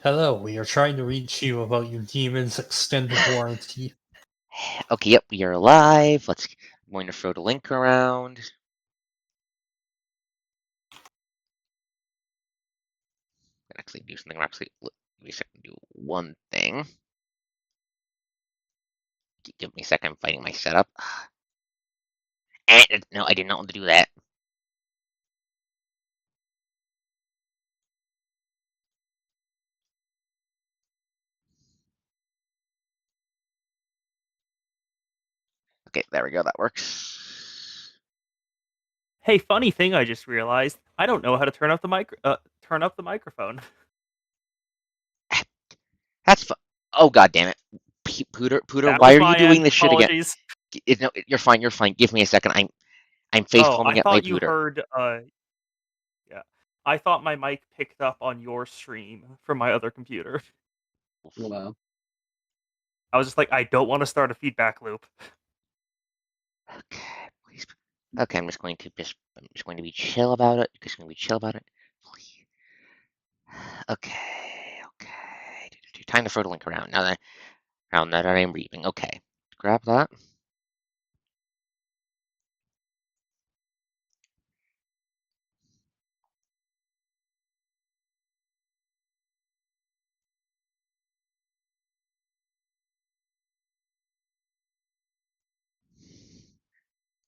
Hello, we are trying to reach you about your demon's extended warranty. Okay, yep, we are live. I'm going to throw the link around. Actually do something. We should do one thing. Give me a second. I'm fighting my setup. No, I did not want to do that. Okay, there we go. That works. Hey, funny thing I just realized. I don't know how to turn up the microphone. That's fun. Oh, god damn it. Pooter, That why was are you my doing end. this shit again? Apologies. No, you're fine. You're fine. Give me a second. I'm face Oh, I palming at my thought you Pooter. heard. Yeah, I thought my mic picked up on your stream from my other computer. Wow. I was just like, I don't want to start a feedback loop. Okay, please. Okay, I'm just going to be chill about it. Just going to be chill about it. Please. Okay. Time to throw the link around now that I'm reading. Okay, grab that.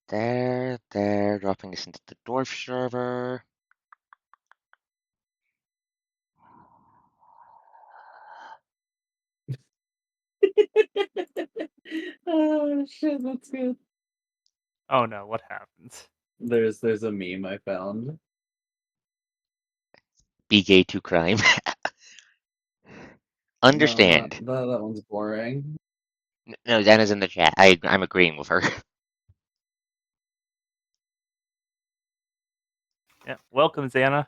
There, dropping this into the dwarf server. Oh shit, that's good. Oh no, what happens? There's a meme I found. Be gay to crime. Understand. No, that one's boring. No, Xana's in the chat. I'm agreeing with her. Yeah, welcome, Xana.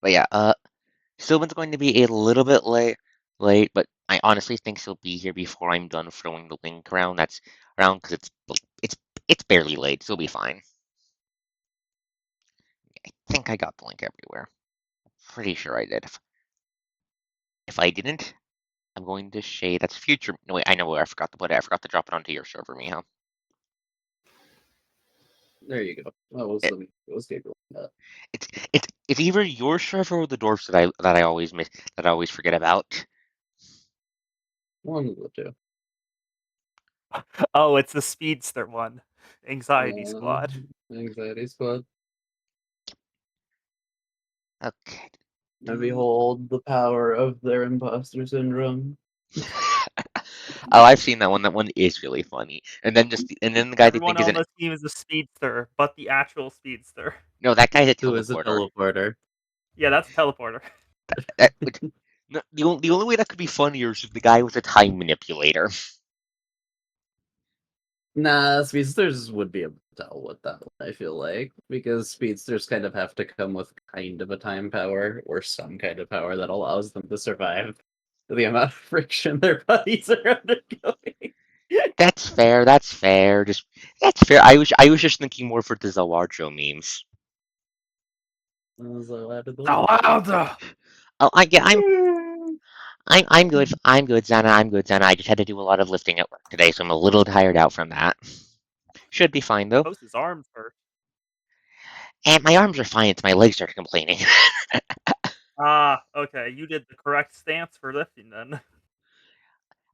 But yeah, Sylvan's going to be a little bit late, but I honestly think she'll be here before I'm done throwing the link around. That's around because it's it's barely late. She'll be fine. I think I got the link everywhere. Pretty sure I did. If I didn't, I'm going to shade. That's future. No, wait, I know where I forgot to put it. I forgot to drop it onto your server, Miho. There you go. That was It, it was Gabriel. it's either your server or the dwarfs that I always miss, that I always forget about. One of the two. Oh, it's the speedster one. Anxiety Squad. Anxiety Squad. Okay. And behold the power of their imposter syndrome. Oh, I've seen that one. That one is really funny. And then the guy they Everyone think is on an the team is a speedster, but the actual speedster. no, that guy's a Who is a teleporter. teleporter? Yeah, that's teleporter. That would, no, the only way that could be funnier is if the guy was a time manipulator. Nah, speedsters would be able to tell with that one, I feel like, because speedsters kind of have to come with kind of a time power or some kind of power that allows them to survive the amount of friction their bodies are undergoing. That's fair. That's fair. That's fair. I was just thinking more for the Zawarjo memes. Zawalda! Oh, I'm good. I'm good, Zana. I'm good, Zana. I just had to do a lot of lifting at work today, so I'm a little tired out from that. Should be fine though. Post his arms first. And my arms are fine. It's my legs that are complaining. Ah, okay. You did the correct stance for lifting then.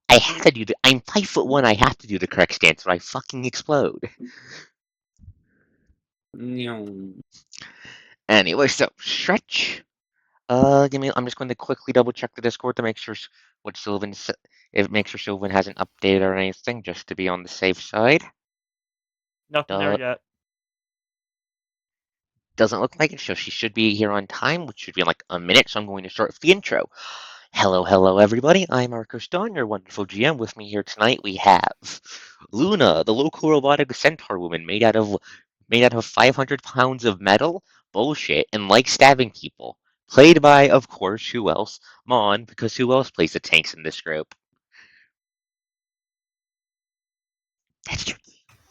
I have to do the. I'm 5'1". I have to do the correct stance, or I fucking explode. Anyway, so stretch. Give me. I'm just going to quickly double check the Discord to make sure what Sylvan if make sure Sylvan hasn't updated or anything, just to be on the safe side. Nothing there yet. Doesn't look like it, so she should be here on time, which should be in like a minute. So I'm going to start with the intro. Hello, everybody. I'm ArkosDawn, your wonderful GM. With me here tonight, we have Luna, the local robotic centaur woman made out of 500 pounds of metal, bullshit, and likes stabbing people. Played by, of course, who else? Mon, because who else plays the tanks in this group? That's true.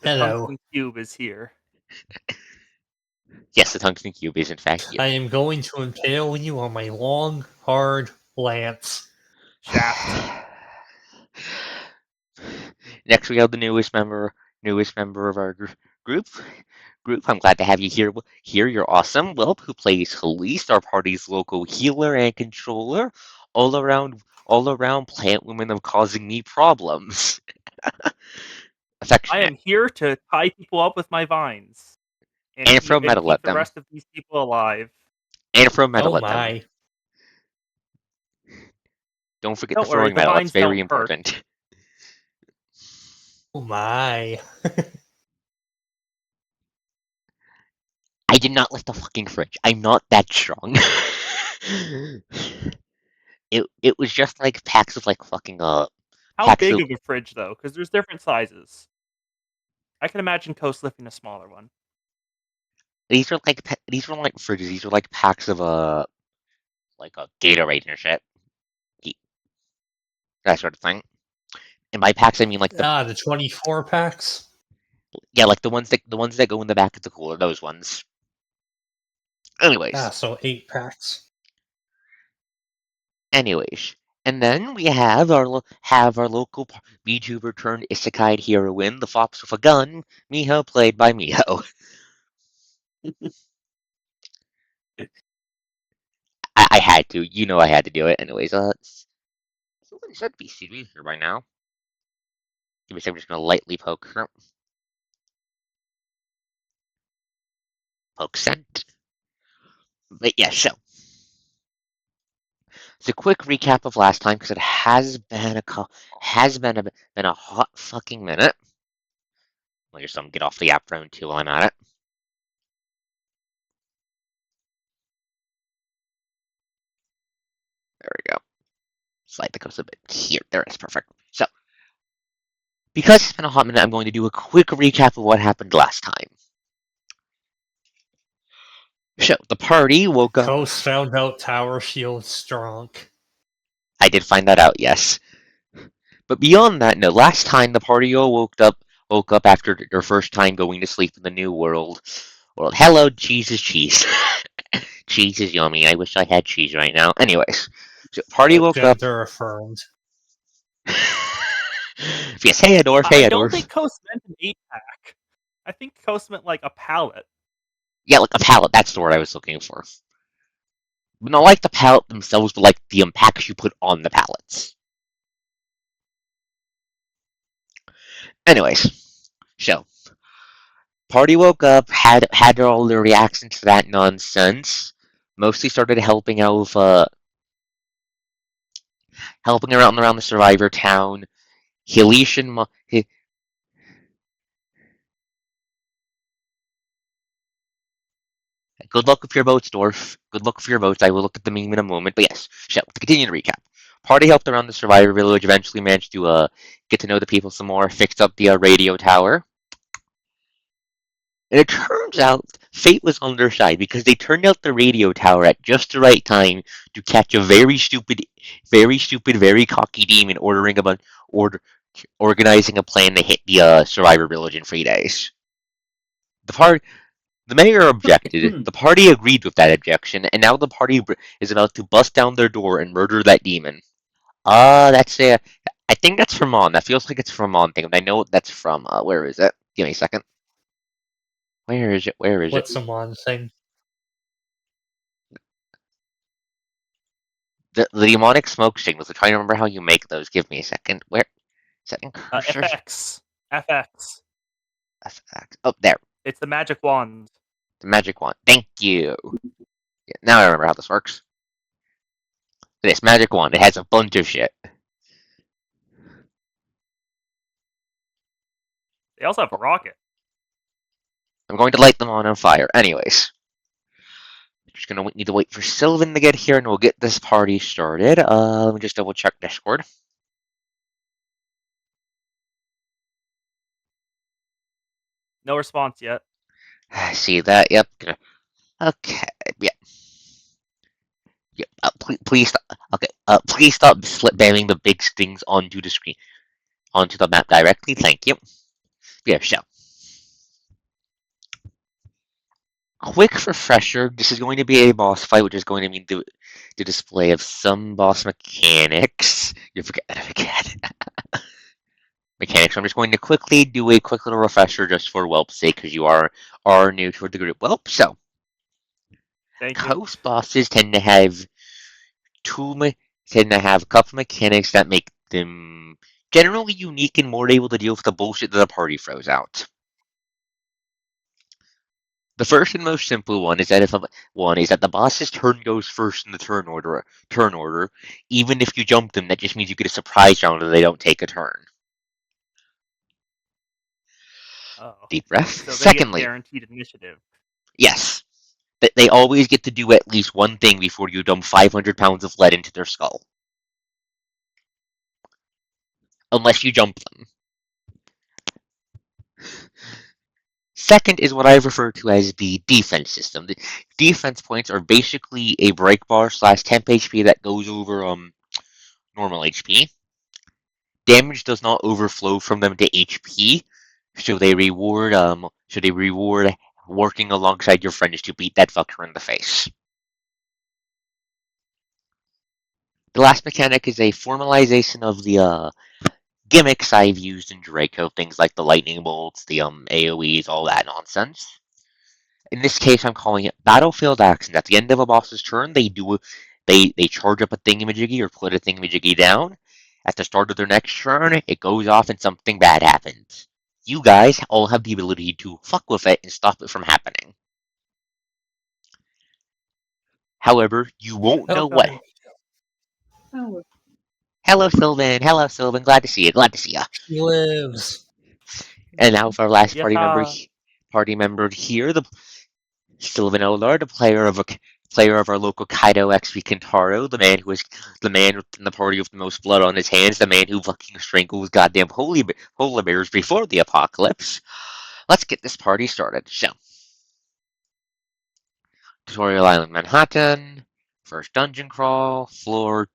The Hello. tungsten cube is here. Yes, the tungsten cube is in fact here. I am going to impale you on my long, hard lance. Shaft. Next, we have the newest member of our group. I'm glad to have you here. You're awesome. Welp, who plays Khalees, our party's local healer and controller, all around plant woman of causing me problems. I Affectionate am here to tie people up with my vines and throw metal keep at the them. rest of these people alive. And throw metal Oh at them. my. Don't forget Don't the worry, throwing the metal. That's vines very don't hurt. important. Oh my. I did not lift the fucking fridge. I'm not that strong. It was just like packs of like fucking How packs big of of a fridge, though? Because there's different sizes. I can imagine Coast lifting a smaller one. these were like fridges. These were like packs of like a Gatorade and shit, that sort of thing. And by packs I mean like The 24 packs? like the ones that go in the back of the cooler, those ones. Anyways, So 8 packs. and then we have our local VTuber turned Isekai heroine, the fox with a gun, Miho, played by Miho. I had to, I had to do it. Anyways, someone should be sitting here by now. Give me a second, I'm just gonna lightly poke her. Poke sent. But yeah, so it's a quick recap of last time because it has been a hot fucking minute. Let your son get off the app round 2 while I'm at it. There we go. Slide the coast a bit here. There it is, perfect. So, because it's been a hot minute, I'm going to do a quick recap of what happened last time. So, the party woke up. Coast found out Tower Shield's drunk. I did find that out, yes. But beyond that, no. Last time, the party all woke up after their first time going to sleep in the new world. Well, hello, cheese is cheese. Cheese is yummy. I wish I had cheese right now. Anyways, so party woke up. Gender affirmed. Yes, hey, Adorf, I hey, don't Adorf. think Coast meant an 8-pack. I think Coast meant like a pallet. Yeah, like a pallet. That's the word I was looking for. But not like the pallet themselves, but like the packs you put on the pallets. Anyways, so party woke up, had all their reactions to that nonsense. Mostly started helping out helping around the survivor town. Helician, good luck with your boats, Dwarf. Good luck with your boats. I will look at the meme in a moment. But yes, so to continue the recap. Party helped around the survivor village, eventually managed to get to know the people some more, fixed up the radio tower. And it turns out fate was on their side because they turned out the radio tower at just the right time to catch a very stupid, very cocky demon organizing a plan to hit the survivor village in 3 days. The mayor objected. The party agreed with that objection, and now the party is about to bust down their door and murder that demon. That's I think that's from On. That feels like it's from On thing, but I know that's from where is it? Give me a second. Where is it? What's the one thing? The demonic smoke signals. I'm trying to remember how you make those. Give me a second. Where is that in cursor? FX. Oh, there. It's the magic wand. The magic wand. Thank you. Yeah, now I remember how this works. This magic wand. It has a bunch of shit. They also have a rocket. I'm going to light them on fire. Anyways. Just gonna need to wait for Sylvan to get here and we'll get this party started. Let me just double check Discord. No response yet. I see that. Yep. Okay. Yeah. Yep. Please stop. Okay. Please stop slip bamming the big things onto the screen, onto the map directly. Thank you. Yeah. So Quick refresher, this is going to be a boss fight, which is going to mean the display of some boss mechanics. You forget mechanics. I'm just going to quickly do a quick little refresher just for Whelp's sake, because you are new to the group. Whelp, so Thank you. coast bosses tend to have a couple mechanics that make them generally unique and more able to deal with the bullshit that the party throws out. The first and most simple one is that the boss's turn goes first in the turn order, even if you jump them, that just means you get a surprise round and they don't take a turn. Oh. Deep breath. So they Secondly, get guaranteed initiative. yes, they always get to do at least one thing before you dump 500 pounds of lead into their skull. Unless you jump them. Second is what I refer to as the defense system. The defense points are basically a break bar / temp HP that goes over normal HP. Damage does not overflow from them to HP, so they reward working alongside your friends to beat that fucker in the face. The last mechanic is a formalization of the gimmicks I've used in Draco, things like the lightning bolts, the AoEs, all that nonsense. In this case, I'm calling it battlefield actions. At the end of a boss's turn, they charge up a thingamajiggy or put a thingamajiggy down. At the start of their next turn, it goes off and something bad happens. You guys all have the ability to fuck with it and stop it from happening. However, you won't know what. Oh, Hello, Sylvan. Hello, Sylvan. Glad to see you. Glad to see you. He lives. And now for our last Yeah. party member here, the Sylvan Eldar, the player of our local Kaido XP Kintaro, the man within the party with the most blood on his hands, the man who fucking strangles goddamn polar bears before the apocalypse. Let's get this party started. So, Tutorial Island, Manhattan, first dungeon crawl, floor.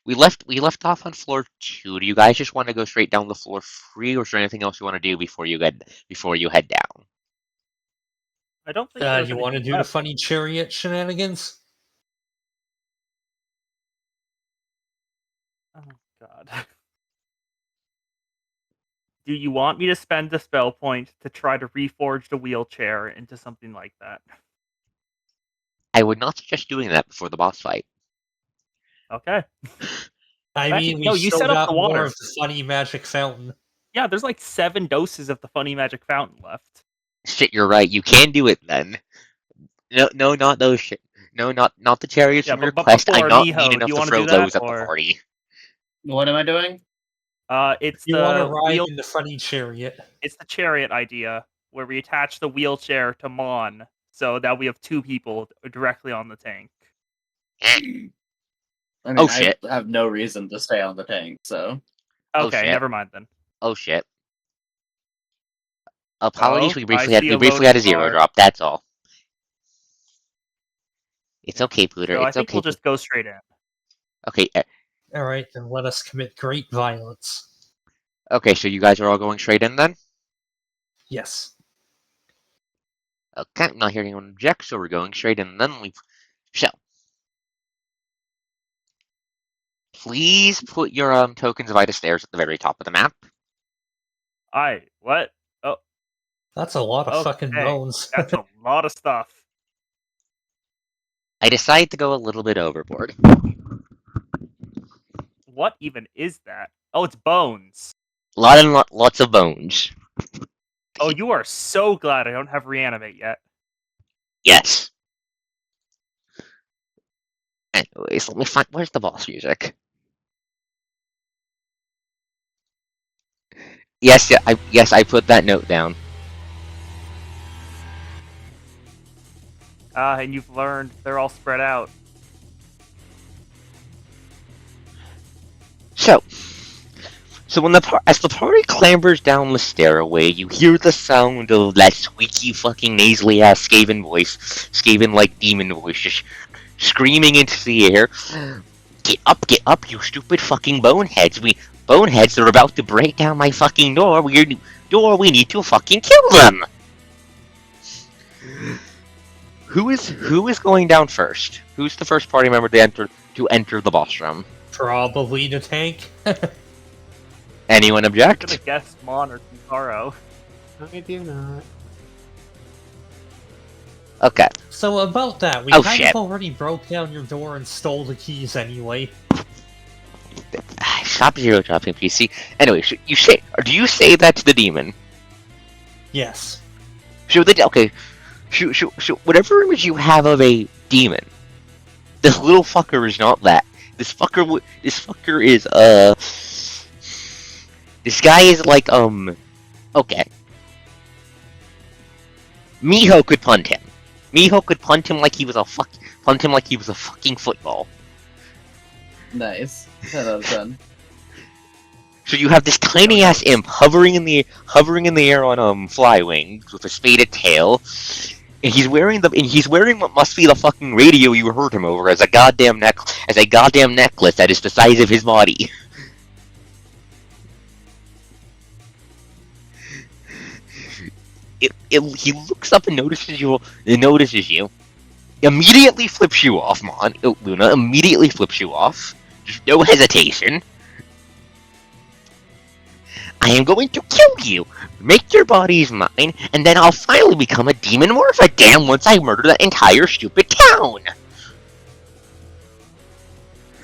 We left off on floor 2. Do you guys just want to go straight down to floor 3, or is there anything else you want to do before you head down? I don't think there's You want to anything do the left. funny chariot shenanigans? Oh God. Do you want me to spend a spell point to try to reforge the wheelchair into something like that? I would not suggest doing that before the boss fight. Okay. I Actually, mean, we no, you still set up got the more water. of the funny magic fountain. Yeah, there's like 7 doses of the funny magic fountain left. Shit, you're right. You can do it then. No, not those shit. No, not the chariots Yeah, from your but quest. I'm before not Miho, mean do enough you to want to throw do that, those at the or party. what am I doing? it's You want to the ride in the funny chariot? it's the chariot idea where we attach the wheelchair to Mon so that we have 2 people directly on the tank. I mean, Oh, shit. I have no reason to stay on the tank, so. Oh, Okay, shit. never mind then. Oh shit. Apologies, Oh, we I briefly see a had a loading zero bar. drop. That's all. It's Yeah. okay, Pooter. So I It's think okay. we'll just go straight in. Okay. All right, then let us commit great violence. Okay. So you guys are all going straight in then. Yes. Okay. I'm not hearing anyone object, so we're going straight in. Then so. Please put your tokens of Ida stairs at the very top of the map. What? Oh, That's a lot of fucking okay. bones. That's a lot of stuff. I decided to go a little bit overboard. What even is that? Oh, it's bones. Lots of bones. Oh, you are so glad I don't have reanimate yet. Yes. Anyways, let me find. Where's the boss music? Yes, I put that note down. And you've learned they're all spread out. So when as the party clambers down the stairway, you hear the sound of that squeaky fucking nasally ass Skaven like demon voice, just screaming into the air. Get up, you stupid fucking boneheads! They're about to break down my fucking door. We need to fucking kill them. who is going down first? Who's the first party member to enter the boss room? Probably the tank. Anyone I'm gonna object? guess Mon or Kintaro. I do not. Okay. So about that, we Oh, kind shit. of already broke down your door and stole the keys anyway. Stop zero dropping PC. Anyway, do you say that to the demon? Yes. Okay. Whatever image you have of a demon, this little fucker is not that. This fucker is this guy is like okay. Miho could punt him. Miho could punt him like he was a fucking football. Nice. 10 out of 10. So you have this tiny ass imp hovering in the air on fly wings with a spaded tail, and he's wearing what must be the fucking radio you heard him over as a goddamn necklace that is the size of his body. He looks up and notices you. Immediately flips you off, Luna. Immediately flips you off. Just no hesitation. I am going to kill you, make your bodies mine, and then I'll finally become a demon Morphodam once I murder that entire stupid town!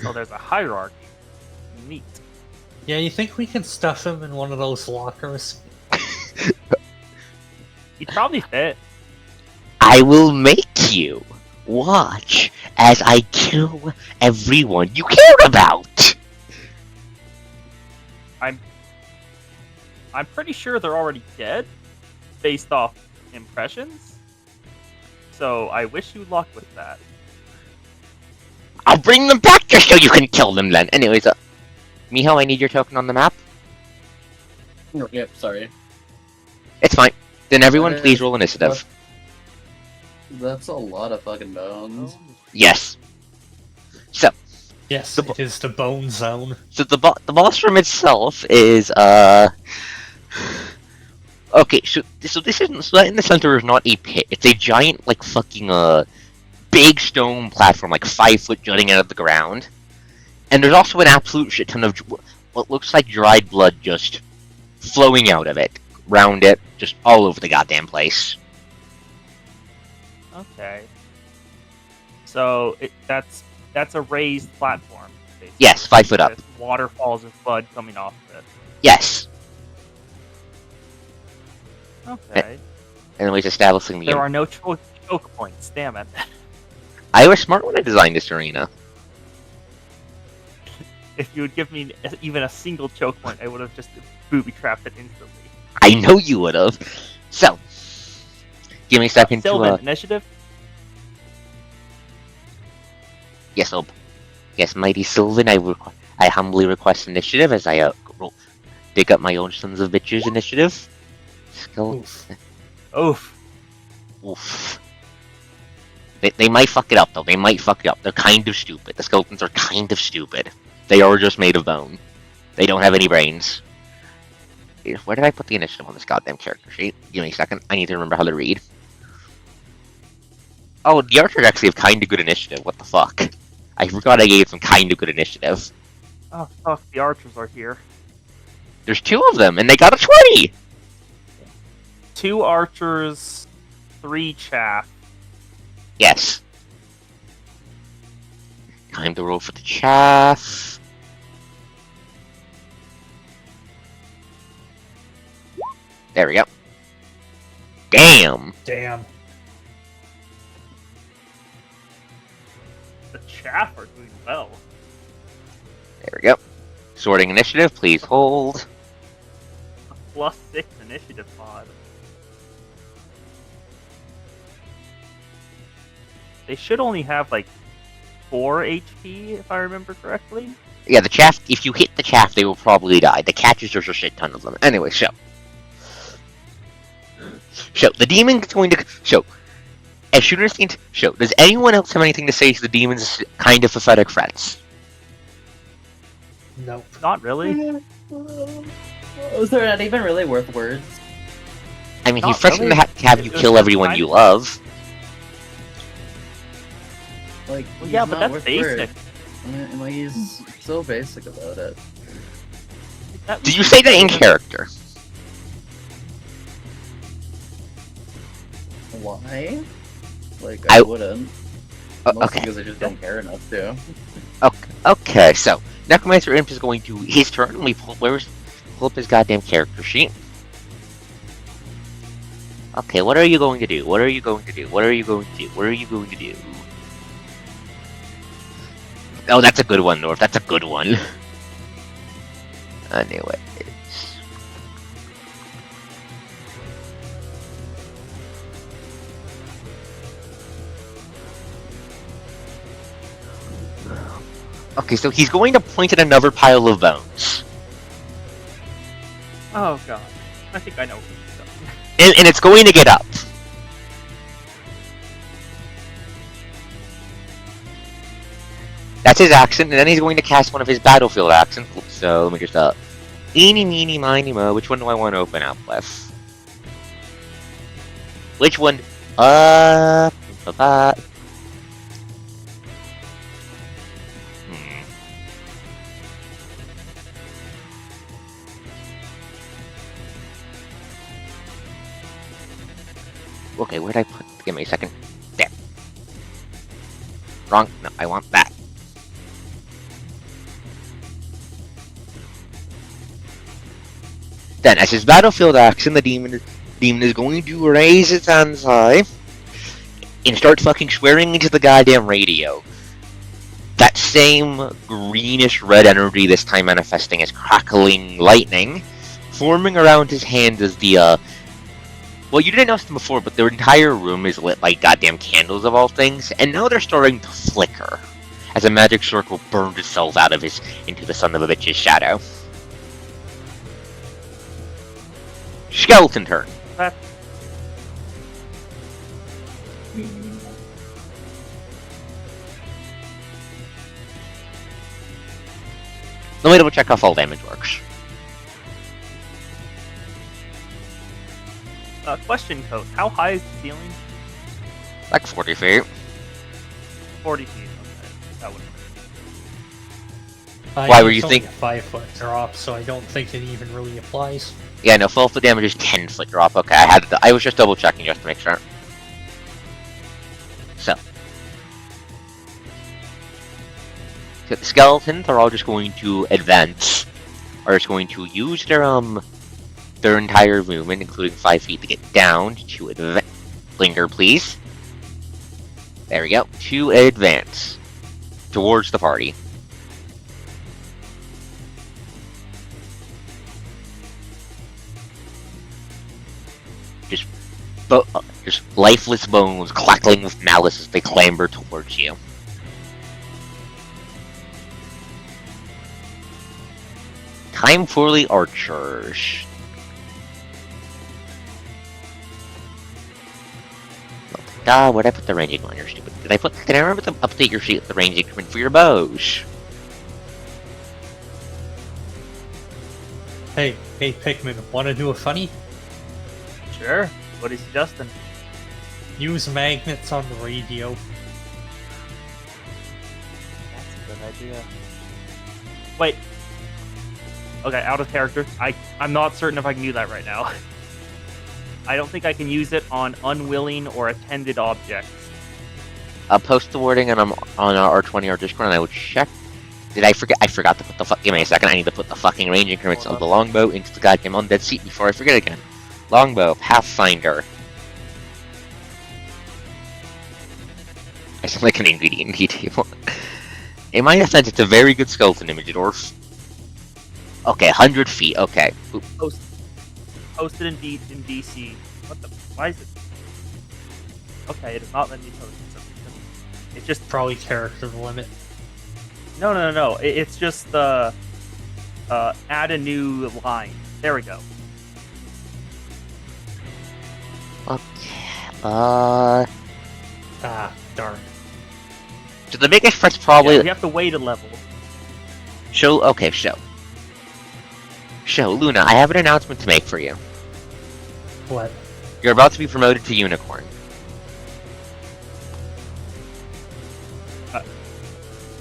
So there's a hierarchy. Neat. Yeah, you think we can stuff him in one of those lockers? He'd probably fit. I will make you watch as I kill everyone you care about! I'm pretty sure they're already dead, based off impressions. So I wish you luck with that. I'll bring them back just so you can kill them then! Anyways, Miho, I need your token on the map. Yep, sorry. It's fine. Then everyone please roll initiative. That's a lot of fucking bones. Yes. So, Yes, it is the bone zone. So the boss room itself is okay. So that in the center is not a pit. It's a giant like fucking big stone platform, like 5 foot jutting out of the ground. And there's also an absolute shit ton of what looks like dried blood just flowing out of it, round it, just all over the goddamn place. Okay. So that's a raised platform. Basically. Yes, 5 foot up. With waterfalls of blood coming off of it. Yes. Okay. Anyways, establishing the. There are no choke points. Damn it. I was smart when I designed this arena. If you would give me even a single choke point, I would have just booby trapped it instantly. I know you would have. So, give me a second Sylvan, initiative. Yes, yes, mighty Sylvan. I humbly request initiative as I dig up my own sons of bitches initiative. Oof. Oof. Oof. They might fuck it up though. They might fuck it up. They're kind of stupid. The skeletons are kind of stupid. They are just made of bone. They don't have any brains. Where did I put the initiative on this goddamn character sheet? Give me a second. I need to remember how to read. Oh, the archers actually have kind of good initiative. What the fuck? I forgot I gave them kind of good initiative. Oh fuck! The archers are here. There's 2 of them, and they got a 20! 2 archers, 3 chaff. Yes. Time to roll for the chaff. There we go. Damn! Damn. The chaff are doing well. There we go. Sorting initiative, please hold. A +6 initiative mod. They should only have like 4 HP, if I remember correctly. Yeah, the chaff, if you hit the chaff, they will probably die. The catches, there's a shit ton of them. Anyway, so, the demon's going to... as soon as... does anyone else have anything to say to the demon's kind of pathetic threats? Nope. Not really. Was there not even really worth words? I mean, Not he's threatening really. to have you It was kill just everyone kind you of- love. Like, Well, he's yeah, but not that's worth basic. and, like, he's so basic about it. That Did you was say that in basic. character? Why? Like, I- I wouldn't. Mostly Okay. because I just don't care enough to. Okay, so Necromancer Imp is going to his turn. Let me pull up his goddamn character sheet. Okay, what are you going to do? What are you going to do? What are you going to do? What are you going to do? Oh, that's a good one, North. That's a good one. Anyway. Okay, so he's going to point at another pile of bones. Oh god. I think I know what he's doing. And it's going to get up. That's his action, and then he's going to cast one of his battlefield actions. So let me just eeny, meeny, miny, mo. Which one do I want to open up with? Which one? Hmm. Okay, where'd I put? Give me a second. There. Wrong. No, I want that. Then, as his battlefield action, the demon is going to raise its hands high and start fucking swearing into the goddamn radio. That same greenish red energy, this time manifesting as crackling lightning, forming around his hand as the well, you didn't notice them before, but their entire room is lit by goddamn candles of all things, and now they're starting to flicker as a magic circle burns itself out of into the son of a bitch's shadow. Skeleton turn. That Let me double check how fall damage works. question code. How high is the ceiling? Like 40 feet. 40 feet. Okay. That would Why were you It's only think- a 5-foot drop, so I don't think it even really applies. Yeah, no, full foot damage is 10-foot drop. Okay, I was just double checking just to make sure. So the skeletons are all just going to advance, are just going to use their entire movement, including 5 feet, to get down to advance. Linger, please. There we go. To advance towards the party. Just lifeless bones clackling with malice as they clamber towards you. Time for the archers. Where'd I put the ranging on your stupid? Did I remember to update your sheet with the range increment for your bows? Hey, Pikmin, wanna do a funny? Sure. What is Justin? Use magnets on the radio. That's a good idea. Wait. Okay, out of character. I'm not certain if I can do that right now. I don't think I can use it on unwilling or attended objects. Post the wording on our R20 or Discord, and I will check. Did I forget? I forgot to put the Give me a second. I need to put the fucking range increments of the longbow into the goddamn undead seat before I forget again. Longbow, Pathfinder. I sound like an angry D&D table. In my defense, it's a very good skeleton image, Dwarf. Okay, 100 feet. Okay. Oop. Posted in DC. What the? Why is it? Okay, it does not let me post it. It's just Probably character limit. no. It's just the add a new line. There we go. Okay. Ah, darn. So the biggest part's probably Yeah, we have to wait a level. show. Okay, show. Luna, I have an announcement to make for you. What? You're about to be promoted to Unicorn.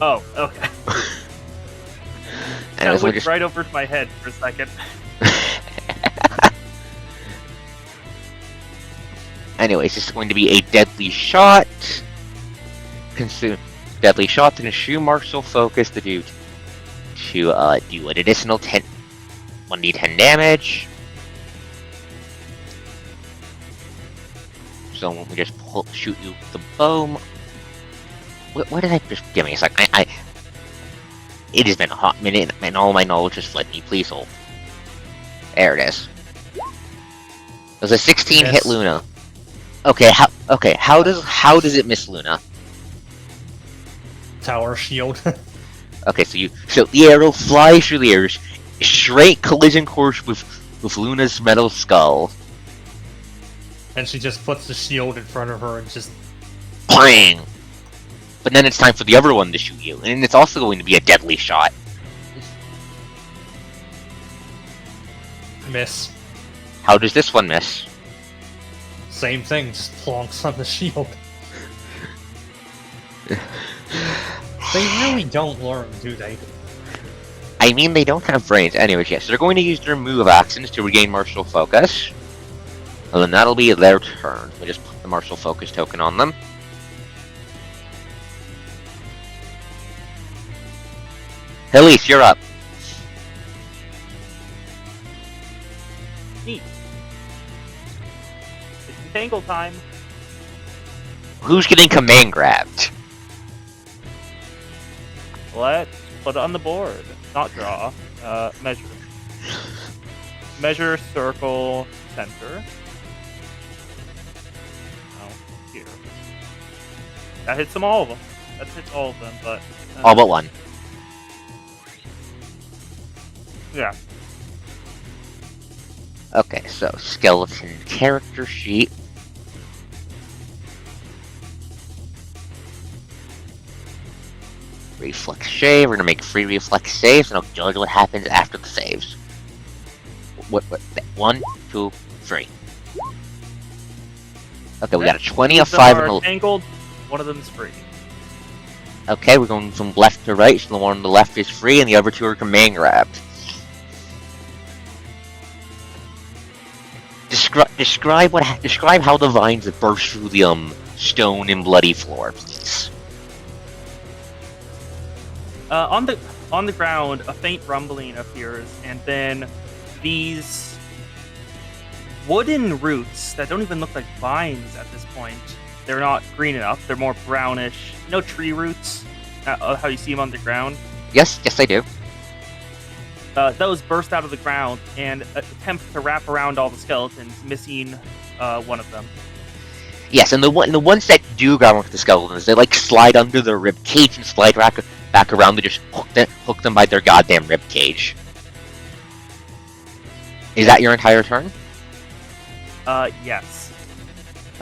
Oh, okay. That Anyways, we'll looked just... right over my head for a second. Anyways, this is going to be a deadly shot. Consume deadly shot to consume martial focus to do an additional 1d10 damage. So when we just shoot you with the bow. What did I just give me? It's like it has been a hot minute, and all my knowledge has fled me. Please hold. There it is. It was a 16 hit Miss. Luna. Okay, how does it miss Luna? Tower shield. Okay, so the arrow flies through the air, straight collision course with Luna's metal skull. And she just puts the shield in front of her and just... Clang! But then it's time for the other one to shoot you, and it's also going to be a deadly shot. miss. How does this one miss? Same thing, just plonks on the shield. They really don't learn, do they? I mean, they don't have brains. Anyways, yes, they're going to use their move actions to regain martial focus. And then that'll be their turn. We just put the martial focus token on them. Elise, you're up. Neat. It's Entangle time. Who's getting command grabbed? Let's put it on the board. Not draw. Measure. Measure, circle, center. Oh, here. That hits them all of them. That hits all of them, but... All but one. Yeah. Okay, so skeleton character sheet. Reflex save. We're gonna make 3 reflex saves, and I'll judge what happens after the saves. What? 1, 2, 3. Okay, we got a 20, a 5, and a... Tangled. One of them's free. Okay, we're going from left to right, so the one on the left is free, and the other 2 are command grabbed. Describe how the vines burst through the stone and bloody floor, please. On the ground, a faint rumbling appears, and then these wooden roots that don't even look like vines at this point. They're not green enough. They're more brownish. You know, tree roots. How you see them on the ground. Yes, I do. Those burst out of the ground and attempt to wrap around all the skeletons, missing one of them. Yes, and the ones that do grab onto the skeletons, they like slide under their rib cage and slide back around to just hook them by their goddamn rib cage. Is that your entire turn? Yes.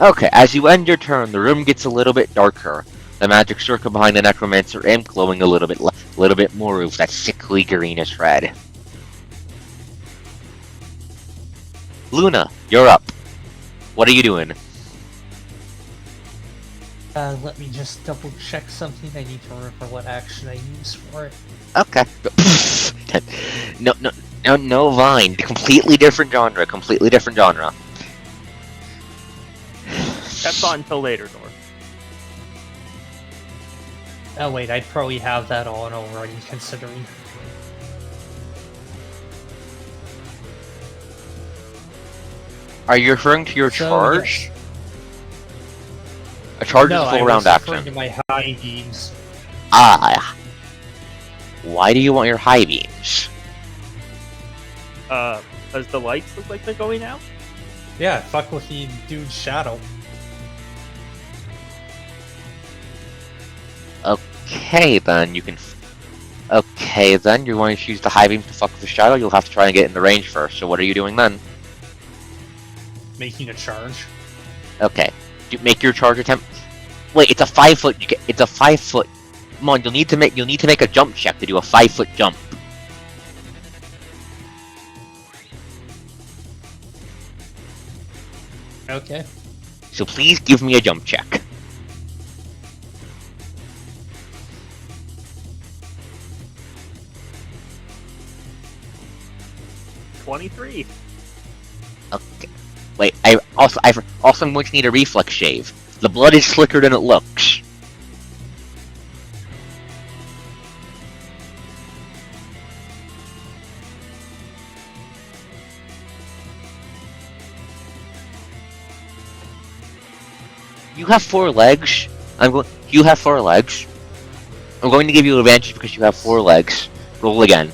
Okay, as you end your turn, the room gets a little bit darker. The magic circle behind the necromancer imp glowing a little bit more of that sickly greenish red. Luna, you're up. What are you doing? Let me just double check something. I need to remember what action I use for it. Okay. No, Vine. Completely different genre. That's not until later, Nor. Oh wait, I'd probably have that on already, considering. Are you referring to your charge? A charge is a full round I was referring action. to my high beams. Ah. Why do you want your high beams? Does the lights look like they're going out? Yeah, fuck with the dude's shadow. Okay, then you can. Okay, then you're going to use the high beams to fuck with the shadow. You'll have to try and get in the range first. So what are you doing then? Making a charge. Okay, make your charge attempt. Wait, it's a 5 foot. It's a 5 foot. Come on, you'll need to make a jump check to do a 5 foot jump. Okay. So please give me a jump check. 23. Okay. Wait, I'm going to need a reflex shave. The blood is slicker than it looks. You have 4 legs. You have 4 legs. I'm going to give you advantage because you have 4 legs. Roll again.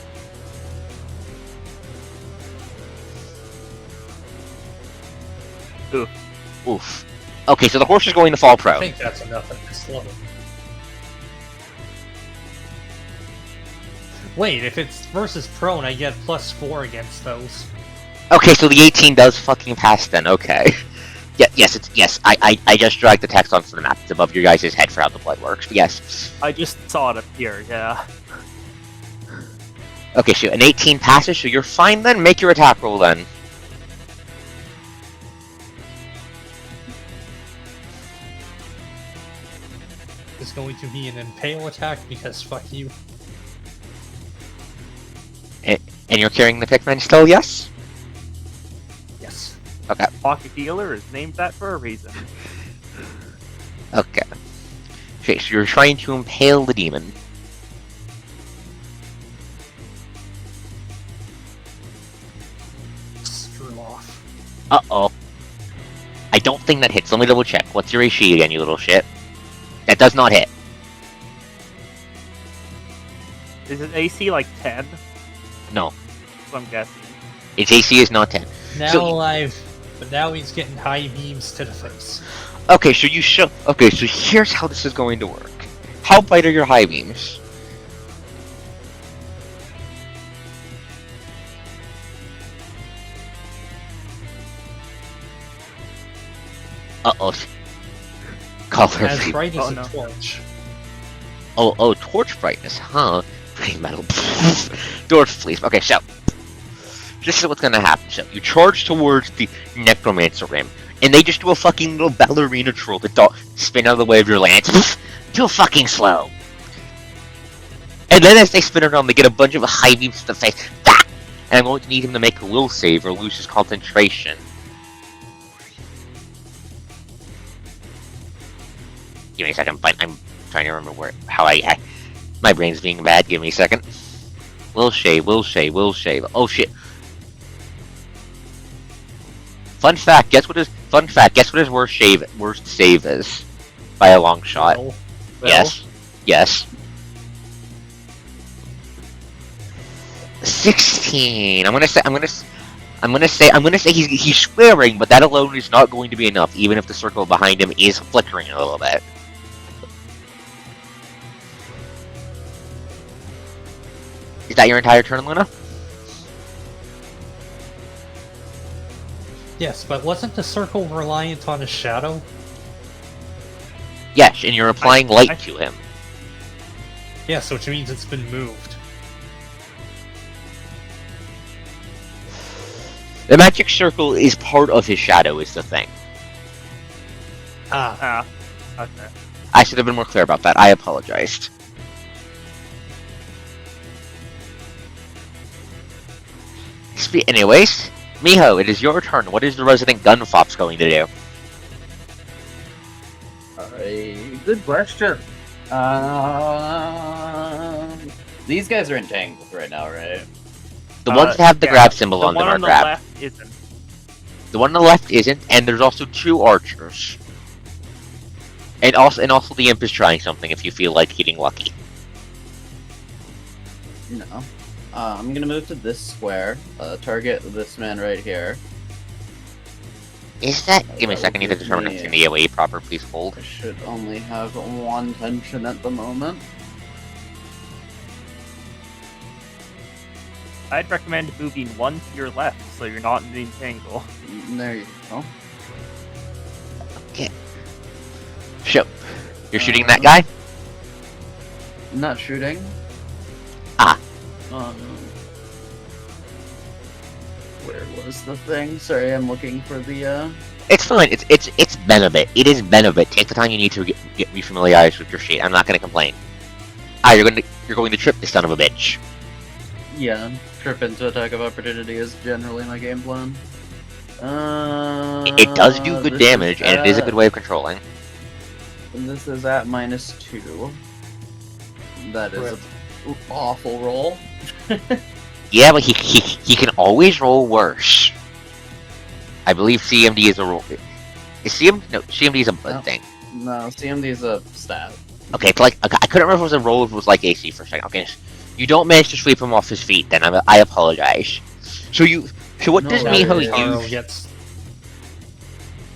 Oof. Oof. Okay, so the horse is going to fall I prone. think that's enough at this level. Wait, if it's versus prone, I get +4 against those. Okay, so the 18 does fucking pass then. Okay. Yeah, yes. I just dragged the text onto the map. It's above your guys' head for how the blood works. But yes. I just saw it appear, yeah. Okay, so an 18 passes, so you're fine then. Make your attack roll then. It's going to be an impale attack because fuck you. And you're carrying the Pikmin still, yes? Yes. Okay. Pocket Healer is named that for a reason. Okay. Okay, so you're trying to impale the demon. Screw off. Uh-oh. I don't think that hits. Let me double check. What's your AC again, you little shit? That does not hit. Is it AC like 10? No. That's what I'm guessing. Its AC is not 10. Now So- alive, but now he's getting high beams to the face. Okay, so you show. Okay, so here's how this is going to work. How bright are your high beams? Uh-oh. Color. As bright as Oh, a no. torch. Oh, torch brightness, huh? Green metal. Dwarf fleece. Okay, so. This is what's gonna happen. So, you charge towards the Necromancer Rim, and they just do a fucking little ballerina troll to spin out of the way of your lance. Too fucking slow. And then as they spin around, they get a bunch of high beams to the face. Bah! And I'm going to need him to make a will save or lose his concentration. Give me a second, but I'm trying to remember how I my brain's being bad. Give me a second. Will shave. Oh shit. Fun fact, guess what his worst save is? By a long shot. Well, Yes. 16. I'm gonna say he's swearing, but that alone is not going to be enough, even if the circle behind him is flickering a little bit. Is that your entire turn, Luna? yes, but wasn't the circle reliant on a shadow? Yes, and you're applying light to him. Yes, which means it's been moved. The magic circle is part of his shadow, is the thing. Ah, Okay. I should have been more clear about that. I apologized. Anyways, Miho, it is your turn. What is the resident gun fops going to do? Good question. These guys are entangled right now, right? The ones that have the yeah, grab symbol the on them one are on the grab. left isn't. The one on the left isn't, and there's also 2 archers. And also the imp is trying something if you feel like getting lucky. No. I'm gonna move to this square. Target this man right here. Is that? Give me a that second, I would need to give determine if me- it's in the AoE proper, please hold. I should only have 1 tension at the moment. I'd recommend moving 1 to your left so you're not in the entangle. There you go. So, you're shooting that guy? Not shooting. Ah. Where was the thing? Sorry, I'm looking for the It's fine. It's Benabit. It is Benabit. Take the time you need to get refamiliarized with your shit. I'm not gonna complain. You're going to trip this son of a bitch. Yeah, trip into attack of opportunity is generally my game plan. It does do good This damage, and it is a good way of controlling. This is at -2. That is Rip. an awful roll. Yeah, but he can always roll worse. I believe CMD is a roll. Is CMD is a No. thing. No, CMD is a stat. Okay, it's like I couldn't remember if it was a roll or if it was like AC for a second. Okay, you don't manage to sweep him off his feet, then I apologize. So what No, does that Miho is- Taro use? gets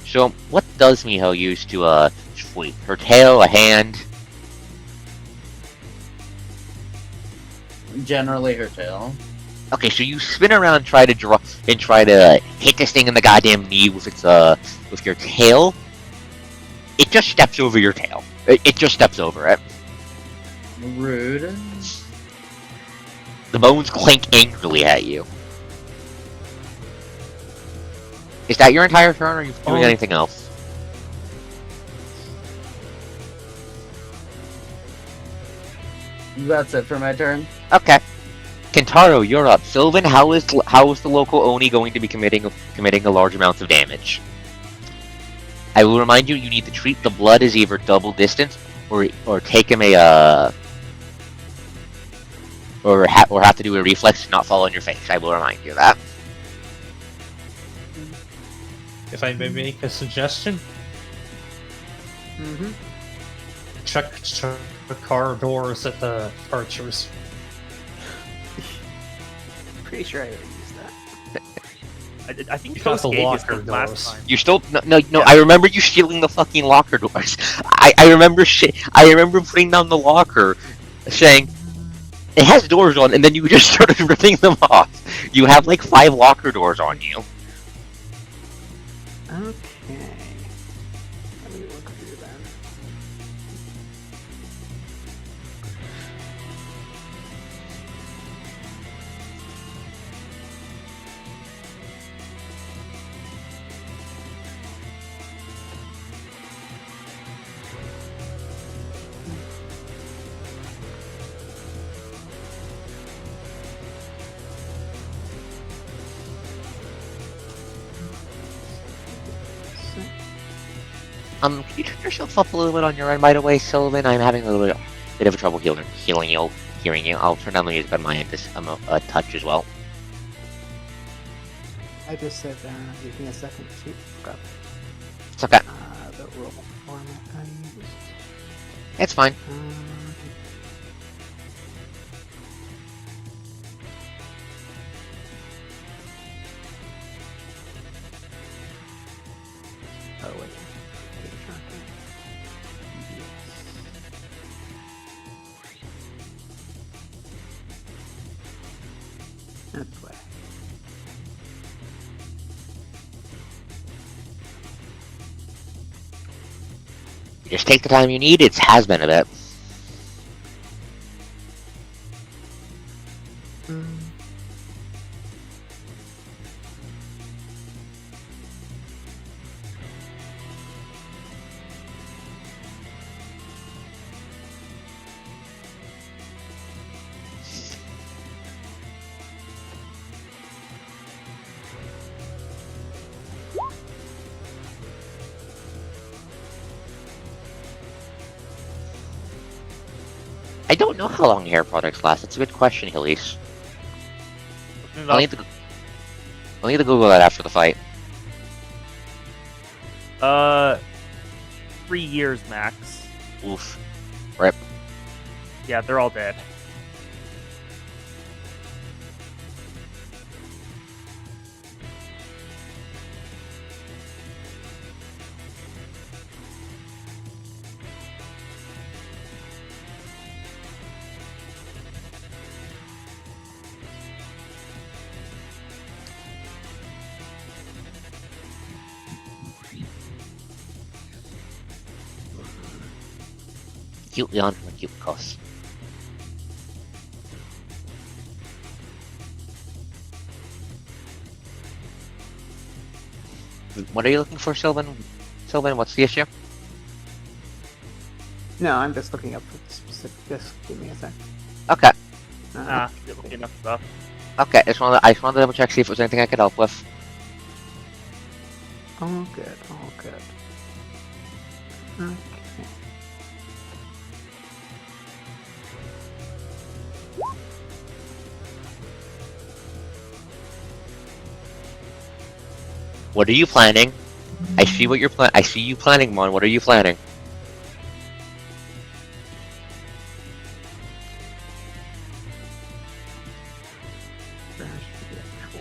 So what does Miho use to sweep? Her tail, a hand. Generally her tail. Okay, so you spin around, try to hit this thing in the goddamn knee with its with your tail. It just steps over your tail. It just steps over it. Rude. The bones clink angrily at you. Is that your entire turn, or are you doing anything else? That's it for my turn. Okay. Kentaro, you're up. Sylvan, how is the local Oni going to be committing a large amounts of damage? I will remind you, you need to treat the blood as either double distance, or take him or have to do a reflex to not fall on your face. I will remind you of that. If I may make a suggestion, Mm-hmm. check the car doors at the archers. Pretty sure I already used that. I think You got Toast the gave you locker stuff doors. last time. You still no. Yeah. I remember you stealing the fucking locker doors. I remember I remember putting down the locker, saying it has doors on, and then you just started ripping them off. You have like 5 locker doors on you. Okay. Let me look through them. Can you turn yourself up a little bit on your end, by the way, Sylvan? I'm having a little bit of trouble hearing you. I'll turn down the music on my end a touch as well. I just said, give me a second to grab It's okay. the roll format I used. It's fine. Oh wait. Yes. That's way. You just take the time you need. It has been a bit. I don't know how long hair products last. It's a good question, Hillies. I'll need to Google that after the fight. 3 years max. Oof. Rip. Yeah, they're all dead. Cute Leon from a cute cost. What are you looking for, Sylvan? Sylvan, what's the issue? No, I'm just looking up for the specific. Just give me a sec. Okay. Nah, you're looking enough stuff. Okay, I just wanted to double check, see if there was anything I could help with. All good, all good. Okay. What are you planning? I see what you're I see you planning, Mon. What are you planning? Crash the actual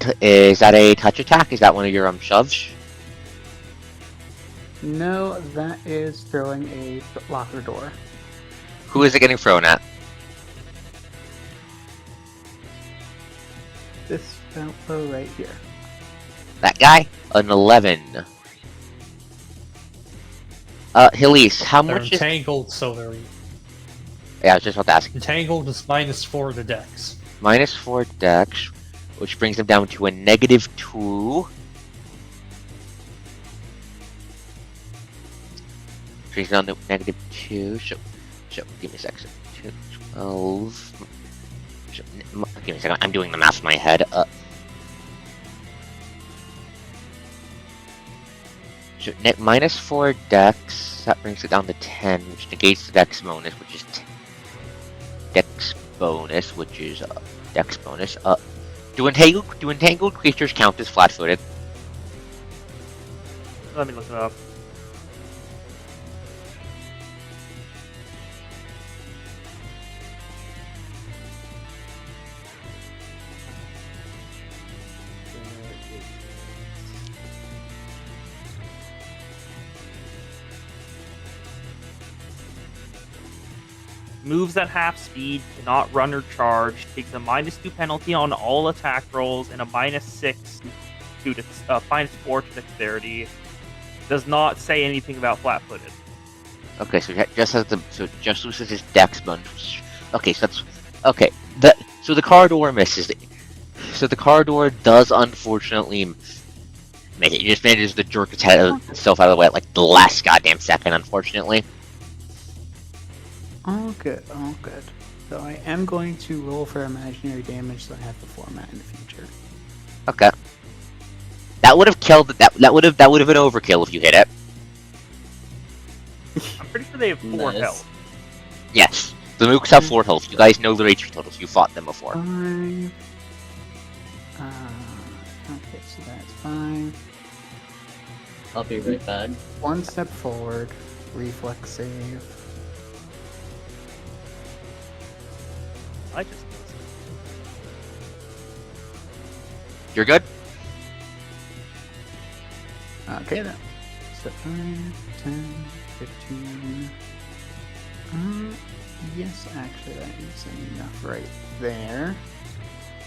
floor. Is that a touch attack? Is that one of your shoves? No, that is throwing a locker door. Who is it getting thrown at? This fellow right here. That guy? An 11. Hillis, how They're much is... entangled, so they're Yeah, I was just about to ask. entangled is -4 to dex. -4 dex, which brings them down to a -2. Brings down to -2, so give me a second. 2, 12. So, give me a second, I'm doing the math in my head. So -4 dex, that brings it down to 10, which negates the dex bonus, which is dex bonus, which is dex bonus. Do entangled creatures count as flat-footed? Let me look it up. Moves at half speed, cannot run or charge, takes a -2 penalty on all attack rolls, and a -6 to -4 to dexterity. Does not say anything about flat-footed. Okay, so it just has so it just loses his dex bonus. Okay, so that's okay. So the corridor misses. So the corridor does unfortunately make it. It just manages to jerk itself out of the way at like the last goddamn second, unfortunately. All good, all good. So I am going to roll for imaginary damage, so I have to format in the future. Okay. That would have killed that would have been overkill if you hit it. I'm pretty sure they have 4 Nice. health. Yes. The mooks have 4 health. You guys know their HP totals. You fought them before. 5. Okay, so that's 5. I'll be right back. 1 step forward, reflex save. I just You're good? Okay then. So 5, 10, 15. Yes, actually that is enough right there.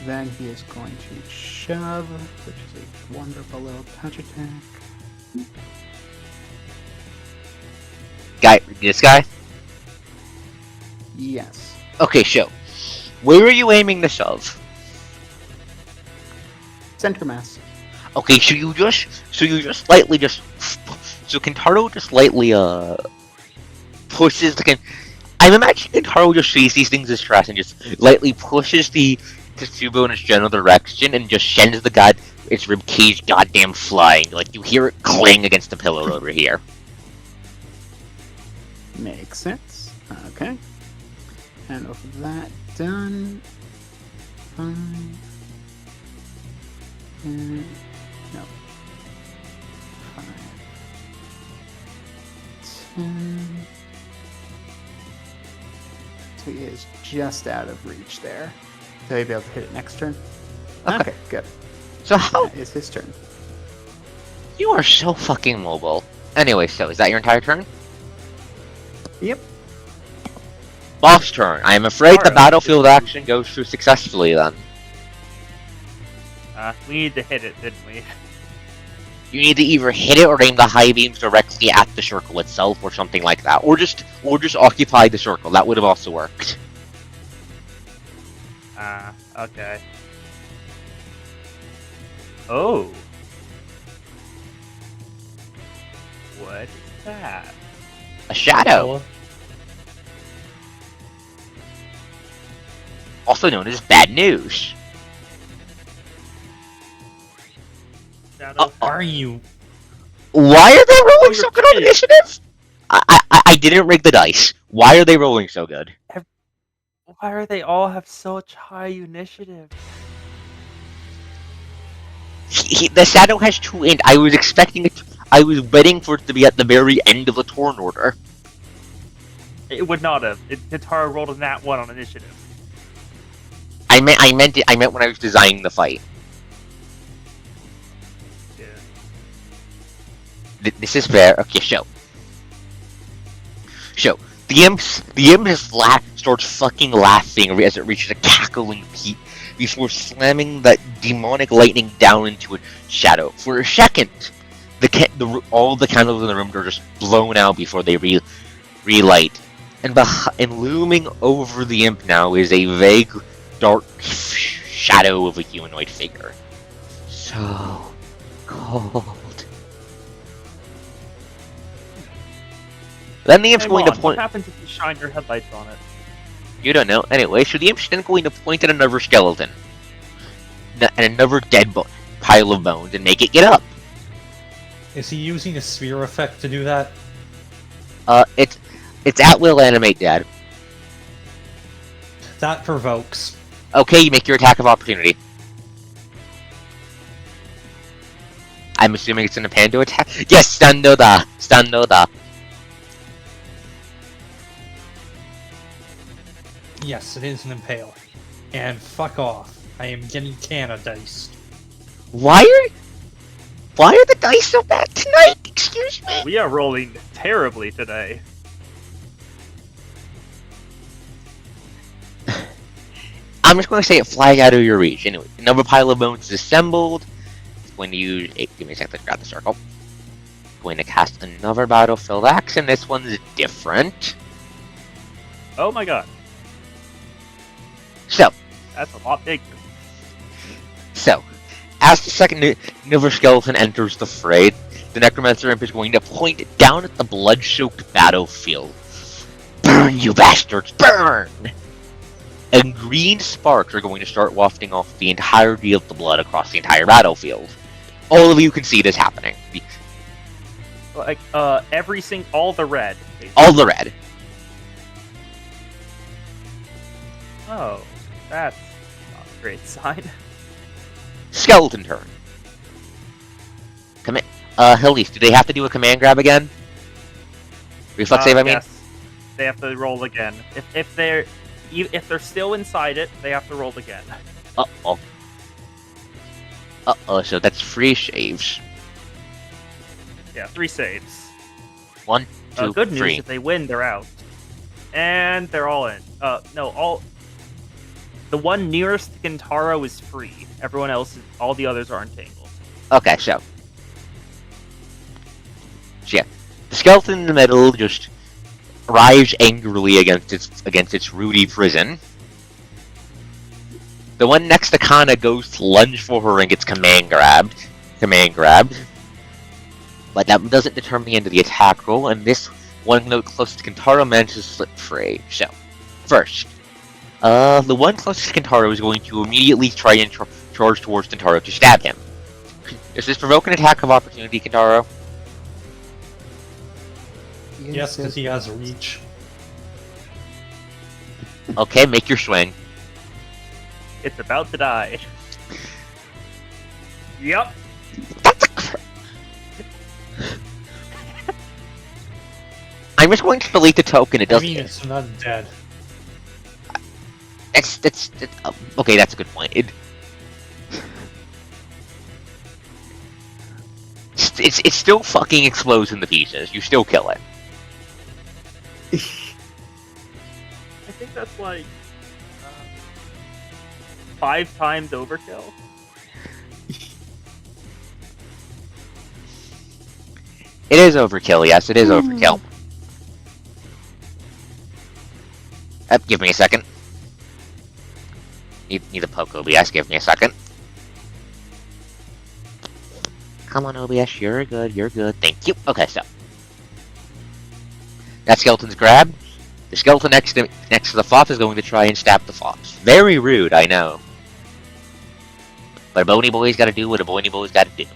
Then he is going to shove, which is a wonderful little touch attack. This guy? Yes. Okay, show. Where are you aiming the shove? Center mass. Okay, so you just slightly so Kentaro just slightly pushes the I'm imagining Kentaro just sees these things as stress and just lightly pushes the Tetsubo in its general direction and just sends its ribcage goddamn flying. Like you hear it clang against the pillar over here. Makes sense. Okay. And with that done, 5, no, 5, 10. So he is just out of reach there. So he'll be able to hit it next turn. Okay, good. So how That is his turn. you are so fucking mobile. Anyway, so is that your entire turn? Yep. Boss turn. I am afraid the Alright. battlefield action goes through successfully then. we need to hit it, didn't we? You need to either hit it or aim the high beams directly at the circle itself or something like that. Or just occupy the circle. That would have also worked. Okay. Oh. What is that? A shadow, also known as bad news. Shadow. Are you? Why are they rolling you're so good on kidding. initiative? I didn't rig the dice. Why are they rolling so good? Why are they all have such high initiative? The shadow has 2 int. I was expecting it. I was waiting for it to be at the very end of the turn order. It would not have. Kitara rolled a nat 1 on initiative. I meant when I was designing the fight. Yeah. This is fair. Okay, show. The imp just starts fucking laughing as it reaches a cackling peak before slamming that demonic lightning down into a shadow. For a second, all the candles in the room are just blown out before they relight. And looming over the imp now is a vague, dark shadow of a humanoid figure. So cold. Then the imp's Hey, going Mon, to what point. happens if you shine your headlights on it? You don't know. Anyway, so the imp's then going to point at another skeleton and another dead pile of bones and make it get up. Is he using a sphere effect to do that? It's at will animate, Dad. That provokes. Okay, you make your attack of opportunity. I'm assuming it's an Pando attack. Yes, stando da. Yes, it is an impale. And fuck off. I am getting canna-diced. Why are the dice so bad tonight? Excuse me. We are rolling terribly today. I'm just going to say it flies out of your reach. Anyway, another pile of bones is assembled. It's going to use. Give me a second to grab the circle. Going to cast another battlefield action. This one's different. Oh my god, So, that's a lot bigger. as the second Niver skeleton enters the fray, the Necromancer Imp is going to point down at the blood-soaked battlefield. Burn, you bastards, burn! And green sparks are going to start wafting off the entirety of the blood across the entire battlefield. All of you can see this happening. Like, all the red. Basically. All the red. Oh, that's not a great sign. Skeleton turn. Hillies, do they have to do a command grab again? Reflex save, I mean? Yes, they have to roll again. If they're still inside it, they have to roll again. Uh-oh. So that's 3 saves. Yeah, 3 saves. 1, 2, Good news, 3. if they win, they're out. And they're all in. The one nearest to Kintaro is free. Everyone else, all the others are entangled. Okay, so yeah, the skeleton in the middle just arrives angrily against its rooty prison. The one next to Kana goes to lunge for her and gets command grabbed, but that doesn't determine the end of the attack roll. And this one note close to Kintaro manages to slip free. So first, the one closest to Kintaro is going to immediately try and charge towards Kintaro to stab him. Does this provoke an attack of opportunity, Kintaro? Yes, because he has reach. Okay, make your swing. It's about to die. Yep. That's a I'm just going to delete the token. It I doesn't. mean, it's not dead. Okay, that's a good point. It still fucking explodes into pieces. You still kill it. I think that's like 5 times overkill. It is overkill, yes, it is overkill. Give me a second. Need a poke, OBS, give me a second. Come on, OBS, you're good, thank you. Okay, so. That skeleton's grabbed. The skeleton next to the fox is going to try and stab the fox. Very rude, I know. But a bony boy's got to do what a bony boy's got to do.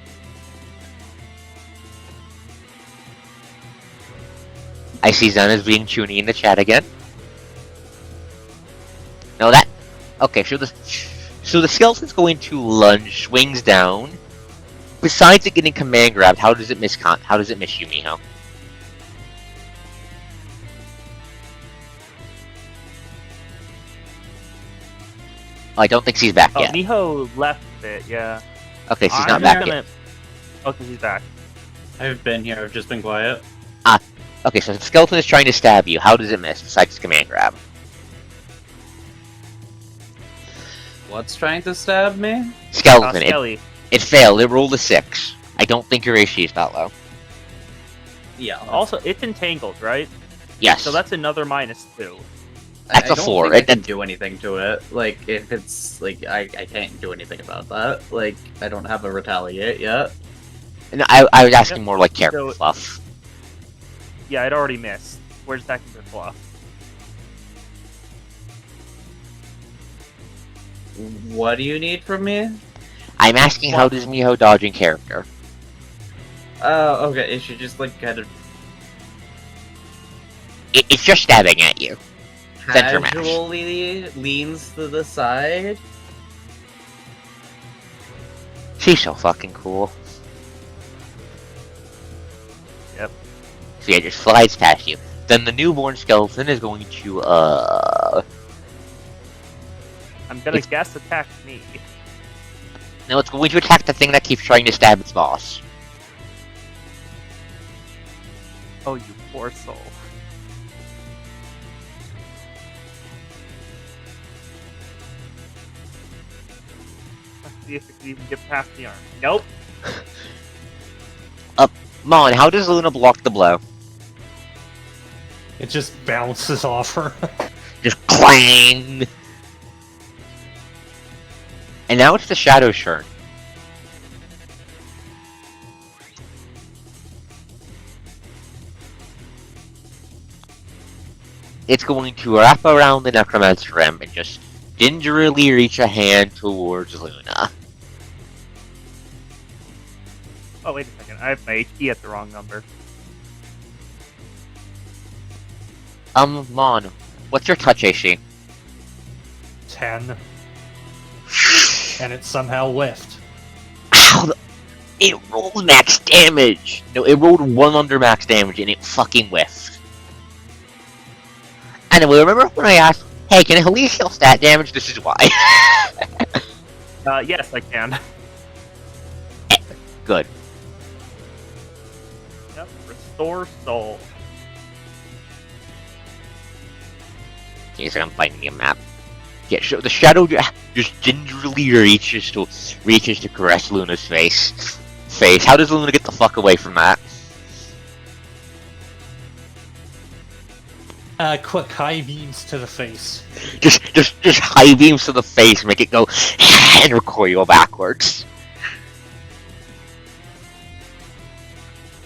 I see Zena's being chuny in the chat again. No, that... Okay, so the skeleton's going to lunge, swings down. Besides it getting command grabbed, how does it miss you, Miho? I don't think she's back yet. Miho left it, yeah. Okay, she's not I'm back gonna... yet. Okay, she's back. I've been here. I've just been quiet. Okay, so the skeleton is trying to stab you. How does it miss, besides command grab? What's trying to stab me? Skeleton. Skelly. It failed. It rolled a 6. I don't think your AC is that low. Yeah. Also, it's entangled, right? Yes. So that's another -2. That's I a don't 4. think I can do anything to it. Like, if it's like I can't do anything about that. Like, I don't have a retaliate yet. No, I was asking more like character So- fluff. Yeah, it already missed. Where's that for fluff? What do you need from me? I'm asking how does Miho dodge in character? Oh, okay. It should just like kind of It's just stabbing at you. Center mash. casually leans to the side. She's so fucking cool. Yep. So yeah, it just slides past you. Then the newborn skeleton is going to, I'm gonna guess attack me. No, it's going to attack the thing that keeps trying to stab its boss. Oh, you poor soul. Let's see if it can even get past the arm. Nope. Mon, how does Luna block the blow? It just bounces off her. Just clang! And now it's the Shadow's turn. It's going to wrap around the Necromancer Rim and just gingerly reach a hand towards Luna. Oh, wait a second. I have my HP at the wrong number. Mon, what's your touch AC? 10. And it somehow whiffed. Ow! It rolled max damage! No, it rolled 1 under max damage and it fucking whiffed. Anyway, remember when I asked, hey, can Heya heal stat damage? This is why. Yes, I can. Good. Yep. Restore soul. Okay, so I'm finding a map. Yeah, so the shadow just gingerly reaches to caress Luna's face. How does Luna get the fuck away from that? Quick high beams to the face. Just high beams to the face, make it go and recoil backwards.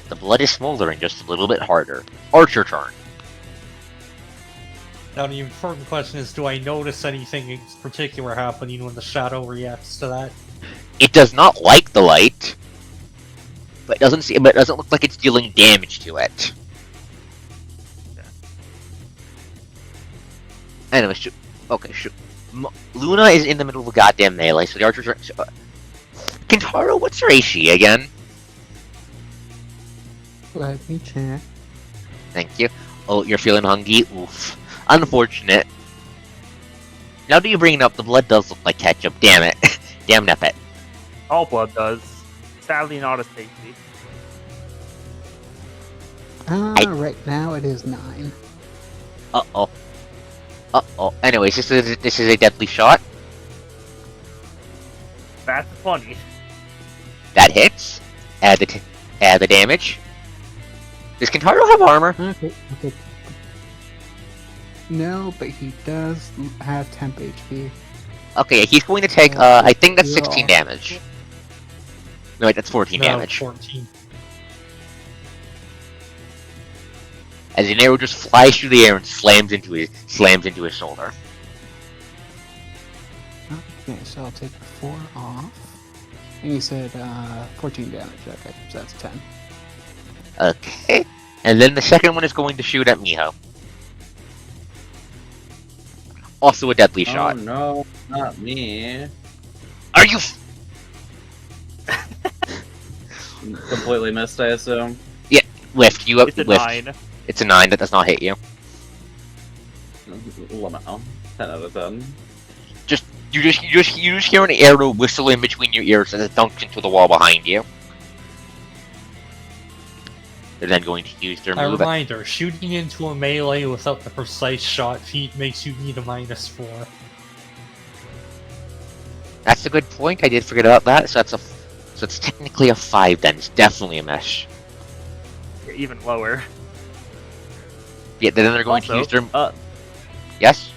The blood is smoldering just a little bit harder. Archer turn. Now the important question is, do I notice anything in particular happening when the shadow reacts to that? It does not like the light, but it doesn't look like it's dealing damage to it. Anyway, Luna is in the middle of a goddamn melee, so the archer turn. Kintaro, what's your AC again? Let me check. Thank you. Oh, you're feeling hungry? Oof. Unfortunate. Now that you bring it up, the blood does look like ketchup. Damn it. Damn Neppet. All blood does. Sadly not as tasty. Right now it is 9. Uh-oh. Uh-oh. Anyways, this is a deadly shot. That's funny. That hits. Add the damage. Does Kintaro have armor? Okay. No, but he does have temp HP. Okay, he's going to take, I think that's 16 damage. No, wait, that's 14 No, damage. 14. as an arrow just flies through the air and slams into his shoulder. Okay, so I'll take 4 off. And you said 14 damage. Okay, so that's 10. Okay. And then the second one is going to shoot at Miho. Also a deadly shot. Oh no, not me. Are you? Completely missed, I assume. Whiffed. You It's a whiffed. 9. It's a 9. That does not hit you. Lamau. 10 out of 10. You just hear an arrow whistle in between your ears as it dunks into the wall behind you. They're then going to use their A move. reminder, shooting into a melee without the precise shot feat makes you need a -4. That's a good point. I did forget about that. So it's technically a 5 then. It's definitely a mesh. You're even lower. Yeah. Then they're going to use their. Yes.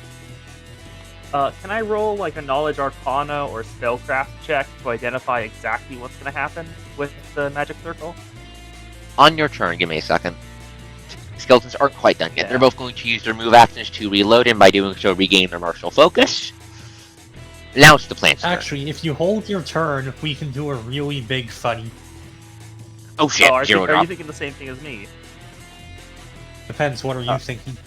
Can I roll like a Knowledge Arcana or Spellcraft check to identify exactly what's going to happen with the magic circle? On your turn, give me a second. Skeletons aren't quite done yet. Yeah. They're both going to use their move actions to reload, and by doing so, regain their martial focus. Now it's the plant's turn. Actually, if you hold your turn, we can do a really big funny. Oh shit! Are Zero you drop. thinking the same thing as me? Depends, what are you thinking?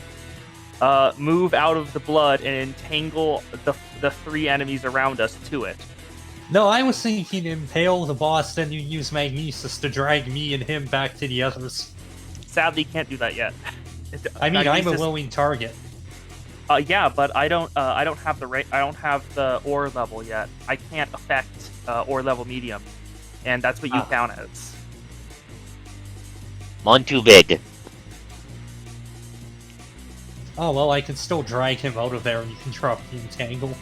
Move out of the blood and entangle the 3 enemies around us to it. No, I was thinking impale the boss, then you use Magnesis to drag me and him back to the others. Sadly, can't do that yet. I mean, I'm a Magnesis- willing target. Yeah, but I don't have the ore level yet. I can't affect ore level medium, and that's what you count as. Mon too big. Oh, well, I can still drag him out of there and you can drop the entangle.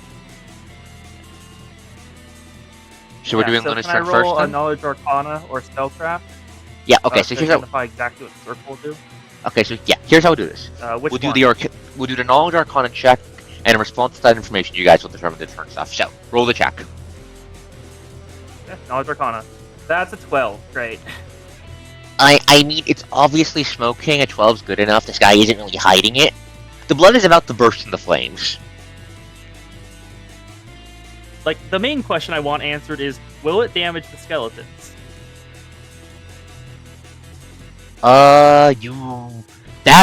So we're doing so Luna's can I turn roll first a then? Knowledge Arcana or Spellcraft? Yeah. Okay. So to here's how. identify exactly what the circle will do. Okay. So yeah. Here's how we'll do this. Which We'll do one? we'll do the knowledge arcana check, and in response to that information, you guys will determine the turn stuff. So roll the check. Yeah, Knowledge Arcana. That's a 12. Great. I mean, it's obviously smoking. A 12's good enough. This guy isn't really hiding it. The blood is about to burst into flames. Like, the main question I want answered is, will it damage the skeletons?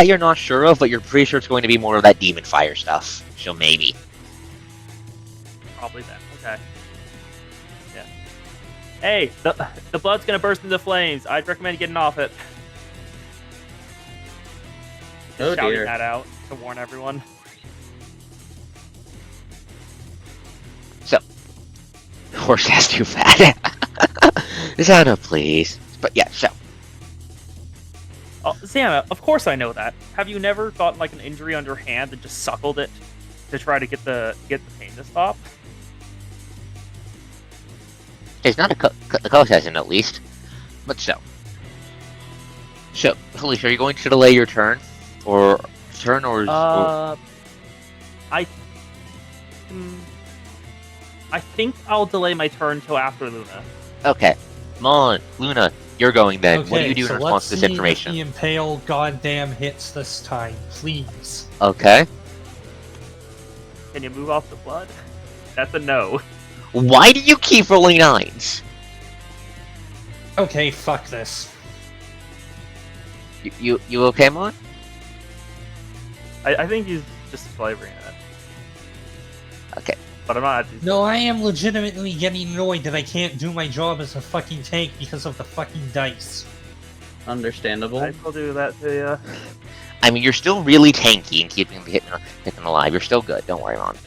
You're not sure of, but you're pretty sure it's going to be more of that demon fire stuff. So maybe. Probably then. Okay. Yeah. Hey, the blood's gonna burst into flames. I'd recommend getting off it. Oh Shouting dear. that out to warn everyone. Horse has too fat. Zana, please. But yeah, so. Oh, Xana, of course I know that. Have you never gotten like an injury on your hand and just suckled it to try to get the pain to stop? It's not the color hasn't at least. But so. So, Felicia, are you going to delay your turn? Or I think I'll delay my turn till after Luna. Okay. Come on, Luna, you're going then. Okay, What do you do so in response to let's this see information? if the impale goddamn hits this time, please. Okay. Can you move off the blood? That's a no. Why do you keep rolling 9s? Okay, fuck this. You okay, Mon? I think he's just flavoring it. Okay. But I'm not. No, I am legitimately getting annoyed that I can't do my job as a fucking tank because of the fucking dice. Understandable. I will do that to you. I mean, you're still really tanky and keeping the hitting alive. You're still good. Don't worry, Mon.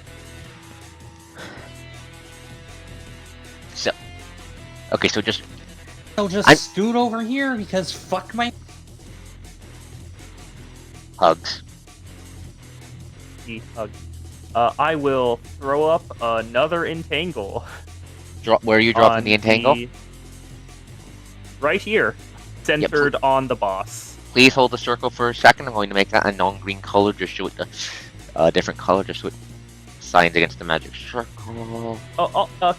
So. Okay, so just. I'll just I'm- scoot over here because fuck my. Hugs. I will throw up another entangle. Where are you dropping on the entangle? Right here, centered on the boss. Please hold the circle for a second. I'm going to make that a non-green color just so it different color just so it signs against the magic circle.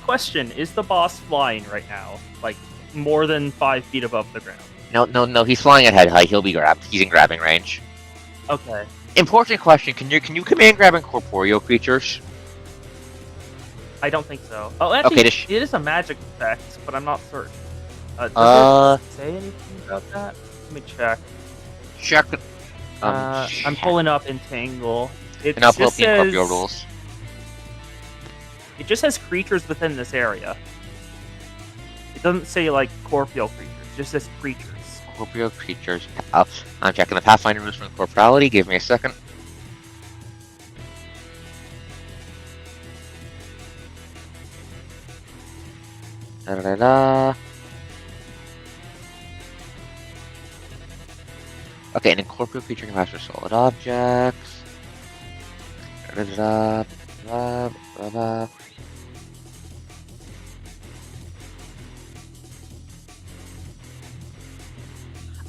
Question: is the boss flying right now? Like more than 5 feet above the ground? No. He's flying at head height. He'll be grabbed. He's in grabbing range. Okay. Important question: Can you command grab incorporeal creatures? I don't think so. Oh, actually, Okay, this- it is a magic effect, but I'm not certain. Does it say anything about that? Let me check. Check. I'm pulling up Entangle. It And I'll pull up just the incorporeal says rules. it just says creatures within this area. It doesn't say like corporeal creatures. It just says creatures. Incorporeal creatures. I'm checking the Pathfinder rules for incorporeality. Give me a second. Da da da da. Okay, an incorporeal creature can pass for solid objects. Da da da da da da.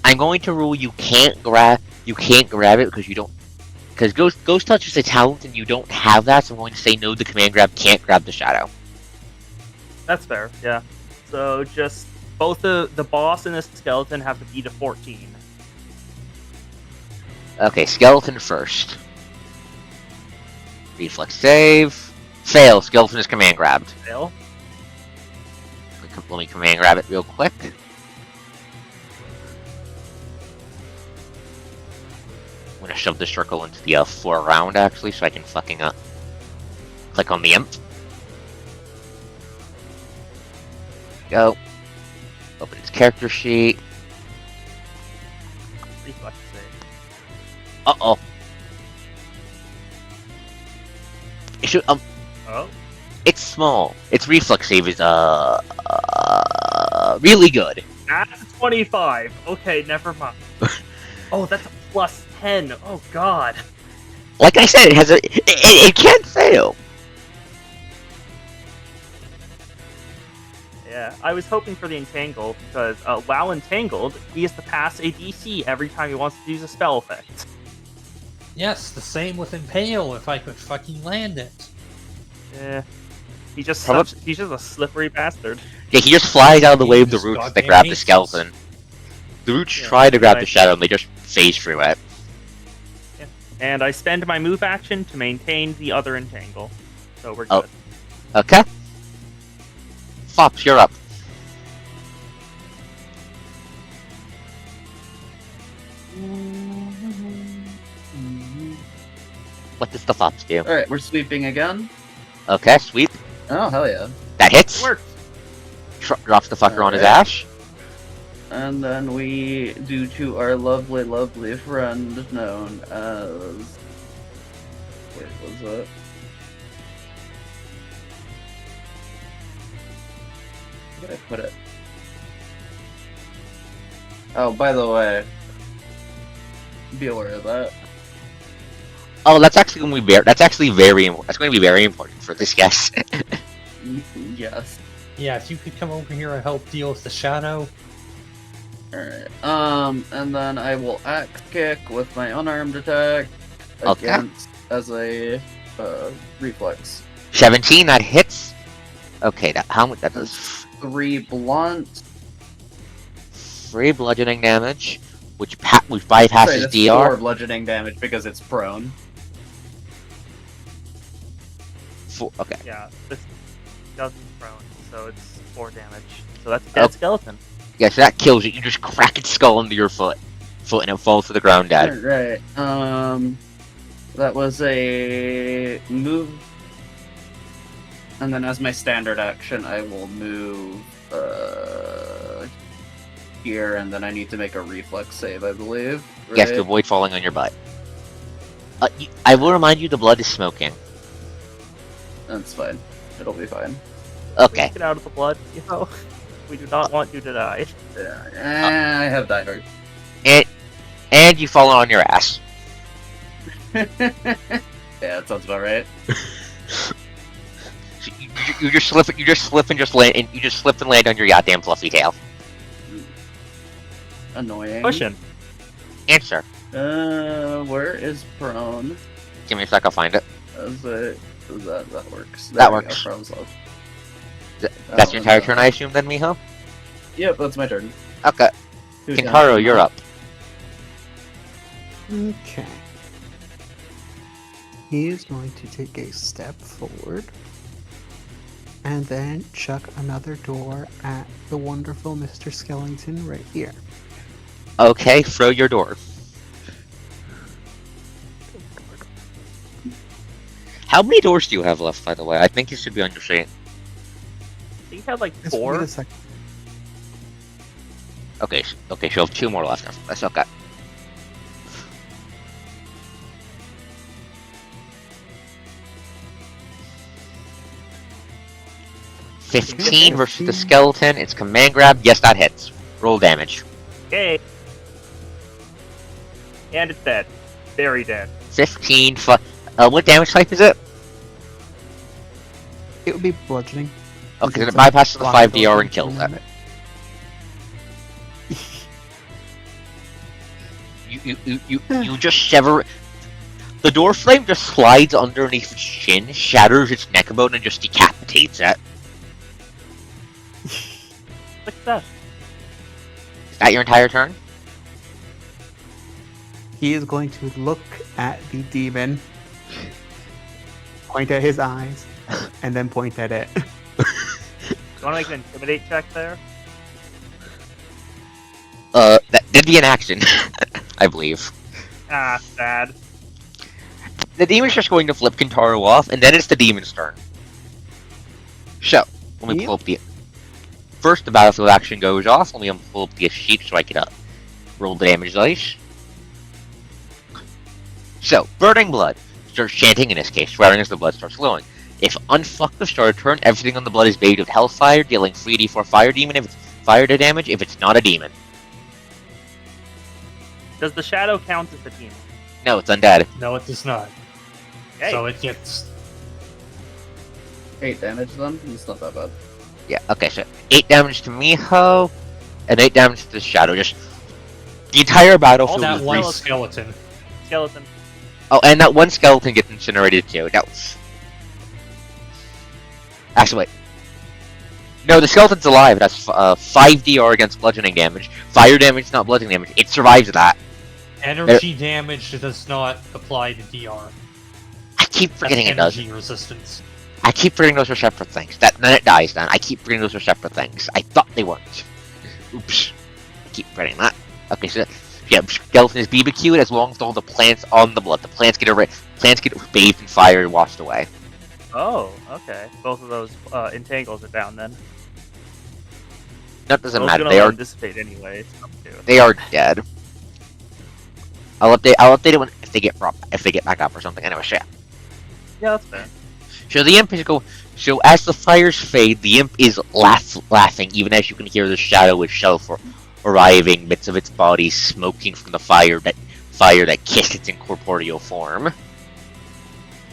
I'm going to rule you can't grab it because you don't, because Ghost Touch is a talent and you don't have that, so I'm going to say no, the command grab can't grab the shadow. That's fair. Yeah. So just both the boss and the skeleton have to beat a 14. Okay, skeleton first. Reflex save. Fail. Skeleton is command grabbed. Fail. Let me command grab it real quick. I'm gonna shove the circle into the foreground actually, so I can fucking click on the imp. Go. Open its character sheet. Reflex save. Uh-oh. It should, Oh. it's small. Its reflex save is, really good. That's a 25. Okay, never mind. Oh, that's a plus 10. Oh god. Like I said, it can fail. Yeah, I was hoping for the Entangle because while entangled, he has to pass a DC every time he wants to use a spell effect. Yes, the same with Impale if I could fucking land it. Yeah, he's just a slippery bastard. Yeah, he just flies out of the way of the Just roots that goddamn grab the hates skeleton. The roots Yeah, try to grab the right. shadow and they just phase through it. And I spend my move action to maintain the other Entangle. So we're Oh. good. Okay. Fops, you're up. What does the Fops do? Alright, we're sweeping again. Okay, sweep. Oh, hell yeah. That hits. Works. Drops the fucker on his Alright. ash. And then we do to our lovely, lovely friend known as... Wait, what was that? Where did I put it? Oh, by the way, be aware of that. Oh, that's actually going to be that's going to be very important for this guess. Yes. Yeah, if you could come over here and help deal with the shadow. Alright. And then I will axe kick with my unarmed attack Okay. against as a reflex. 17, that hits. Okay, how much that does? 3 blunt. 3 bludgeoning damage, which bypasses Sorry, that's DR. 4 bludgeoning damage because it's prone. Okay. Yeah, this doesn't prone, so it's 4 damage. So that's a dead skeleton. Yeah, so that kills it. You just crack its skull into your foot, and it falls to the ground dead. Alright, that was a move. And then as my standard action, I will move, here, and then I need to make a reflex save, I believe. Right? Yes, to avoid falling on your butt. I will remind you, the blood is smoking. That's fine. It'll be fine. Okay. Get out of the blood, you know? We do not want you to die. Yeah, I have die hard. And you fall on your ass. Yeah, that sounds about right. So you just slip and land on your goddamn fluffy tail. Annoying. Pushing. Answer. Where is prone? Give me a sec, I'll find it. That works. That we go, works. problem solved. That's your entire no. turn, I assume, then, Miho? Yep, that's my turn. Okay. Who's Kintaro, down? you're up. Okay. he is going to take a step forward and then chuck another door at the wonderful Mr. Skellington right here. Okay, throw your door. How many doors do you have left, by the way? I think you should be on your sheet. I think you had like Just wait 4. a second. Okay, okay, so you have 2 more left. That's okay. $15 versus the skeleton. It's command grab. Yes, that hits. Roll damage. Okay. And it's dead. Very dead. 15. What damage type is it? It would be bludgeoning. Okay, then it It's a bypasses the block 5DR and ability kills from it. You just sever. The door frame just slides underneath its chin, shatters its neck bone, and just decapitates it. Success. Is that your entire turn? He is going to look at the demon, point at his eyes, and then point at it. You want to make an intimidate check there? That'd be an action, I believe. Ah, sad. The demon's just going to flip Kintaro off, and then it's the demon's turn. So, let me Yep. pull up the... First, the battlefield action goes off. Let me pull up the sheet so I can roll the damage dice. So, Burning Blood starts chanting, in this case, swearing as the blood starts flowing. If unfucked the start turn, everything on the blood is bathed with Hellfire, dealing 3d4 fire demon if it's fire to damage, if it's not a demon. Does the shadow count as a demon? No, it's undead. No, it does not. Okay. So it gets 8 damage then? It's not that bad. Yeah, okay, so 8 damage to Miho, and 8 damage to the Shadow. Just the entire battlefield that is one re- skeleton. Skeleton. Oh, and that one skeleton gets incinerated too. No. Actually, wait. No, the skeleton's alive. That's 5 DR against bludgeoning damage. Fire damage, not bludgeoning damage. It survives that. Energy damage does not apply to DR. I keep That's forgetting it does. energy resistance. I keep forgetting those are separate things. Then it dies then. I keep forgetting those are separate things. I thought they weren't. Oops. I keep forgetting that. Okay, so yeah, skeleton is BBQ'd as long as all the plants on the blood. The plants get bathed in fire and washed away. Oh, okay. Both of those entangles are down then. That doesn't Those matter. gonna They are dissipate anyway. they are dead. I'll update it when if they get back up or something. Anyway, yeah. Yeah, that's fair. So the imp is So as the fires fade, the imp is laughing, even as you can hear the shadow itself arriving, bits of its body smoking from the fire that kissed its incorporeal form.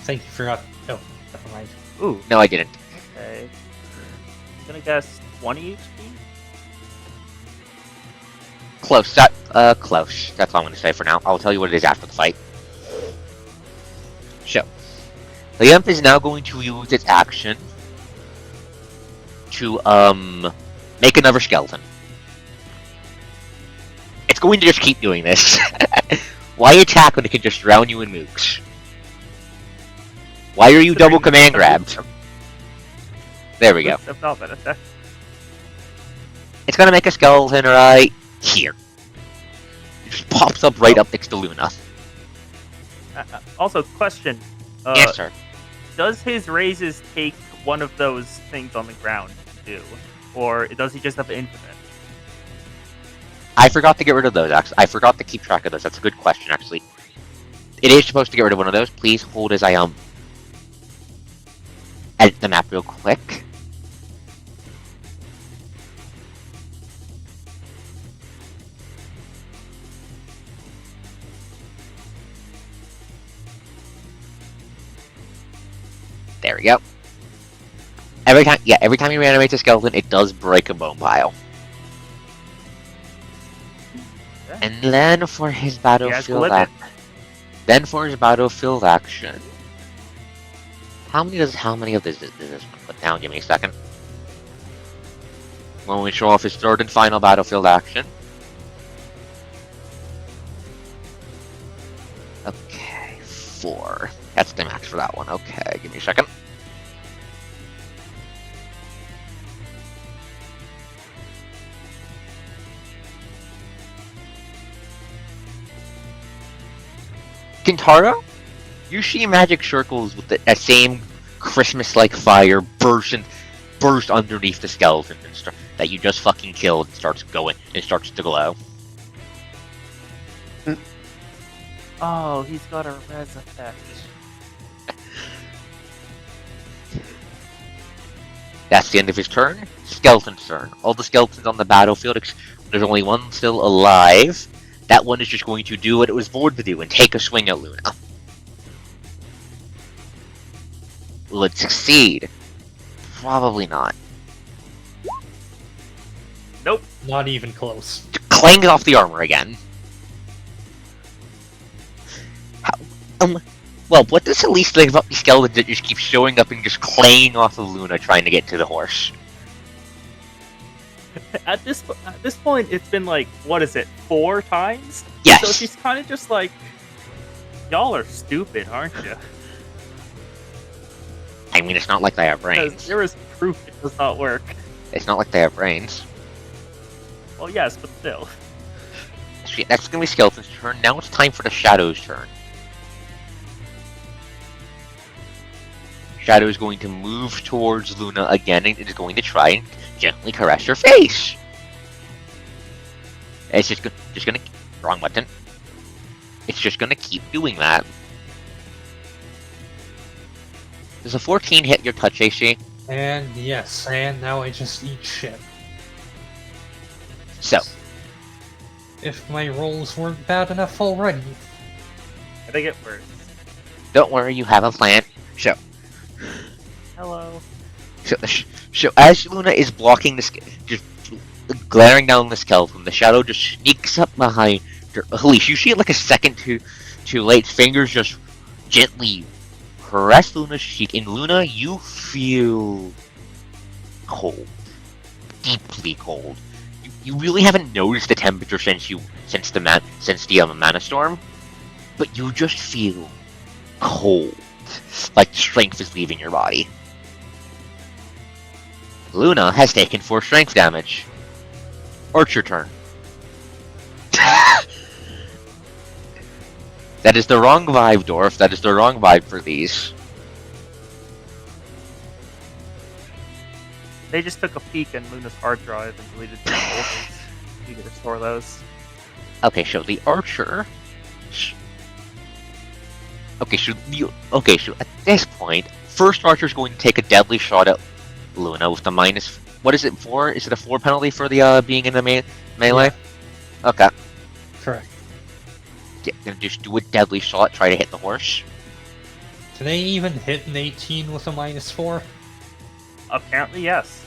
Think you forgot. Oh, never mind. Ooh, No, I didn't. okay. I'm gonna guess 20 HP? Close. Close. That's all I'm going to say for now. I'll tell you what it is after the fight. So, the imp is now going to use its action to, make another skeleton. It's going to just keep doing this. Why attack when it can just drown you in mooks? Why are you double command grabbed? There we go. That's not bad attack. It's gonna make a skeleton right here. It just pops up right up next to Luna. Also, question. Answer. Does his raises take one of those things on the ground to do? Or does he just have infinite? I forgot to get rid of those, actually. I forgot to keep track of those. That's a good question, actually. It is supposed to get rid of one of those. Please hold as I, edit the map real quick. There we go. Every time you reanimate a skeleton, it does break a bone pile. Okay. And then for his battlefield limit. action. How many of this does this one put down? Give me a second. When we show off his third and final battlefield action. Okay, 4. That's the max for that one. Okay, give me a second. Kintaro, you see magic circles with that same Christmas-like fire burst underneath the skeleton that you just fucking killed and starts to glow. Oh, he's got a res effect. That's the end of his turn. Skeleton's turn. All the skeletons on the battlefield, there's only one still alive. That one is just going to do what it was born to do and take a swing at Luna. Will it succeed? Probably not. Nope. Not even close. Clangs off the armor again. Well, what does at least think about the skeletons that just keep showing up and just clanging off of Luna trying to get to the horse? At this point, it's been like, what is it, 4 times? Yes. So she's kind of just like, y'all are stupid, aren't you? I mean, it's not like they have Because brains. there is proof it does not work. It's not like they have brains. Well, yes, but still. That's gonna be Skeleton's turn. Now it's time for the Shadow's turn. Shadow is going to move towards Luna again and is going to try and gently caress her face. It's just gonna wrong button. It's just gonna keep doing that. Does a 14 hit your touch AC? And yes, and now I just eat shit. So, If my rolls weren't bad enough already. I think it worse. don't worry, you have a plan. Hello. So as Luna is blocking the just glaring down the skeleton, the shadow just sneaks up behind her. At least you see it like a second too late. Fingers just gently caress Luna's cheek, and Luna, you feel cold, deeply cold. You really haven't noticed the temperature since the mana storm, but you just feel cold, like strength is leaving your body. Luna has taken 4 strength damage. Archer turn. That is the wrong vibe, Dwarf. That is the wrong vibe for these. They just took a peek in Luna's hard drive and deleted the folders. You can restore those. Okay, so the Archer... Okay, so at this point, first Archer's going to take a deadly shot at Luna with the minus... What is it, 4? Is it a 4 penalty for the being in the melee? Yeah. Okay. Correct. Gonna just do a deadly shot, try to hit the horse. Can they even hit an 18 with a -4? Apparently, yes.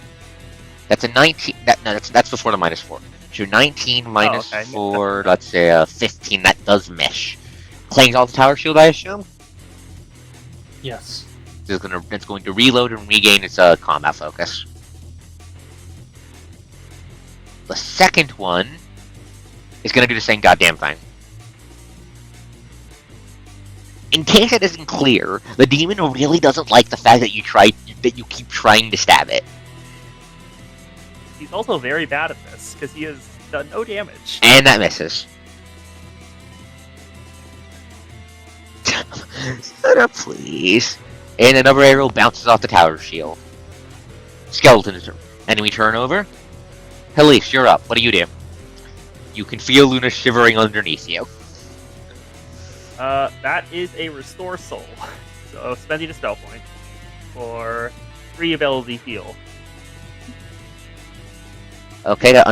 That's a 19... That's before the -4. So 19 minus okay. 4, let's say 15, that does miss. Clangs off the tower shield, I assume? Yes. It's going to reload and regain its combat focus. The second one is going to do the same goddamn thing. In case it isn't clear, the demon really doesn't like the fact that you keep trying to stab it. He's also very bad at this, because he has done no damage. And that misses. Shut up, please. And another arrow bounces off the tower shield. Skeleton's enemy turnover. Helise, you're up. What do? You can feel Luna shivering underneath you. That is a restore soul. So spend a dispel point for 3 ability heal. Okay, that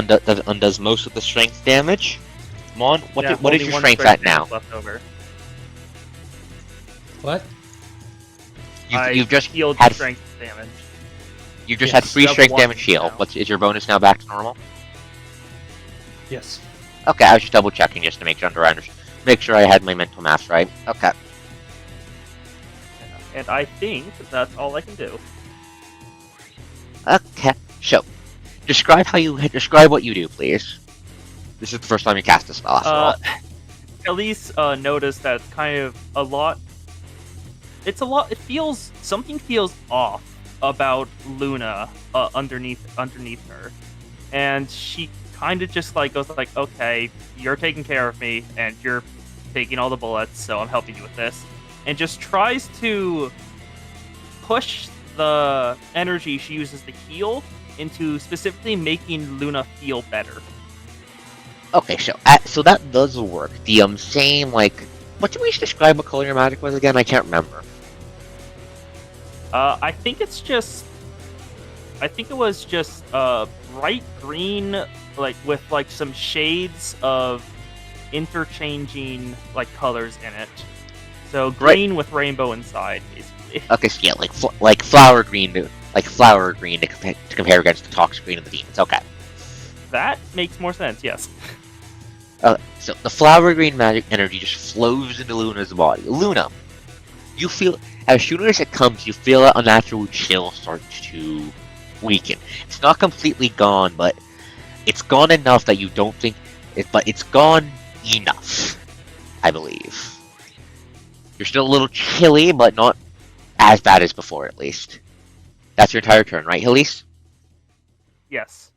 undoes most of the strength damage. Mon, what is your strength at now? Left over. What? You've just healed had strength damage. You just Yes, had 3 you have strength 1 damage heal. now. Is your bonus now back to normal? Yes. Okay, I was just double checking just to make sure I had my mental math right. Okay. And I think that's all I can do. Okay. So, describe what you do, please. This is the first time you cast a spell, after all. Elise noticed that it's kind of a lot it's a lot. Something feels off about Luna underneath her, and she kind of just like goes like, okay, you're taking care of me, and you're taking all the bullets, so I'm helping you with this, and just tries to push the energy she uses to heal into specifically making Luna feel better. Okay, so that does work. The same like, what do we describe what color your magic was again? I can't remember. I think it was just bright green, like with like some shades of interchanging like colors in it. So green with rainbow inside, basically. Okay, so yeah, like flower green to compare against the toxic green of the demons. Okay. That makes more sense. Yes. So the flower green magic energy just flows into Luna's body. Luna, you feel, as soon as it comes, you feel that unnatural chill starts to weaken. It's not completely gone, but it's gone enough that you don't think it. But it's gone enough, I believe. You're still a little chilly, but not as bad as before, at least. That's your entire turn, right, Elise? Yes.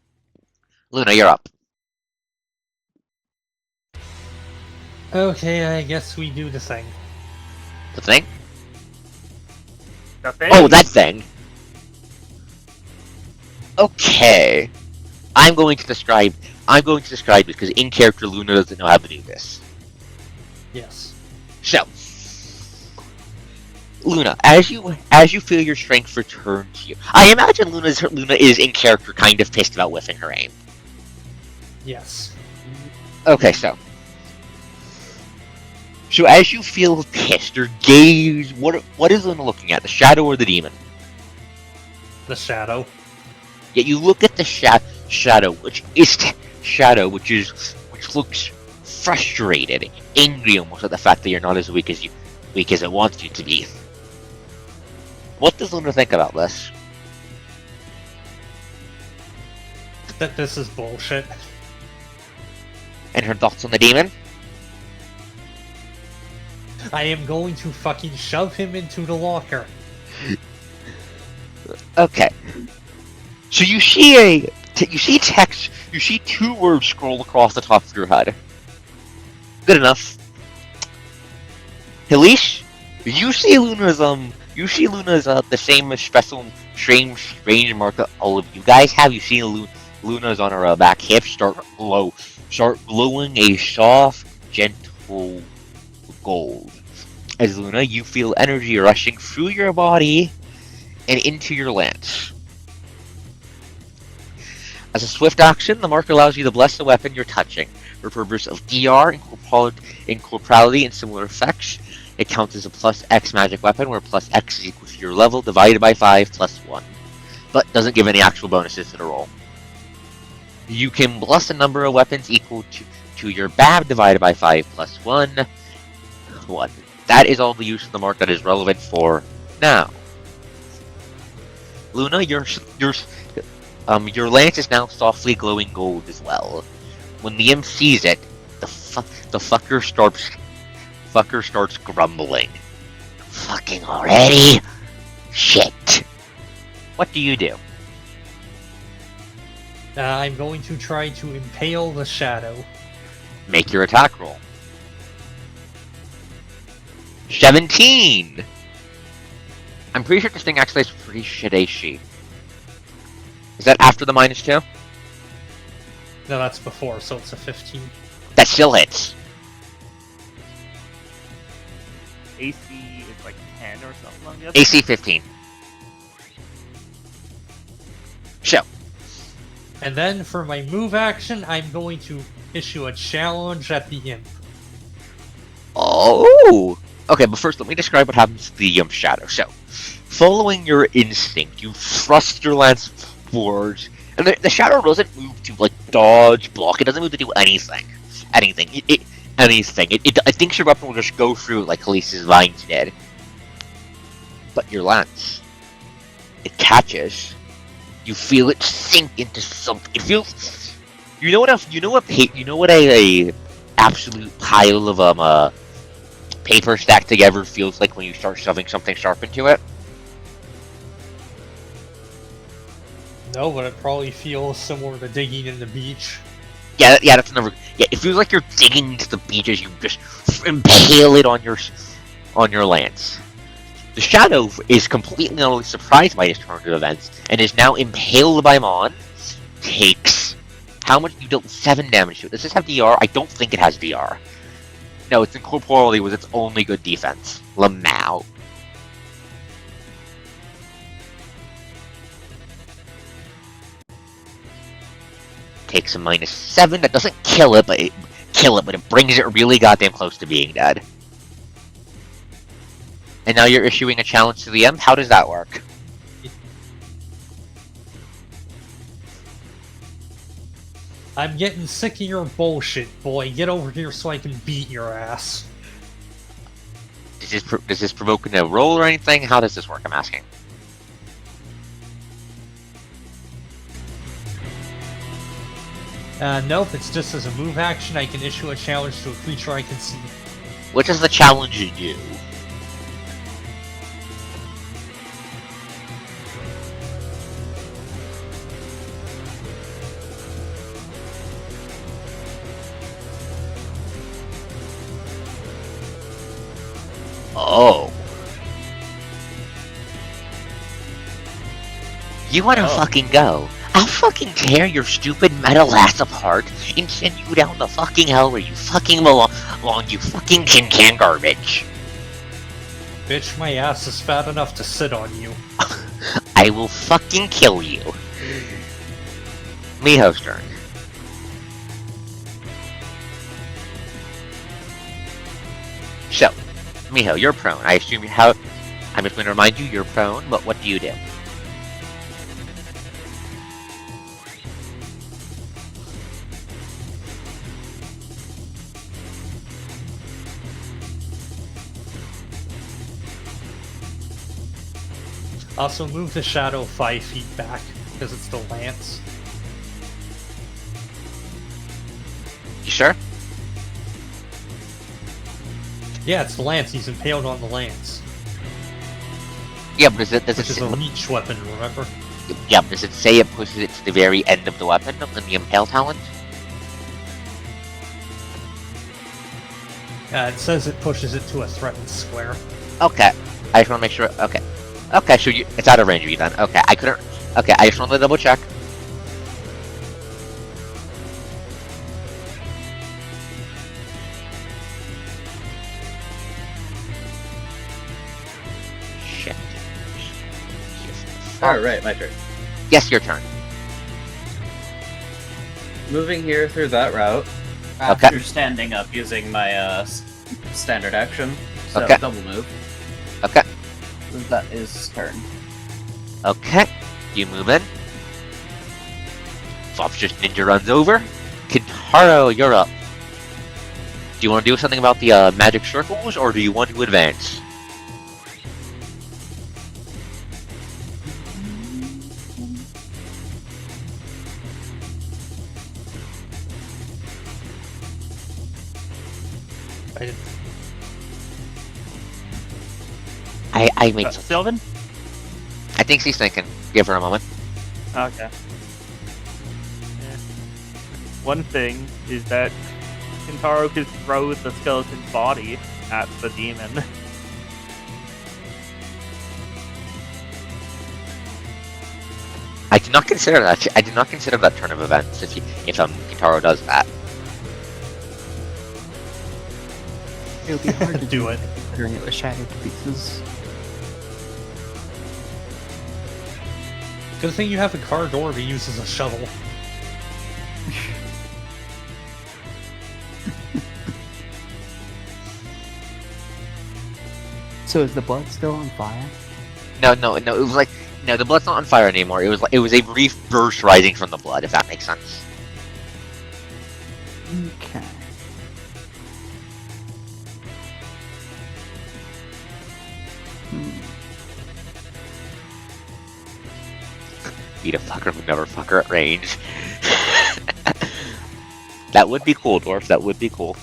Luna, you're up. Okay, I guess we do the thing. The thing? The thing. Oh, that thing. Okay. I'm going to describe this because in character Luna doesn't know how to do this. Yes. So, Luna, as you feel your strength return to you, I imagine Luna is in character kind of pissed about whiffing her aim. Yes. Okay, so as you feel pissed, your gaze, what is Luna looking at? The shadow or the demon? The shadow. Yet you look at the shadow, which looks frustrated, angry almost at the fact that you're not as weak as it wants you to be. What does Luna think about this? That this is bullshit. And her thoughts on the demon? I am going to fucking shove him into the locker. Okay. So you see text, you see two words scroll across the top of your HUD. Good enough. Helish, you see Luna's the same special strange mark that all of you guys have. You see Luna's on her back hip start glowing a soft, gentle gold. As Luna, you feel energy rushing through your body and into your lance. As a swift action, the mark allows you to bless the weapon you're touching. For purpose of DR, incorporality, and similar effects, it counts as a plus X magic weapon, where plus X is equal to your level divided by 5 plus 1, but doesn't give any actual bonuses to the roll. You can bless a number of weapons equal to your BAB divided by 5 plus 1. That is all the use of the mark that is relevant for now. Luna, your lance is now softly glowing gold as well. When the imp sees it, the fucker starts grumbling. Fucking already? Shit. What do you do? I'm going to try to impale the shadow. Make your attack roll. 17! I'm pretty sure this thing actually has pretty shit AC. Is that after the -2? No, that's before, so it's a 15. That still hits. AC is like 10 or something like that. AC 15. So. And then for my move action, I'm going to issue a challenge at the imp. Oh! Okay, but first let me describe what happens to the shadow. So, following your instinct, you thrust your lance forward, and the shadow doesn't move to like dodge, block. It doesn't move to do anything. It thinks your weapon will just go through like Khaleesi's vines did. But your lance, it catches. You feel it sink into something. It feels. You know what a absolute pile of paper stacked together feels like when you start shoving something sharp into it? No, but it probably feels similar to digging in the beach. Yeah, that's another. Yeah, it feels like you're digging into the beach as you just impale it on your lance. The Shadow is completely and utterly surprised by his turn of events and is now impaled by Mon. Takes how much? You dealt 7 damage to it. Does this have DR? I don't think it has DR. No, its incorporeality was its only good defense. Lamau. Takes a -7. That doesn't kill it, but it brings it really goddamn close to being dead. And now you're issuing a challenge to the imp? How does that work? I'm getting sick of your bullshit, boy. Get over here so I can beat your ass. Does this provoke a roll or anything? How does this work, I'm asking? Nope, it's just as a move action, I can issue a challenge to a creature I can see. What does the challenge do? Oh. You wanna fucking go? I'll fucking tear your stupid metal ass apart and send you down the fucking hell where you fucking belong, you fucking tin can garbage. Bitch, my ass is fat enough to sit on you. I will fucking kill you. Miho's turn. So, Miho, you're prone. I assume I'm just going to remind you, you're prone, but what do you do? Also, move the shadow 5 feet back, because it's the lance. You sure? Yeah, it's the lance. He's impaled on the lance. Yeah, but does it Which is a reach weapon, remember? Yeah, but does it say it pushes it to the very end of the weapon in the impale talent? It says it pushes it to a threatened square. Okay, I just want to make sure. Okay, okay, so it's out of range of you then. Okay, I couldn't. Okay, I just want to double check. Shit. Alright, my turn. Yes, your turn. Moving here through that route. Okay. After standing up using my standard action. So Okay. double move. Okay. That is turn. Okay. You move in. Fops just ninja runs over. Kintaro, you're up. Do you want to do something about the magic circles, or do you want to advance? I made something. Sylvan? I think she's thinking. Give her a moment. Okay. Yeah. One thing is that Kintaro could throw the skeleton's body at the demon. I did not consider that. I did not consider that turn of events if Kintaro does that. It would be hard to Do it. considering it was shattered to pieces. Good thing you have a car door to use as a shovel. So is the blood still on fire? No. It was like the blood's not on fire anymore. It was a brief burst rising from the blood. If that makes sense. Okay. Beat a fucker would never fucker at range. That would be cool, dwarf. That would be cool.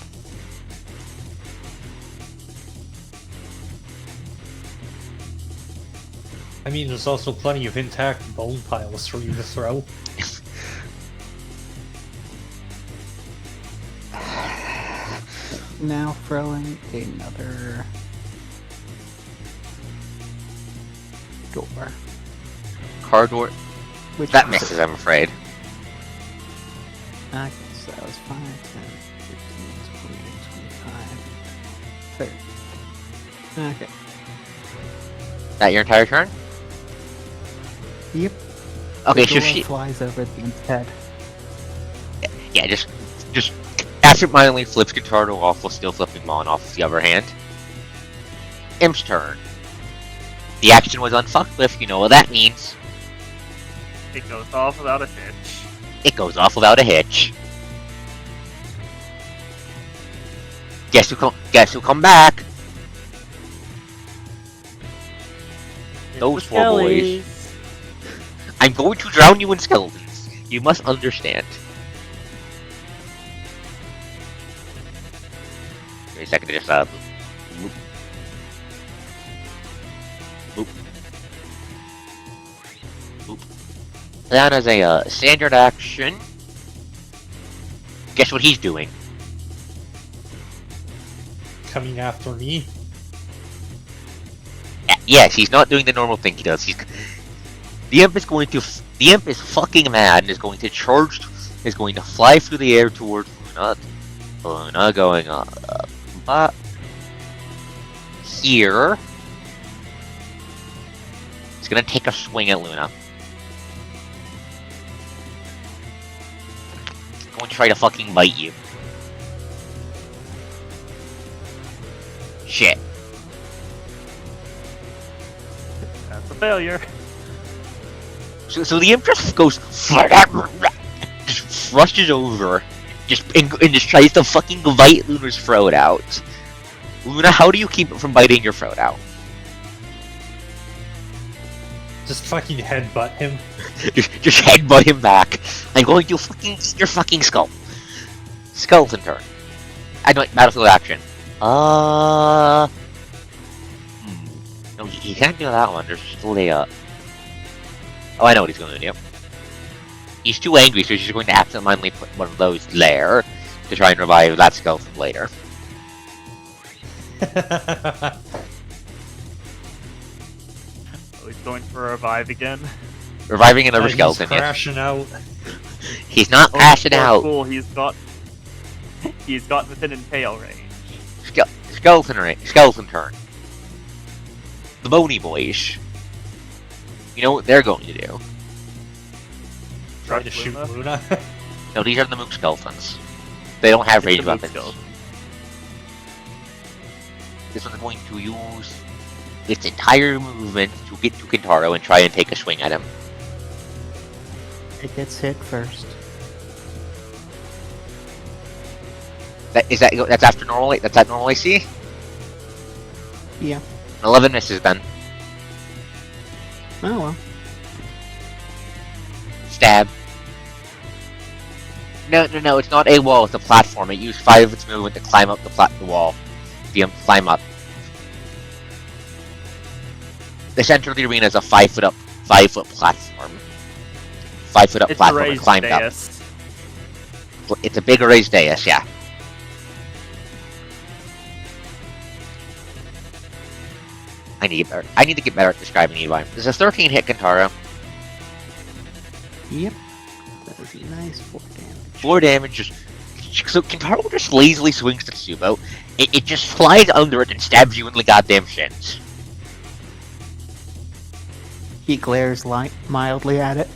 I mean, there's also plenty of intact bone piles for you to throw. Now throwing another door. Car door. Which That is- misses, I'm afraid. Okay, so that was 5, 10, 15, 20, 25, 30. Okay. That your entire turn? Yep. Okay, the so door she... flies over the head. Yeah, just absentmindedly flips Kintaro off while still flipping Mon off the other hand. Imp's turn. The action was unfucked with, you know what that means. It goes off without a hitch. It goes off without a hitch. Guess who come back? Those It's the four boys. Skellies. I'm going to drown you in skeletons. You must understand. Give me a second to just boop. Boop. Boop. That is a standard action. Guess what he's doing? Coming after me. Yes, he's not doing the normal thing he does. The imp is fucking mad and is going to fly through the air towards Luna. Luna going up. Here. He's gonna take a swing at Luna. Going to try to fucking bite you. Shit. That's a failure. So the imp just goes, just rushes over, and just tries to fucking bite Luna's throat out. Luna, how do you keep it from biting your throat out? Just fucking headbutt him. just headbutt him back. I'm going to fucking eat your fucking skull. Skeleton turn. I know, battlefield action. No, he can't do that one. There's still a, Oh, I know what he's going to do. He's too angry, so he's just going to absentmindedly put one of those there to try and revive that skeleton later. Oh, he's going for a revive again. Reviving another He's skeleton. Yes. crashing out. He's not Oh, crashing poor out. fool, he's got within impale range. Skeleton turn. The Bony Boys. You know what they're going to do? Try to Truck shoot Luna. Luna. No, these are the Mook Skeletons. They don't have It's ranged the Mook weapons. skeleton. This one's going to use its entire movement to get to Kintaro and try and take a swing at him. It gets hit first. That's after normal. That's at normal AC. Yeah. 11 misses then. Oh well. Stab. No, it's not a wall, it's a platform. It used 5 of its movement to climb up the wall. Climb up. The center of the arena is a 5-foot platform. 5-foot up It's a platform and raised climbed dais. up. It's a big raised dais, yeah. I need to get better at describing the environment. There's a 13 hit Kintaro. Yep. That was a nice 4 damage. 4 damage. So Kintaro just lazily swings to Tsubo. It just flies under it and stabs you in the goddamn shins. He glares mildly at it.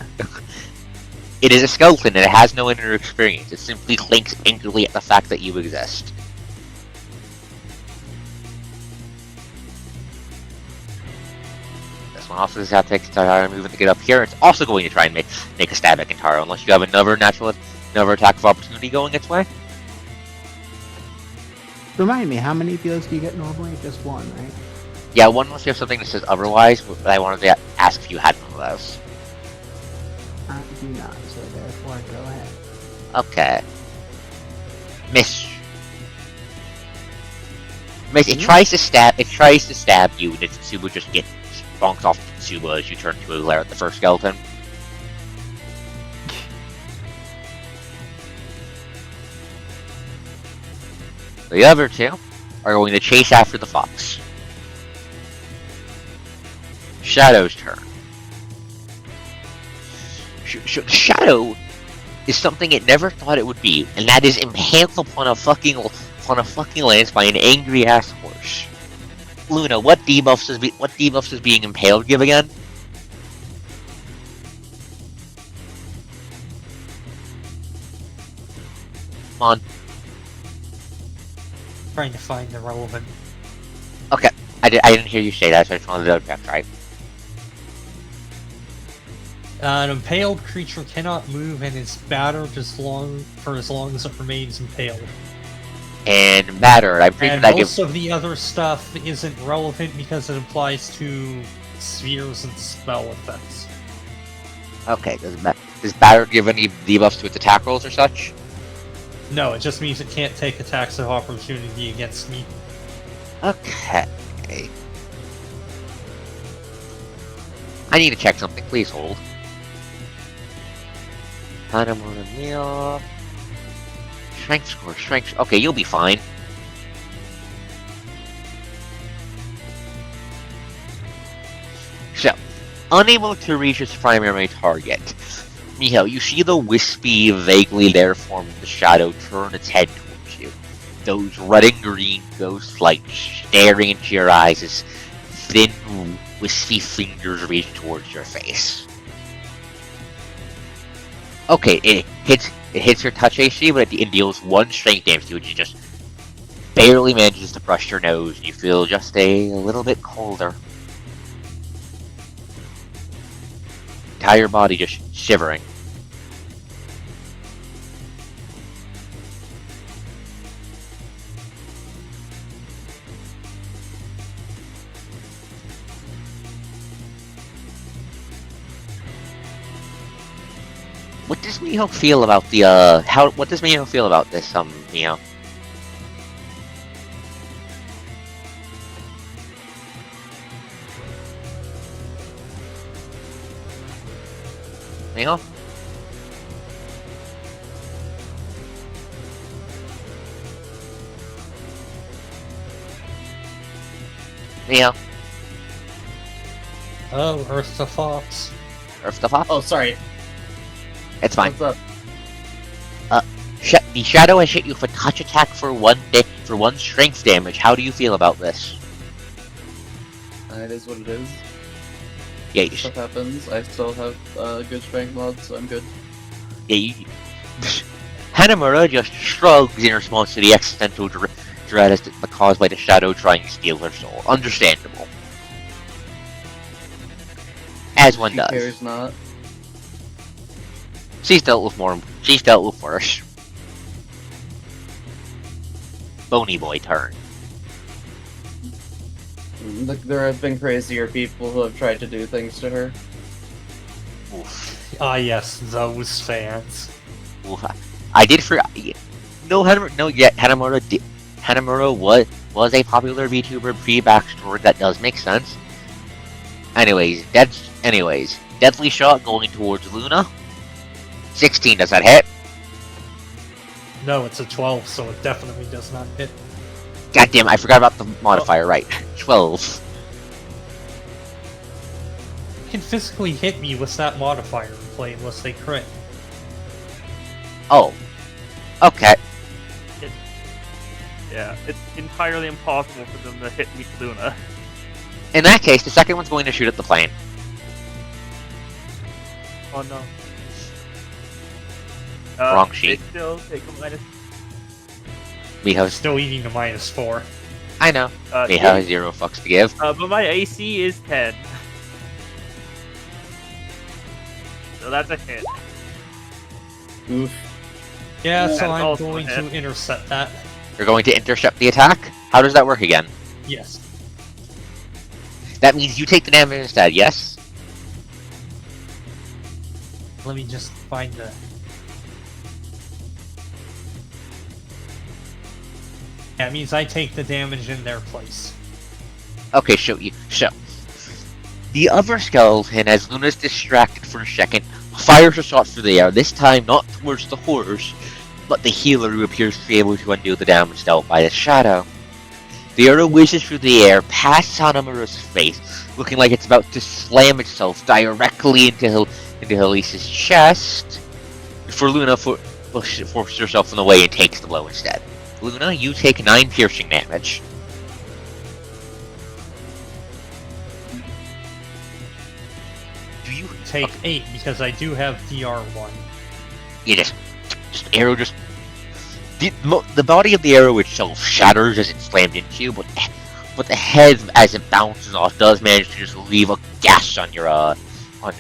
It is a skeleton and it has no inner experience. It simply clinks angrily at the fact that you exist. This one also does have to take a movement to get up here. It's also going to try and make a stab at Kintaro unless you have another attack of opportunity going its way. Remind me, how many of those do you get normally? Just one, right? Yeah, one unless you have something that says otherwise, but I wanted to ask if you had one of those. I do not, so therefore go ahead. Okay. Miss. It tries to stab you, and Tsubo just gets bonked off Mitsuba as you turn to glare at the first skeleton. The other two are going to chase after the fox. Shadow's turn. Shadow is something it never thought it would be, and that is impaled upon a fucking lance by an angry ass horse. Luna, what debuffs does being impaled give again? Come on. Trying to find the relevant. Okay, I didn't hear you say that, so I just wanted to double check, right? An impaled creature cannot move and is battered for as long as it remains impaled. And battered, I'm pretty sure And that most gives. of the other stuff isn't relevant because it applies to spheres and spell effects. Okay, does battered give any debuffs to its attack rolls or such? No, it just means it can't take attacks of opportunity against me. Okay. I need to check something. Please hold. Hanamura meal. Strength score. Strength. Okay, you'll be fine. So, unable to reach its primary target. Miho, you see the wispy, vaguely there form of the shadow turn its head towards you. Those red and green ghost lights staring into your eyes as thin, wispy fingers reach towards your face. Okay, it hits your touch AC, but it deals 1 strength damage to you, which just barely manages to brush your nose, and you feel just a little bit colder. Entire body just shivering. What does Miho feel about the what does Miho feel about this Miho? Miho? Miho? Oh, Earth the Fox. Earth the Fox? Oh, sorry. It's fine. What's up? The shadow has hit you with a touch attack for 1 strength damage. How do you feel about this? It is what it is. Yeah, you Stuff happens. I still have good strength mod, so I'm good. Hanamura just shrugs in response to the existential dread caused by the shadow trying to steal her soul. Understandable. As one She does. cares not. She's dealt with worse. Bony boy turn. Look, there have been crazier people who have tried to do things to her. Oof. Ah, yes, those fans. Oof. I did for Hanamura was a popular VTuber pre-backstory. That does make sense. Anyways, deadly shot going towards Luna. 16, does that hit? No, it's a 12, so it definitely does not hit. God damn, I forgot about the modifier, right. 12. You can physically hit me with that modifier in play unless they crit. Oh. Okay. Yeah, it's entirely impossible for them to hit me, Luna. In that case, the second one's going to shoot at the plane. Oh no. Wrong sheet. They still take a minus. Miho's. Still eating a -4. I know. Miho has 0 fucks to give. But my AC is 10. So that's a hit. Oof. Yeah, so That's I'm also going a to hit. intercept that. You're going to intercept the attack? How does that work again? Yes. That means you take the damage instead, yes? Let me just find the... That means I take the damage in their place. Okay, The other skeleton, as Luna's distracted for a second, fires a shot through the air, this time not towards the horse, but the healer who appears to be able to undo the damage dealt by the shadow. The arrow whizzes through the air, past Hanamura's face, looking like it's about to slam itself directly into Elise's chest, before Luna forces herself in the way and takes the blow instead. Luna, you take 9 piercing damage. Do you Take 8 because I do have DR1. You just arrow just the body of the arrow itself shatters as it slammed into you, but the head, as it bounces off, does manage to just leave a gash on your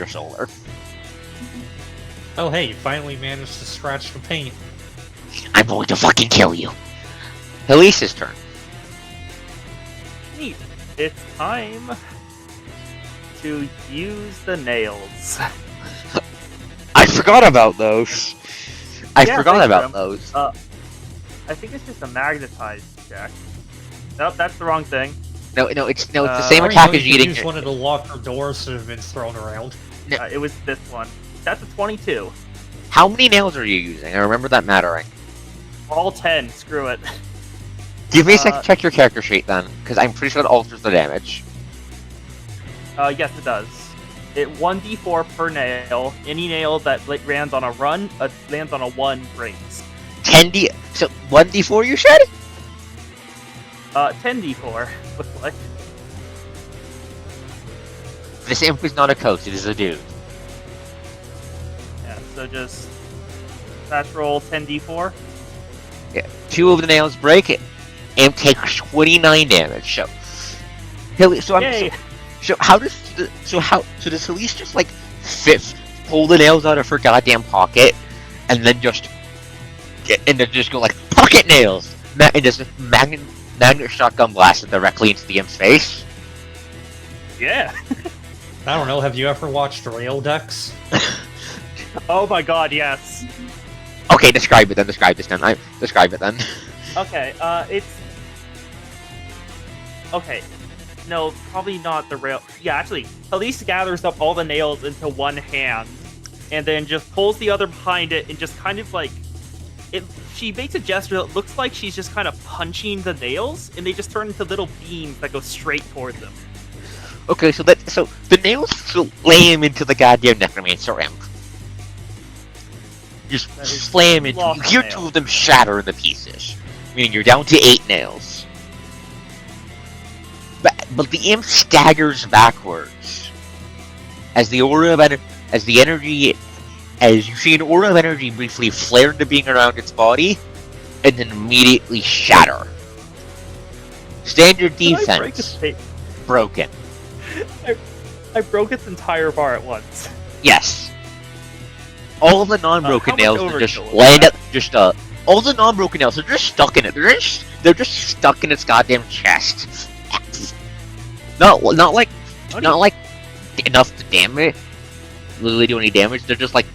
shoulder. Oh hey, you finally managed to scratch the paint. I'm going to fucking kill you. Elise's turn. Neat. It's time to use the nails. I forgot about those. I forgot thanks, about Grim. those. I think it's just a magnetized check. Nope, that's the wrong thing. No, it's the same Or, attack you as know, you eating. could use one of the locker doors that have been thrown around. It was this one. That's a 22. How many nails are you using? I remember that mattering. All 10. Screw it. Give me a second to check your character sheet then, because I'm pretty sure it alters the damage. Yes, it does. It 1d4 per nail. Any nail that lands on a 1 breaks. 10d. So 1d4 you said? 10d4. Looks like. This imp is not a coach, it is a dude. Yeah, so just patch roll 10d4. Yeah. 2 of the nails break it. Imp takes 29 damage. Yay! Does Elise just like pull the nails out of her goddamn pocket and then just go like pocket nails and just magnet shotgun blast it directly into the imp's face? Yeah! I don't know, have you ever watched Rail Decks? Oh my god, yes! Okay, describe it then. Describe it then. Okay, it's... Okay. No, probably not the rail... Yeah, actually, Elise gathers up all the nails into one hand, and then just pulls the other behind it, and just kind of like... She makes a gesture that looks like she's just kind of punching the nails, and they just turn into little beams that go straight towards them. Okay, so the nails slam into the goddamn necromancer imp. Just slam into. You hear 2 of them shatter into pieces, meaning you're down to 8 nails. But the imp staggers backwards as the aura of as you see an aura of energy briefly flare into being around its body, and then immediately shatter. Standard defense broken. I broke its entire bar at once. Yes. All of the non-broken how nails much are just overkill was land that? up. All the non-broken nails are just stuck in it. They're just stuck in its goddamn chest. Not like enough to damage. Literally do any damage. They're just like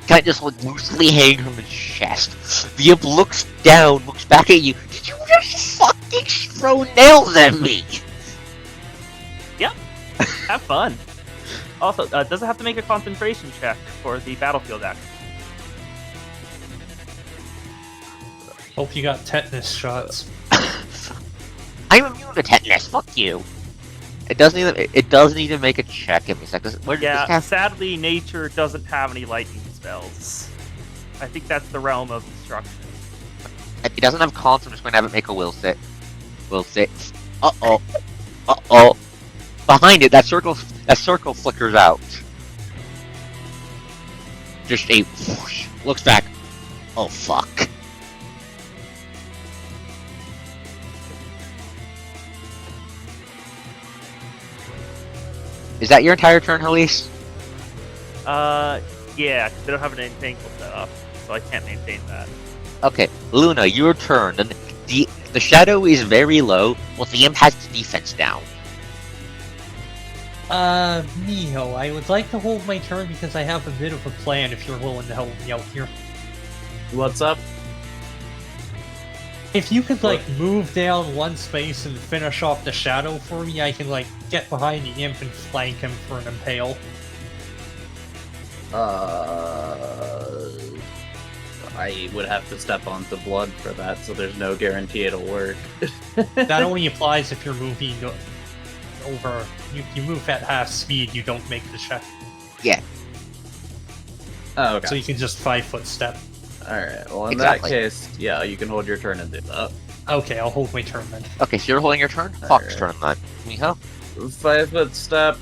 kind of just like loosely hanging from its chest. The imp looks down, looks back at you. Did you just fucking throw nails at me? Yep. Have fun. Also, does it have to make a concentration check for the battlefield act? Hope you got tetanus shots. I'm immune to tetanus. Fuck you. It doesn't even make a check. Give me a second. Where does this Yeah, have? sadly, nature doesn't have any lightning spells. I think that's the realm of destruction. It doesn't have con, so I'm just going to have it make a will save. Will save. Uh oh. Behind it, that circle flickers out. Just a whoosh. Looks back. Oh fuck. Is that your entire turn, Elise? Yeah, 'cause they don't have an entangle set up, so I can't maintain that. Okay, Luna, your turn. And the shadow is very low, while the imp has its defense down. Miho, I would like to hold my turn because I have a bit of a plan if you're willing to help me out here. What's up? If you could, like, move down one space and finish off the shadow for me, I can, like, get behind the imp and flank him for an impale. I would have to step onto blood for that, so there's no guarantee it'll work. That only applies if you're moving over... You move at half speed, you don't make the check. Yeah. Oh, okay. So you can just 5-foot step. Alright, well in Exactly. that case, yeah, you can hold your turn and do that. Okay, I'll hold my turn then. Okay, so you're holding your turn? Fox Alright. turn then. Miho? 5-foot step,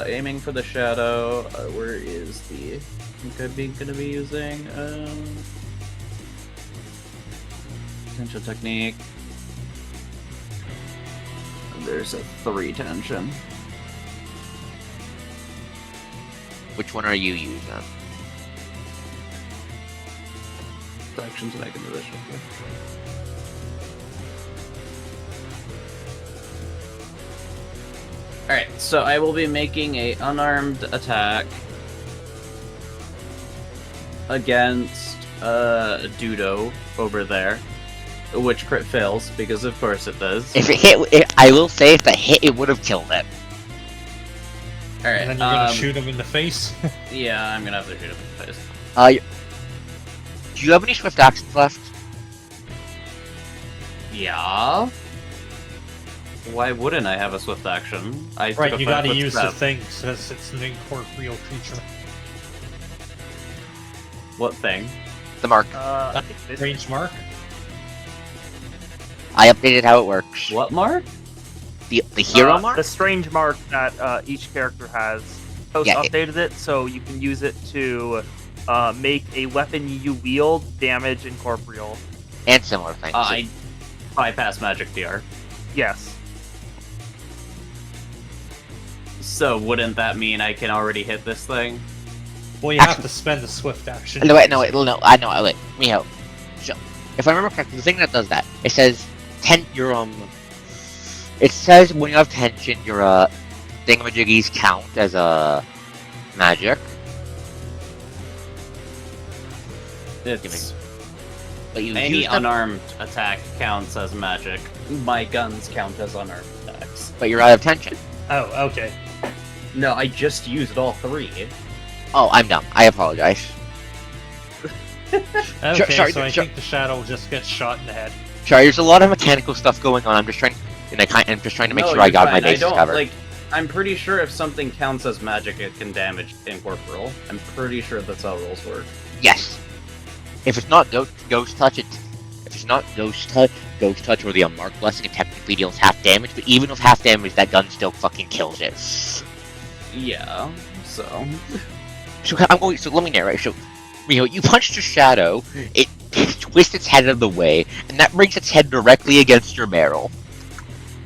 aiming for the shadow. Where is the... I think I'm gonna be using, potential technique. There's a 3 tension. Which one are you using? Actions that I can do this with. Alright, so I will be making a unarmed attack against Dudo over there, which crit fails, because of course it does. If it hit, I will say if that hit, it would have killed it. Alright, And then you're gonna shoot him in the face. yeah, I'm gonna have to shoot him in the face. Do you have any swift actions left? Yeah? Why wouldn't I have a swift action? I took Right, a you gotta 5-foot use step. the thing, since it's an incorporeal creature. What thing? The mark. I think this Range mark? I updated how it works. What mark? The hero mark? The strange mark that each character has. Post Yeah, updated it, so you can use it to make a weapon you wield damage incorporeal. And similar things. I bypass magic DR. Yes. So wouldn't that mean I can already hit this thing? Well, you have to spend the swift action. No, wait, I know, wait, Miho. So, if I remember correctly, the thing that does that, it says, it says when you have tension, your, thingamajiggies count as a magic. It's But you any use them, unarmed attack counts as magic. My guns count as unarmed attacks. but you're out of tension. Oh, okay. No, I just used all 3. Oh, I'm dumb. I apologize. Okay, sorry, so I sure. think the shadow just gets shot in the head. Sorry, there's a lot of mechanical stuff going on. I'm just trying to make No, sure I you're got my fine. bases covered. Like, I'm pretty sure if something counts as magic, it can damage incorporeal. I'm pretty sure that's how rules work. Yes. If it's not ghost touch, if it's not ghost touch or the unmarked blessing, it technically deals half damage. But even with half damage, that gun still fucking kills it. Yeah, so... So let me narrate. So, you punch the shadow, it twists its head out of the way, and that brings its head directly against your barrel.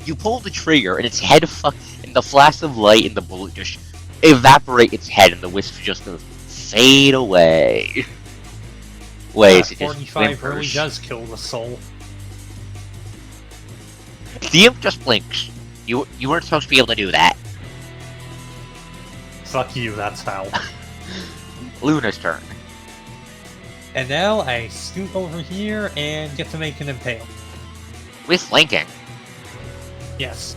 You pull the trigger, and its head and the flash of light and the bullet just evaporate its head, and the wisps just fade away. Ways it just 45 really whimpers. does kill the soul. The imp just blinks. You weren't supposed to be able to do that. Fuck you, that's how. Luna's turn. And now I scoot over here and get to make an impale. With flanking. Yes.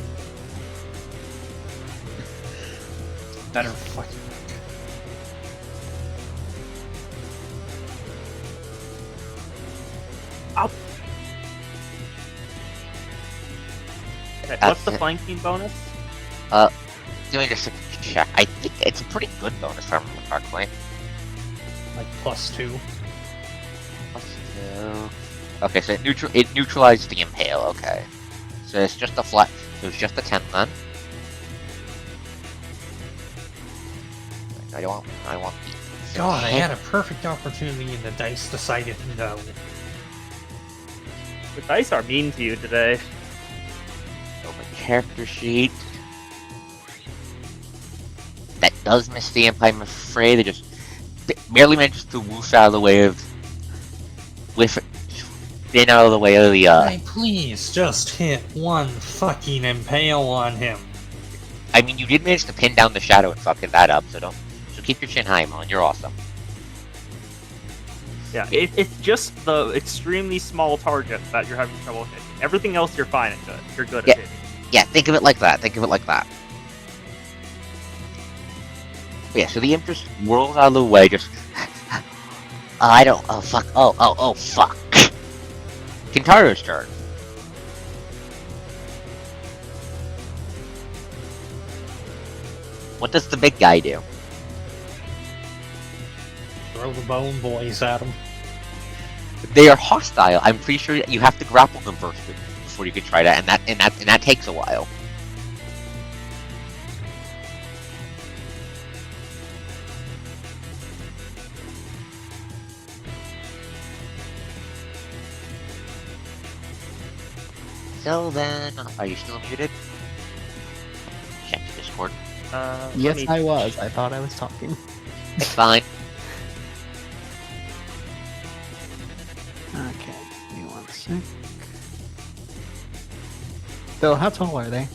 Better fucking work. Okay, That's what's the it. flanking bonus? Doing just a check. I think it's a pretty good bonus if I remember correctly. Like +2. Okay, so it neutralizes the impale. Okay, so it's just a flat. So it's just a 10 then. I want the. God, I had a perfect opportunity and the dice decided no. The dice are mean to you today. Open character sheet. That does miss the imp, I'm afraid. It just barely manages to woof out of the way of. Been out of the way of the. Hey, please just hit one fucking impale on him. I mean, you did manage to pin down the shadow and fucking that up, so don't. So keep your chin high, Mon. You're awesome. Yeah, it's just the extremely small target that you're having trouble hitting. Everything else you're fine at good. You're good at hitting. Yeah, think of it like that. Think of it like that. Yeah, so the imp just whirls out of the way, just... I don't... Oh, fuck. Oh, fuck. Kintaro's turn. What does the big guy do? Throw the bone boys at him. They are hostile. I'm pretty sure you have to grapple them first before you can try that, and that takes a while. So then, are you still muted? Check Discord. Yes, I was. I thought I was talking. It's fine. Okay, give me 1 sec. So, how tall are they?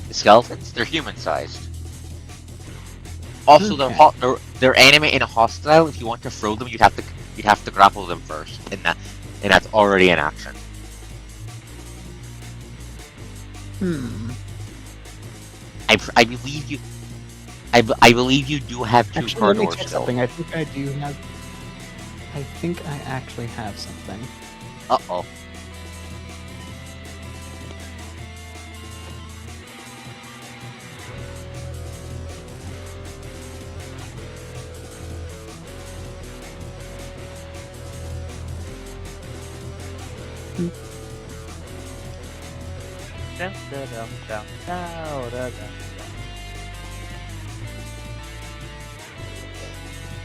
The skeletons, they're human-sized. Also, Okay. they're animate and hostile. If you want to throw them, you'd have to grapple them first, and that's already an action. I believe you. I believe you do have two Actually, let me corridors check still. something. I think I do have. I think I actually have something. Uh-oh.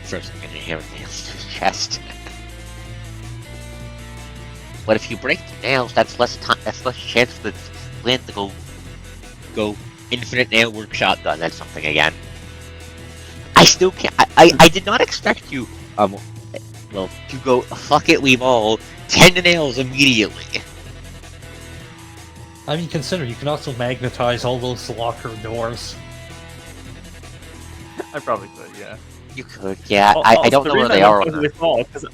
First, I'm gonna hammer nails to his chest. But if you break the nails, that's less time. That's less chance for the flint to go infinite nail work shotgun. That's something again. I still can't. I did not expect you. Well, to go fuck it. We've all 10 nails immediately. I mean, consider you can also magnetize all those locker doors. I probably could, yeah. You could, yeah. I don't know where they are on with all, because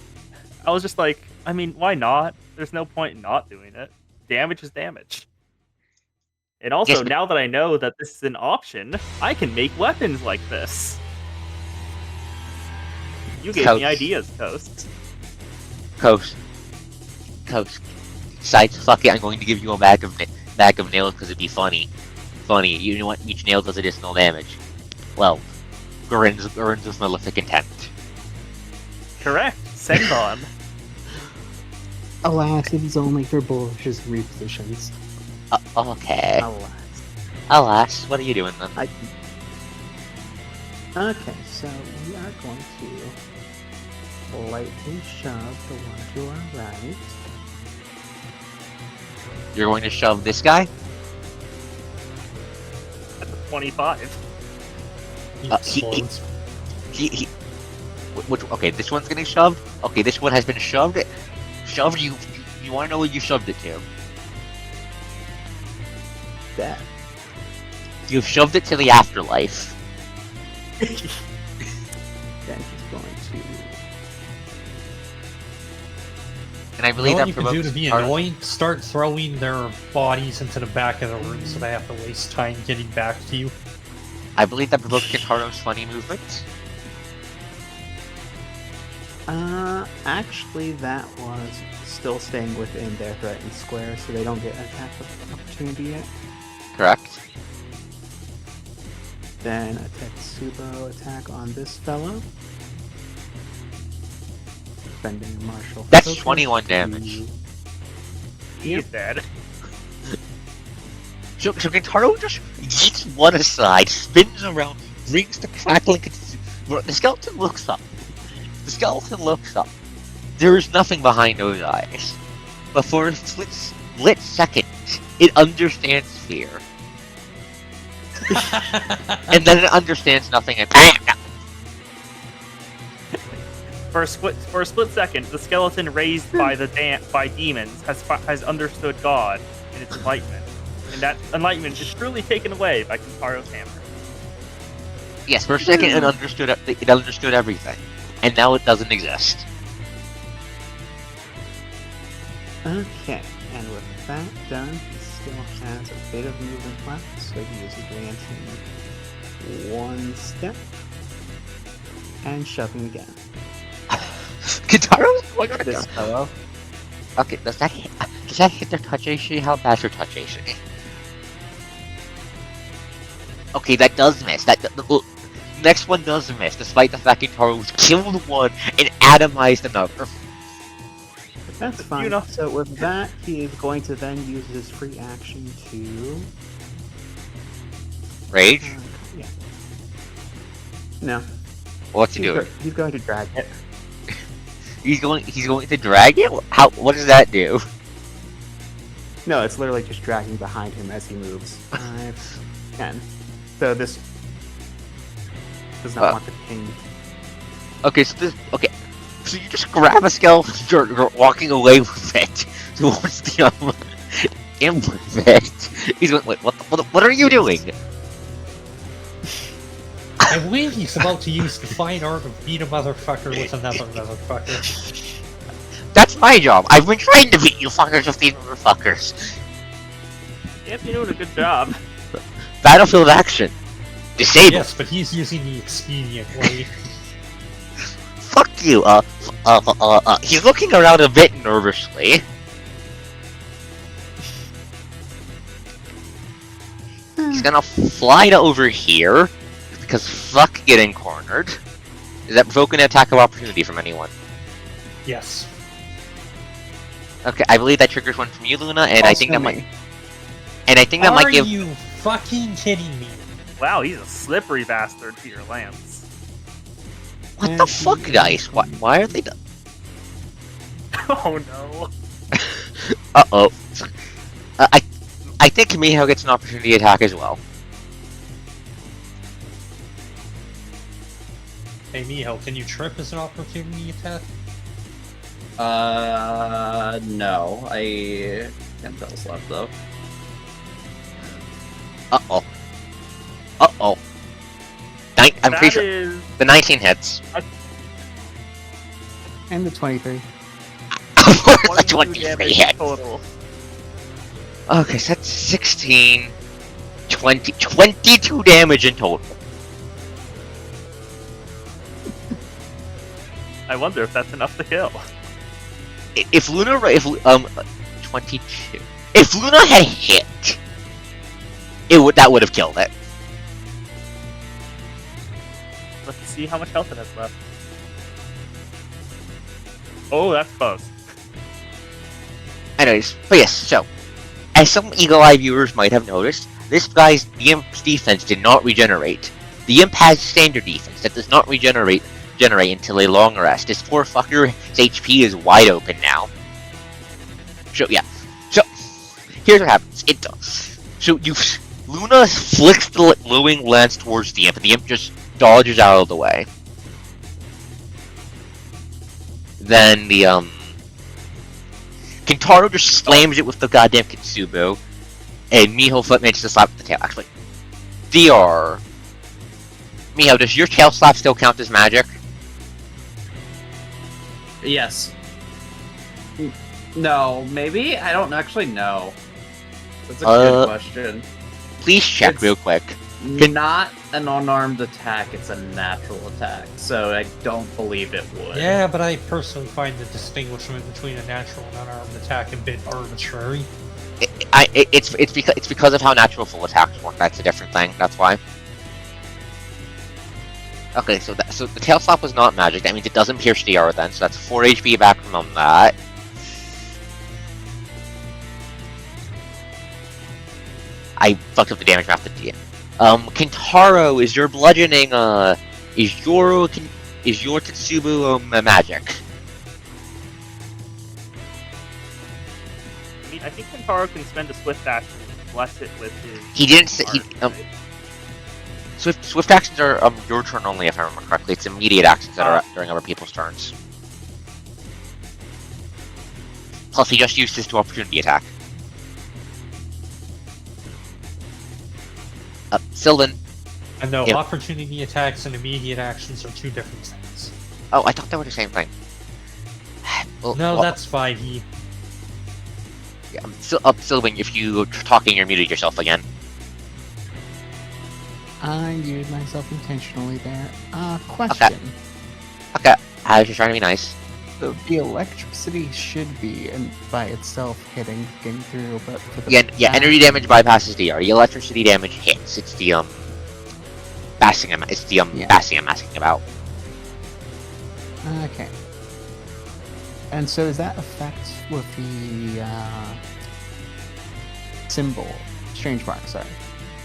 I was just like, I mean, why not? There's no point in not doing it. Damage is damage. And also, Yes, but- now that I know that this is an option, I can make weapons like this. You gave me ideas, Toast. Coast. Besides, fuck it, I'm going to give you a bag of nails because it'd be funny. You know what? Each nail does additional damage. Well, grins with malefic intent. Correct. Senbon. Alas, it is only for bullish repositions. Okay. Alas. What are you doing then? Okay, so we are going to lightly shove the one to our right. You're going to shove this guy? At the 25. He He- explodes. Okay, this one's getting shoved. Okay, this one has been shoved. You want to know where you shoved it to? That. You've shoved it to the afterlife. Then he's going to. And I You know believe what that you can do provokes to be our- annoying? Start throwing their bodies into the back of the room so they have to waste time getting back to you. I believe that provokes Kintaro's funny movement. Actually, that was still staying within their threatened square, so they don't get an attack of opportunity yet. Correct. Then a Tetsubo attack on this fellow. Spending martial. That's focus 21 to- damage. He's dead. So Kintaro just yeets one aside, spins around, brings the crackling. The skeleton looks up. There is nothing behind those eyes. But for a split second, it understands fear. And then it understands nothing and For a split second, the skeleton raised by by demons has understood God and its enlightenment, and that enlightenment is truly taken away by Kintaro's hammer. yes, for a second it understood everything. And now it doesn't exist. Okay, and with that done, he still has a bit of movement left, so he is advancing 1 step and shoving again. Kitaro's going on This fellow. Okay, does that hit their touch AC? How bad's your touch AC? Okay, that does miss. The next one does miss, despite the fact Kitaro's killed one and atomized another. That's fine. You know. So with that, he is going to then use his free action to... Rage? yeah. No. What's he doing? He's going to drag it. He's going to drag it? How? What does that do? No, it's literally just dragging behind him as he moves. 5, 10. So this does not want the ping. Okay, so you just grab a skeleton, you're walking away with it towards the imp with it. He's going, wait, what are you doing? I believe he's about to use the fine art of beat a motherfucker with another motherfucker. That's my job. I've been trying to beat you fuckers with these motherfuckers. Yep, you're doing a good job. Battlefield action. Disable. Yes, but he's using the expedient way. Fuck you. He's looking around a bit nervously. He's gonna fly to over here, because fuck getting cornered. Is that provoking an attack of opportunity from anyone? Yes. Okay, I believe that triggers one from you, Luna, and I think that might... And I think that might give... Are you fucking kidding me? Wow, he's a slippery bastard to your lance. What the fuck, guys? Why are they... Oh no. Uh-oh. I think Miho gets an opportunity attack as well. Hey Miho, can you trip as an opportunity attack? No. I can't tell slap though. Uh-oh. Uh-oh. I'm pretty sure Is... the 19 hits. And the 23. Of course the 22 23 damage hits. total. Okay, so that's 16, 20, 22 damage in total. I wonder if that's enough to kill. If 22. If Luna had hit, that would have killed it. Let's see how much health it has left. Oh, that's close. Anyways, but yes, so, as some eagle-eye viewers might have noticed, the Imp's defense did not regenerate. The Imp has standard defense that does not regenerate until a long rest. This poor fucker's HP is wide open now. So, yeah. So, here's what happens. Luna flicks the glowing lance towards the Imp, and the Imp just dodges out of the way. Then Kintaro just slams it with the goddamn Kitsubo, and Miho Foot manages to slap with the tail. Actually, DR. Miho, does your tail slap still count as magic? Yes. No, maybe? I don't actually know. That's a good question. Please check It's real quick. Not an unarmed attack, it's a natural attack, so I don't believe it would. Yeah, but I personally find the distinguishment between a natural and unarmed attack a bit arbitrary. It's because of how natural full attacks work. That's a different thing. That's why. Okay, so the tail slap was not magic. That means it doesn't pierce DR then. So that's 4 HP back from that. I fucked up the damage math at the end. Kintaro, is your bludgeoning, is your Tetsubu, magic? I mean, I think Kintaro can spend a swift action and bless it with his... He didn't say, art, right? Swift actions are, your turn only, if I remember correctly. It's immediate actions that are during other people's turns. Plus, he just used his to opportunity attack. Sylvan. And no, Yep. opportunity attacks and immediate actions are two different things. Oh, I thought they were the same thing. Well, No, well, that's 5e. I'm still if you're talking, you're muted yourself again. I muted myself intentionally there. Question. Okay, I was just trying to be nice. So the electricity should be by itself getting through, but for the Yeah, energy damage bypasses DR. The electricity damage hits. It's the basing. It's the basing I'm asking about. Okay. And so is that effect with the symbol, strange mark? Sorry,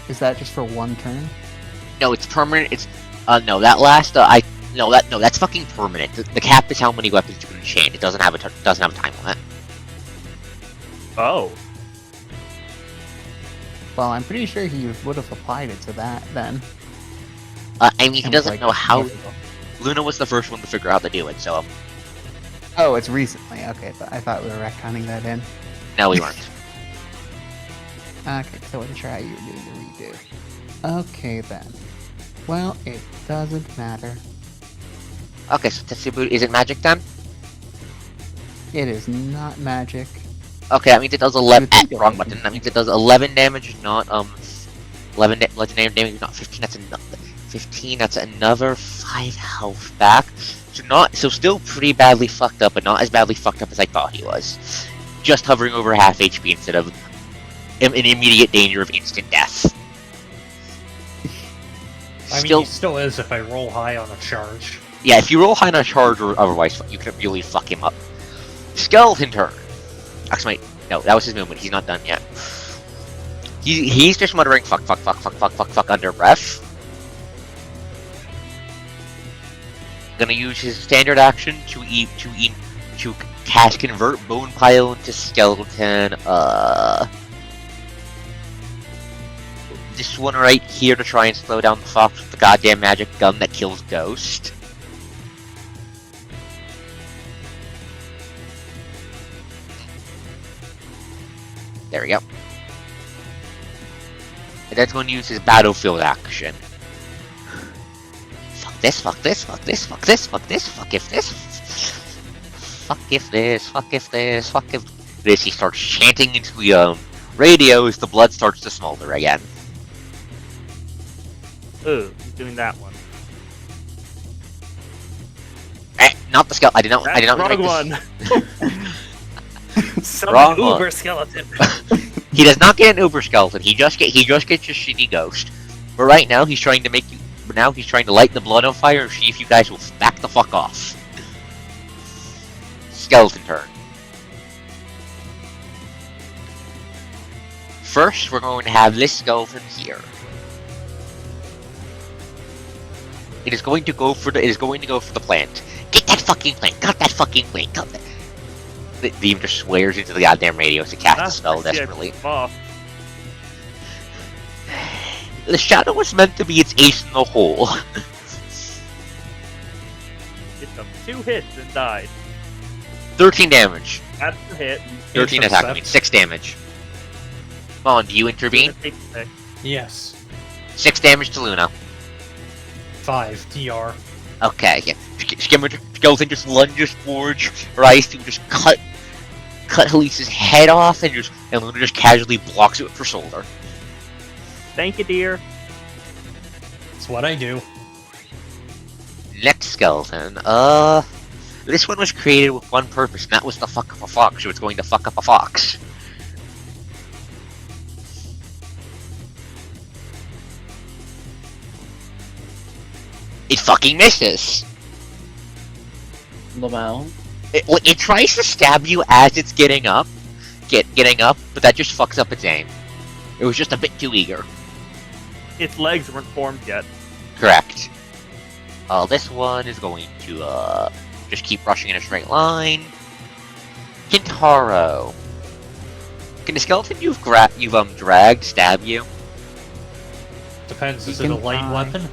is that just for one turn? No, it's permanent. It's no, that last that's fucking permanent. The cap is how many weapons you can enchant. It doesn't have a time limit. Oh. Well, I'm pretty sure he would have applied it to that then. I mean, he And doesn't like, know how. Luna was the first one to figure out how to do it, so Oh, it's recently. Okay, but I thought we were retconning that in. no, we weren't. Okay, so I wasn't sure how you were doing the redo. Okay then. Well, it doesn't matter. Okay, so Tetsubu, is it magic then? It is not magic. Okay, that means it does 11. Wrong it button. would That means it does 11 damage, not 11 legendary damage, not 15. That's another 15. That's another 5 health back. So still pretty badly fucked up, but not as badly fucked up as I thought he was. Just hovering over half HP instead of in immediate danger of instant death. I mean, he still is if I roll high on a charge. Yeah, if you roll high on a charge or otherwise, you can really fuck him up. Skeleton turn. Actually, no, that was his movement. He's not done yet. He's just muttering fuck under breath. Gonna use his standard action to cast convert bone pile into skeleton. This one right here to try and slow down the fox with the goddamn magic gun that kills Ghost. There we go. And that's going to use his battlefield action. Fuck this, fuck this, fuck this, fuck this, fuck this, fuck if this. Fuck if this, fuck if this, fuck if this. He starts chanting into the radio as the blood starts to smolder again. Ooh, he's doing that one. Not the skeleton. I did not wrong make one. Wrong Uber one. skeleton. He does not get an Uber skeleton. He just gets your shitty ghost. But right now he's trying to make you. But now he's trying to light the blood on fire and see if you guys will back the fuck off. Skeleton turn. First, we're going to have this skeleton here. It is going to go for the plant. Get that fucking plant. Got that fucking plant. Got that. The demon just swears into the goddamn radio to cast a spell desperately. The shadow was meant to be its ace in the hole. Hit them 2 hits and died. 13 damage. That's the hit. 13 attack. I mean 6 damage. Vaughn, do you intervene? Yes. 6 damage to Luna. 5 DR. Okay, yeah. Skeleton just lunges forward, tries to just cut Helisa's head off, and Luna just casually blocks it with her shoulder. Thank you, dear. That's what I do. Next skeleton. This one was created with one purpose, and that was to fuck up a fox, so it's going to fuck up a fox. It fucking misses. Lamel. It tries to stab you as it's getting up, but that just fucks up its aim. It was just a bit too eager. Its legs weren't formed yet. Correct. This one is going to just keep rushing in a straight line. Kintaro. Can the skeleton you've dragged stab you? Depends, is it a light weapon?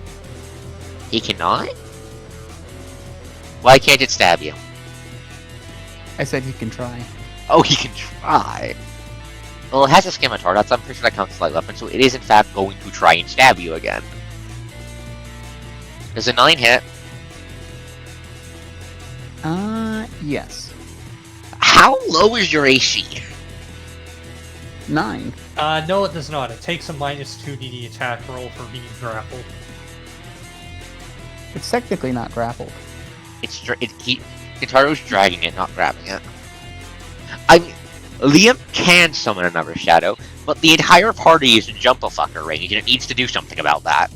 He cannot? Why can't it stab you? I said he can try. Oh, he can try. Well, it has a scimitar, I'm pretty sure that counts as light weapon, so it is in fact going to try and stab you again. Does a 9 hit? Yes. How low is your AC? 9. No, it does not. It takes a -2 DD attack roll for being grappled. It's technically not grappled. Kintaro's dragging it, not grabbing it. I mean, Liam can summon another shadow, but the entire party is in jump-a-fucker range, and it needs to do something about that.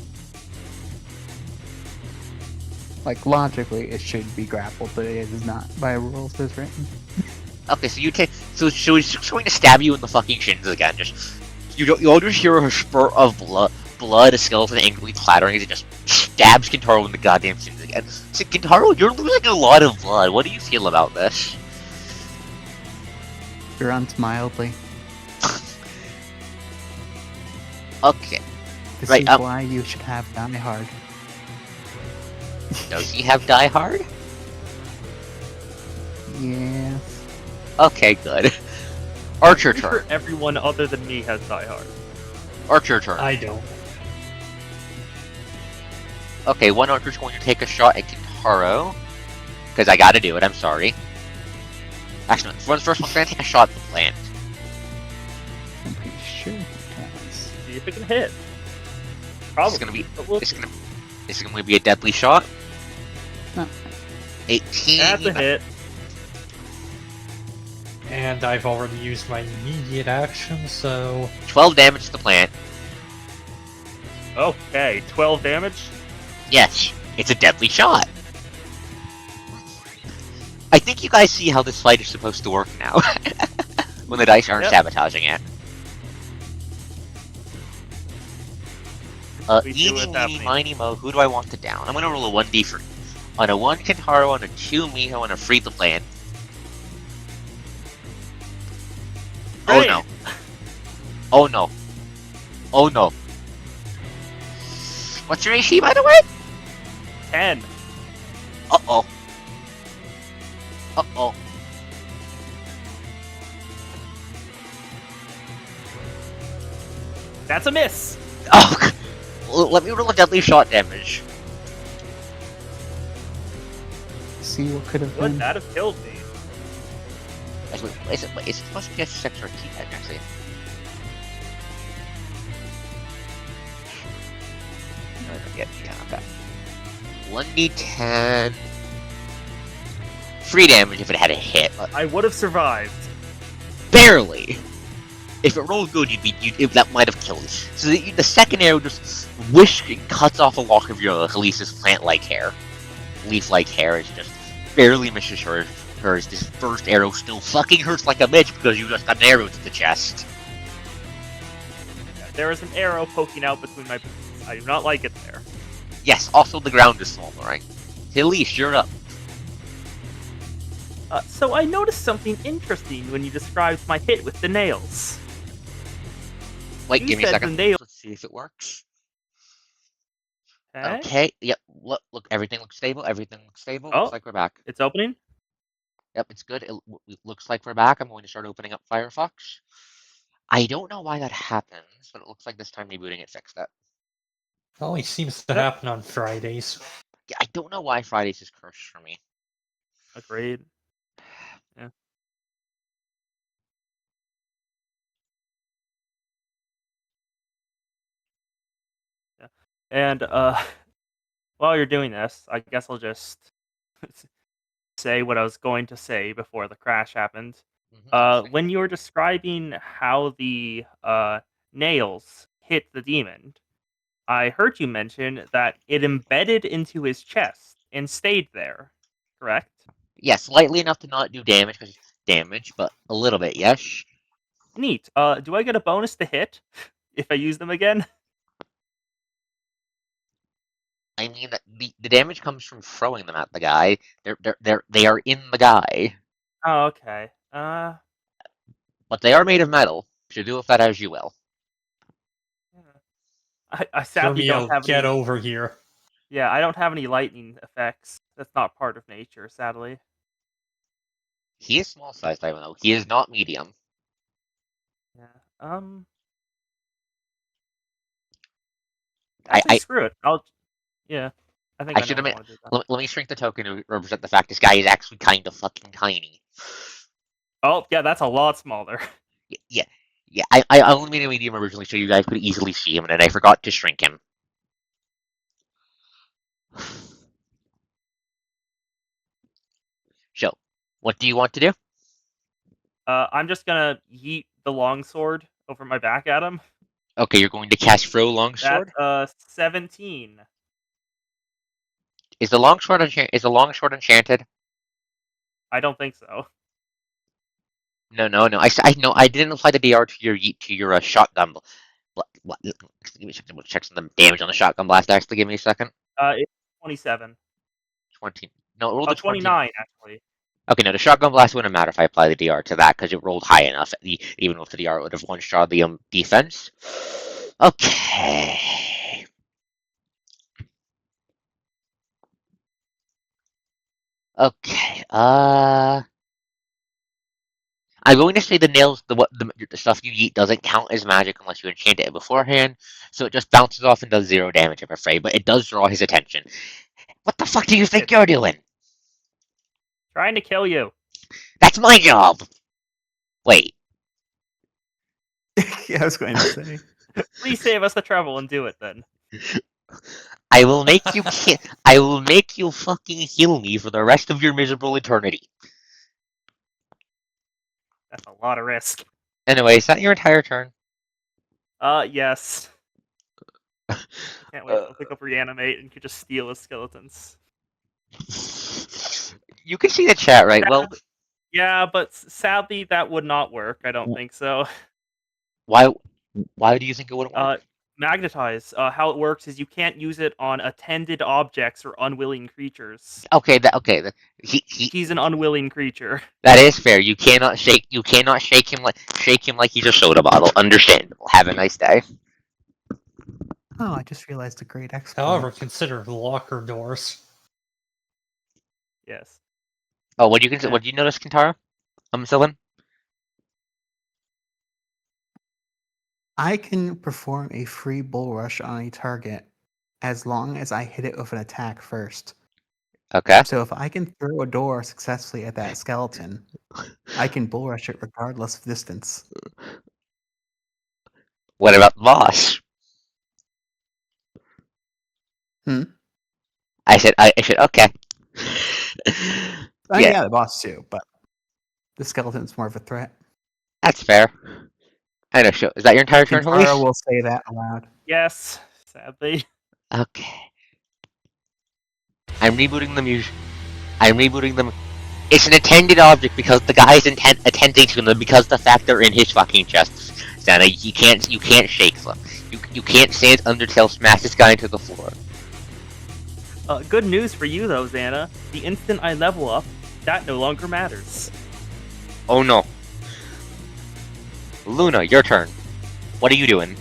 Like, logically, it should be grappled, but it is not by rules as written. Okay, so so he's just going to stab you in the fucking shins again. You'll just hear a spurt of blood, a skeleton angrily clattering as it just stabs Kintaro in the goddamn shins again. So Kintaro, you're losing a lot of blood. What do you feel about this? Grunts mildly. Okay. This Right, is why you should have Die Hard. Does he have Die Hard? Yeah. Okay, good. Archer I'm turn. sure everyone other than me has Die Hard. Archer turn. I don't. Okay, one archer's going to take a shot at Kintaro. Because I gotta do it, I'm sorry. Actually, no, first one's gonna take a shot at the plant. I'm pretty sure he does. See if it can hit. Probably. This is gonna be a deadly shot. No. 18. That's a hit. And I've already used my immediate action, so 12 damage to the plant. Okay, 12 damage. Yes, it's a deadly shot. I think you guys see how this fight is supposed to work now. When the dice aren't Yep. sabotaging it. We do Eeny, what's meeny, happening. miny, mo, who do I want to down? I'm gonna roll a 1d3. On a 1 Kintaro, on a 2 Miho, on a free the plant. Oh Great. no. Oh no. Oh no. What's your AC, by the way? 10. Uh-oh. Uh-oh. That's a miss. Oh, well, let me roll a deadly shot damage. See what could have Would been. that have killed me? Actually, is it supposed to be a 6 or a 10, actually? Yeah, okay. 1d10. 3 damage if it had a hit. I would have survived. Barely! If it rolled good, that might have killed you. So the second arrow just cuts off a lock of your Elise's plant-like hair. Leaf-like hair is just barely misses hers. This first arrow still fucking hurts like a bitch because you just got an arrow to the chest. There is an arrow poking out between my boots. I do not like it there. Yes, also the ground is smoldering. Elise, you're up. So I noticed something interesting when you described my hit with the nails. Wait, You give me a said second. the nail- Let's see if it works. Okay. Okay, yep, look, everything looks stable, Oh. Looks like we're back. It's opening. Yep, it's good, it looks like we're back. I'm going to start opening up Firefox. I don't know why that happens, but it looks like this time rebooting it fixed it. always seems to Yep. happen on Fridays. Yeah, I don't know why Fridays is cursed for me. Agreed. Yeah. Yeah. And while you're doing this, I guess I'll just say what I was going to say before the crash happened. When you were describing how the nails hit the demon, I heard you mention that it embedded into his chest and stayed there. Correct? Yeah, slightly enough to not do damage, but a little bit, yes? Neat. Do I get a bonus to hit if I use them again? I mean, the damage comes from throwing them at the guy. They are in the guy. Oh, okay. But they are made of metal. So do with that as you will. I sadly don't have get any. over here. Yeah, I don't have any lightning effects. That's not part of nature, sadly. He is small sized, I don't know. He is not medium. Yeah. I Actually, screw it. Yeah. I think I I should know have what I made. wanna do that. Let me shrink the token to represent the fact this guy is actually kind of fucking tiny. Oh, yeah, that's a lot smaller. Yeah, Yeah, I only made a medium originally so you guys could easily see him, and then I forgot to shrink him. So, what do you want to do? I'm just gonna yeet the longsword over my back at him. Okay, you're going to cast Throw Longsword. That's 17. Is the longsword enchanted? I don't think so. No. I know. I didn't apply the DR to your shotgun. What? Give me a second. We'll check some damage on the shotgun blast. Actually, give me a second. It's 27. 20. No, it rolled a 20. 29 actually. Okay, no, the shotgun blast wouldn't matter if I apply the DR to that because it rolled high enough. Even with the DR, it would have one-shot the defense. Okay. Okay. I'm going to say the nails, the stuff you eat doesn't count as magic unless you enchant it beforehand, so it just bounces off and does 0 damage, I'm afraid. But it does draw his attention. What the fuck do you think you're doing? Trying to kill you. That's my job. Wait. Yeah, I was going to say. Please save us the trouble and do it then. I will make you I will make you fucking heal me for the rest of your miserable eternity. That's a lot of risk. Anyway, is that your entire turn? Yes. I can't wait to pick up reanimate and could just steal his skeletons. You can see the chat, right? Well, yeah, but sadly that would not work. I don't think so. why do you think it wouldn't work? Magnetize. How it works is you can't use it on attended objects or unwilling creatures. Okay, He's an unwilling creature. that is fair. You cannot shake him like he's a soda bottle. Understandable. Have a nice day. Oh, I just realized a great exploit. However, consider the locker doors. Yes. Oh, what do you notice, Kintaro? Sylvan? I can perform a free bull rush on a target as long as I hit it with an attack first. Okay. So if I can throw a door successfully at that skeleton, I can bull rush it regardless of distance. What about the boss? I said okay. Yeah, the boss too, but the skeleton's more of a threat. That's fair. I know. Is that your entire turn, Kintaro Elise? will say that aloud. Yes, sadly. Okay. I'm rebooting them. It's an attended object because the guy's attending to them because the fact they're in his fucking chest. Santa, you can't shake them. You can't stand Undertale smash this guy into the floor. Good news for you though, Xana. The instant I level up, that no longer matters. Oh no. Luna, your turn. What are you doing?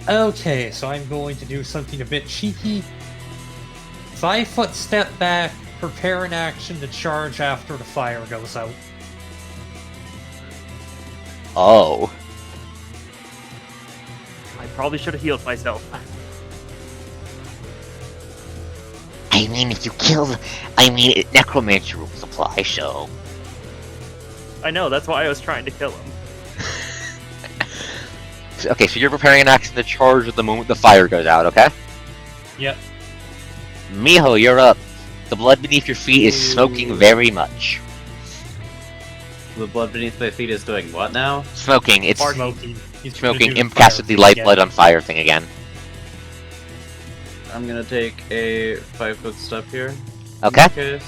Okay, so I'm going to do something a bit cheeky. 5-foot step back, prepare an action to charge after the fire goes out. Oh. I probably should have healed myself. I mean, necromancer rules apply, so... I know, that's why I was trying to kill him. Okay, so you're preparing an action to charge at the moment the fire goes out, okay? Yep. Miho, you're up. The blood beneath your feet is smoking very much. The blood beneath my feet is doing what now? Smoking. It's Smoking. He's gonna smoking. do Imp fire casted the thing light again. blood on fire thing again. I'm gonna take a 5-foot step here. Okay. Okay.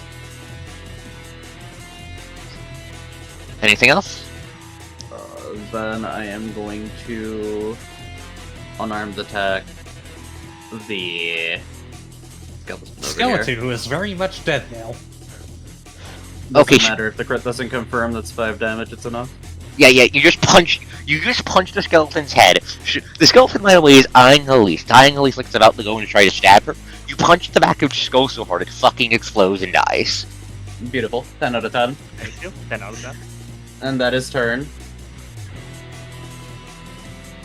Anything else? Then I am going to unarmed attack the skeleton over Skeleton, here. who is very much dead now. Okay, Doesn't matter if the crit doesn't confirm. That's 5 damage. It's enough. Yeah. You just punch the skeleton's head. The skeleton, by the way, is eyeing Elise. Elise like it's about to go and try to stab her. You punch the back of its skull so hard it fucking explodes and dies. Beautiful. 10 out of 10. Thank you. 10 out of 10. And that is turn.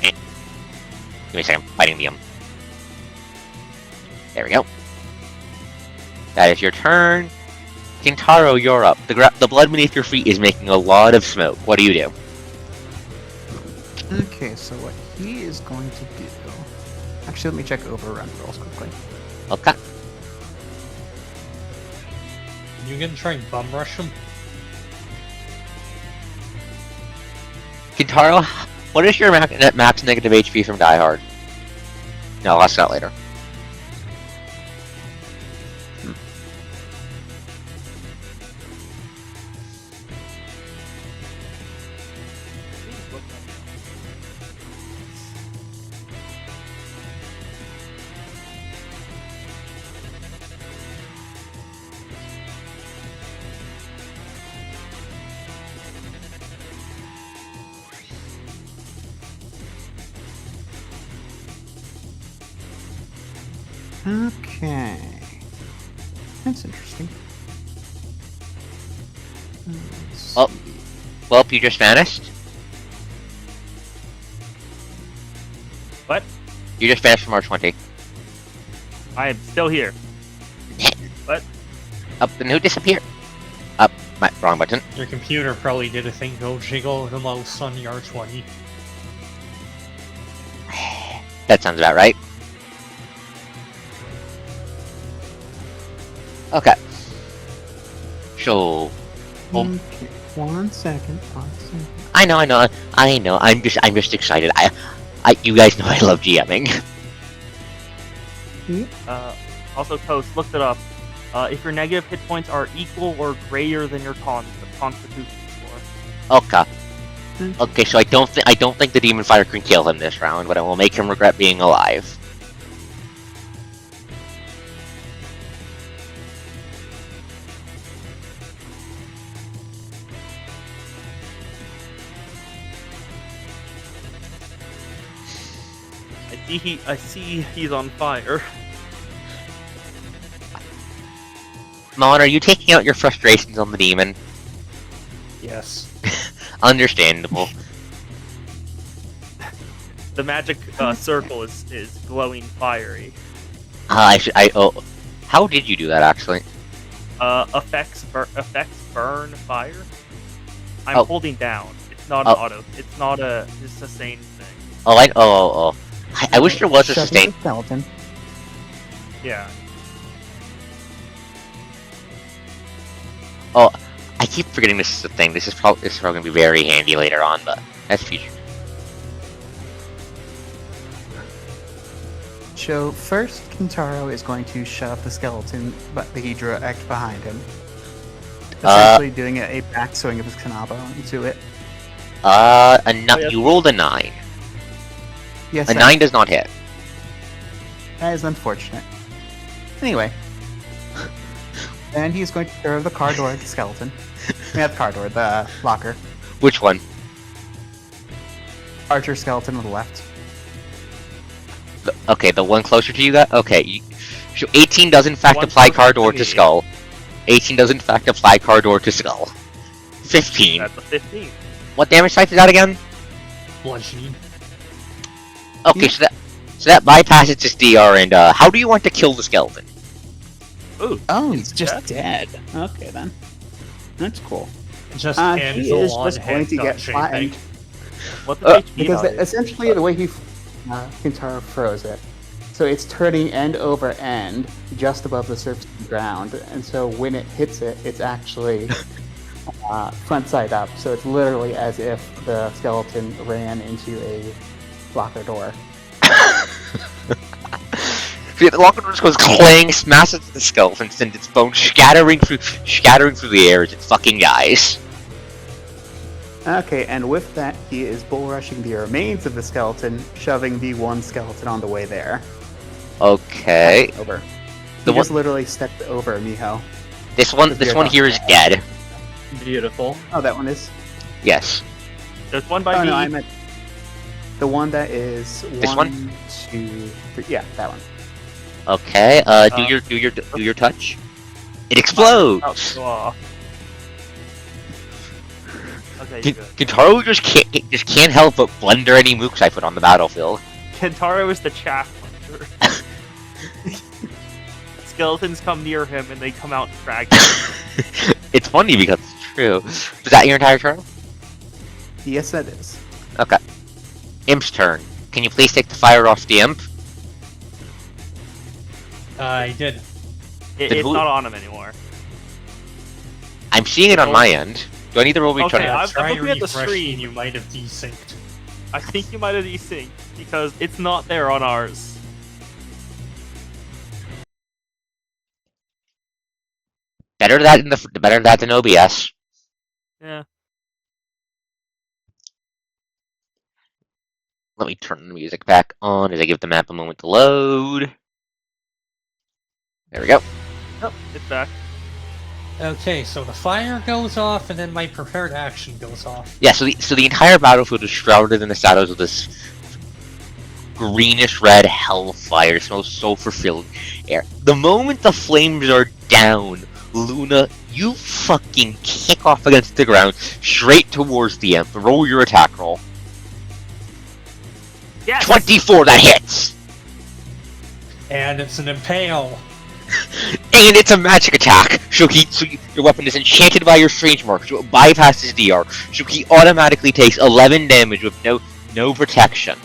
Give me a second. Fighting the There we go. That is your turn. Kintaro, you're up. The blood beneath your feet is making a lot of smoke. What do you do? Okay, so what he is going to do... Actually, let me check overrun rolls quickly. Okay. You gonna try and bum rush him? Kintaro, what is your max negative HP from Die Hard? No, I'll ask that later. Okay. That's interesting. Oh. Well, you just vanished? What? You just vanished from R20. I am still here. What? Up, then who disappeared? Wrong button. Your computer probably did a thing go jiggle the mouse on the R20. That sounds about right. Okay. So, Okay, one second. I know. I'm just excited. You guys know I love GMing. Also, Toast, looked it up. If your negative hit points are equal or greater than your constitution score. Okay. Okay, so I don't think the Demon Fighter can kill him this round, but I will make him regret being alive. I see he's on fire. Mon, are you taking out your frustrations on the demon? Yes. Understandable. The magic circle is glowing fiery. How did you do that actually? Effects burn fire. I'm holding down. It's not an auto. It's not a sustain thing. I wish there was a Shove sustain. the skeleton. Yeah. Oh, I keep forgetting this is a thing. This is probably going to be very handy later on, but that's future. So first, Kintaro is going to shove the skeleton, but the Hydra act behind him. Essentially doing a backswing of his Kanabo into it. You rolled a 9. Yes, A 9 does not hit. That is unfortunate. Anyway. And he's going to throw the car door at the skeleton. Not the car door, the locker. Which one? Archer skeleton on the left. The one closer to you guys? Okay, so 18 does in fact apply car door to skull. 18 does in fact apply car door to skull. 15. That's a 15. What damage type is that again? Bludgeoning. Okay, so that bypasses this DR, and how do you want to kill the skeleton? Ooh. Oh, he's just dead. Okay, then. That's cool. Just He hands is on just going to get flattened. What's the HP Because value? essentially the way Kintaro froze it. So it's turning end over end just above the surface of the ground, and so when it hits it, it's actually front side up. So it's literally as if the skeleton ran into a locker door. The locker door just goes clang, smashes into the skeleton, sends its bones scattering through the air as it fucking dies. Okay, and with that, he is bull rushing the remains of the skeleton, shoving the one skeleton on the way there. Okay. Over. The He just literally stepped over Miho. This one here is dead. Beautiful. Oh, that one is? Yes. There's one by Oh, me. no, I meant the one that is This one? 2, 3. Yeah, that one. Okay. Do your touch. It explodes. Okay, you're good. Kintaro just can't help but blunder any mooks I put on the battlefield. Kentaro is the chaff hunter. Skeletons come near him and they come out and drag him. It's funny because it's true. Is that your entire turn? Yes, that is. Okay. Imp's turn. Can you please take the fire off the Imp? I did. It's not on him anymore. I'm seeing it on my end. Do I need to roll return? Okay, I'm Try looking at the refreshing, screen. you might have desynced. I think you might have desynced because it's not there on ours. Better that than OBS. Yeah. Let me turn the music back on as I give the map a moment to load. There we go. Oh, it's back. Okay, so the fire goes off, and then my prepared action goes off. Yeah, so the entire battlefield is shrouded in the shadows of this greenish red hellfire. It smells sulfur-filled air. The moment the flames are down, Luna, you fucking kick off against the ground straight towards the Imp. Roll your attack roll. Yes! 24, that hits! And it's an impale. And it's a magic attack! So your weapon is enchanted by your strange mark, so it bypasses DR. So he automatically takes 11 damage with no protection.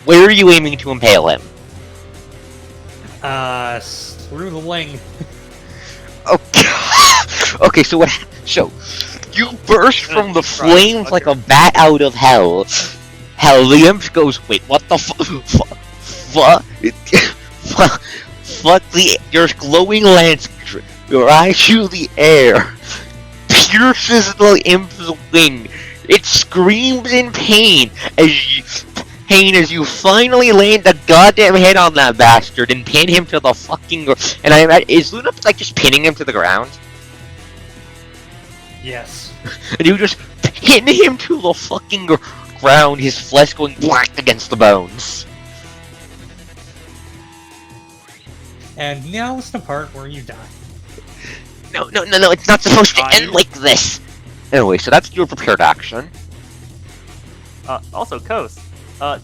Where are you aiming to impale him? Through the wing. Okay. Okay, so what? So you burst from the flames like a bat out of hell. Hell, the Imp goes, wait, what the fuck? Fuck your glowing lance, your eye through the air, pierces the Imp's wing. It screams in pain as you finally land the goddamn head on that bastard and pin him to the fucking ground. And I imagine, is Luna like just pinning him to the ground? Yes. And you just pin him to the fucking ground, his flesh going black against the bones. And now's the part where you die. No, it's not supposed to end like this! Anyway, so that's your prepared action. Also, Coast,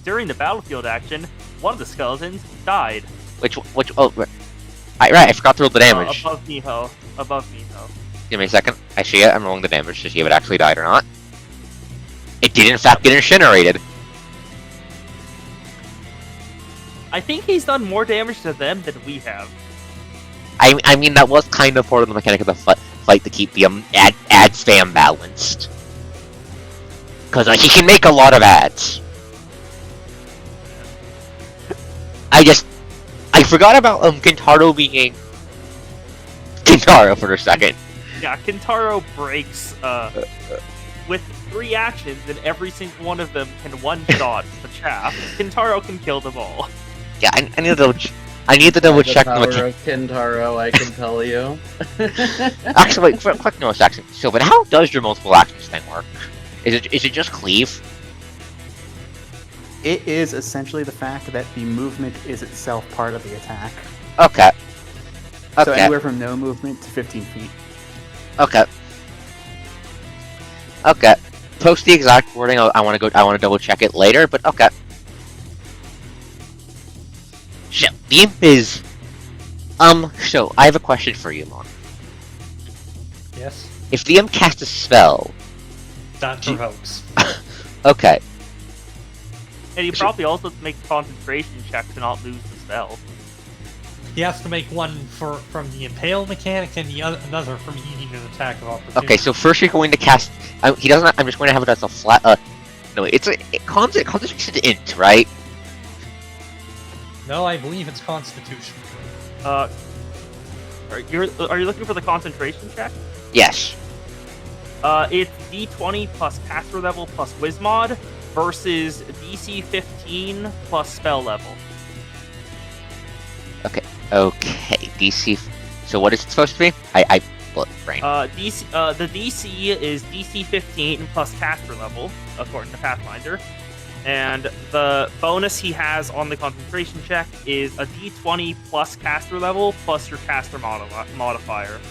during the battlefield action, one of the skeletons died. Oh, right, I forgot to roll the damage. Above Miho. Give me a second. I see it, I'm rolling the damage to see if it actually died or not. It did in fact get incinerated. I think he's done more damage to them than we have. I mean, that was kind of part of the mechanic of the fight to keep the ad spam balanced. Because he can make a lot of ads. I forgot about Kintaro being Kintaro for a second. Yeah, Kintaro breaks with 3 actions, and every single one of them can one-shot the chaff. Kintaro can kill them all. Yeah, I need to double check the power mechanic. of Kintaro, I can tell you. Actually, wait, quick notice action. So, but how does your multiple actions thing work? Is it just cleave? It is essentially the fact that the movement is itself part of the attack. Okay. So anywhere from no movement to 15 feet. Okay. Post the exact wording. I want to double check it later, but okay. So, the Imp is... so, I have a question for you, Mon. Yes? If the Imp casts a spell... That provokes. Okay. And he probably also has to make a concentration check to not lose the spell. He has to make one from the impale mechanic and another from eating an attack of opportunity. Okay, so first you're going to cast... he doesn't... I'm just going to have it as a flat... no, it's a... concentration to int, right? No, I believe it's Constitution. Are you looking for the concentration check? Yes. It's D20 plus caster level plus Wizmod versus DC 15 plus spell level. Okay, DC... So what is it supposed to be? I brain. The DC is DC 15 plus caster level, according to Pathfinder. And the bonus he has on the concentration check is a D20 plus caster level plus your caster modifier.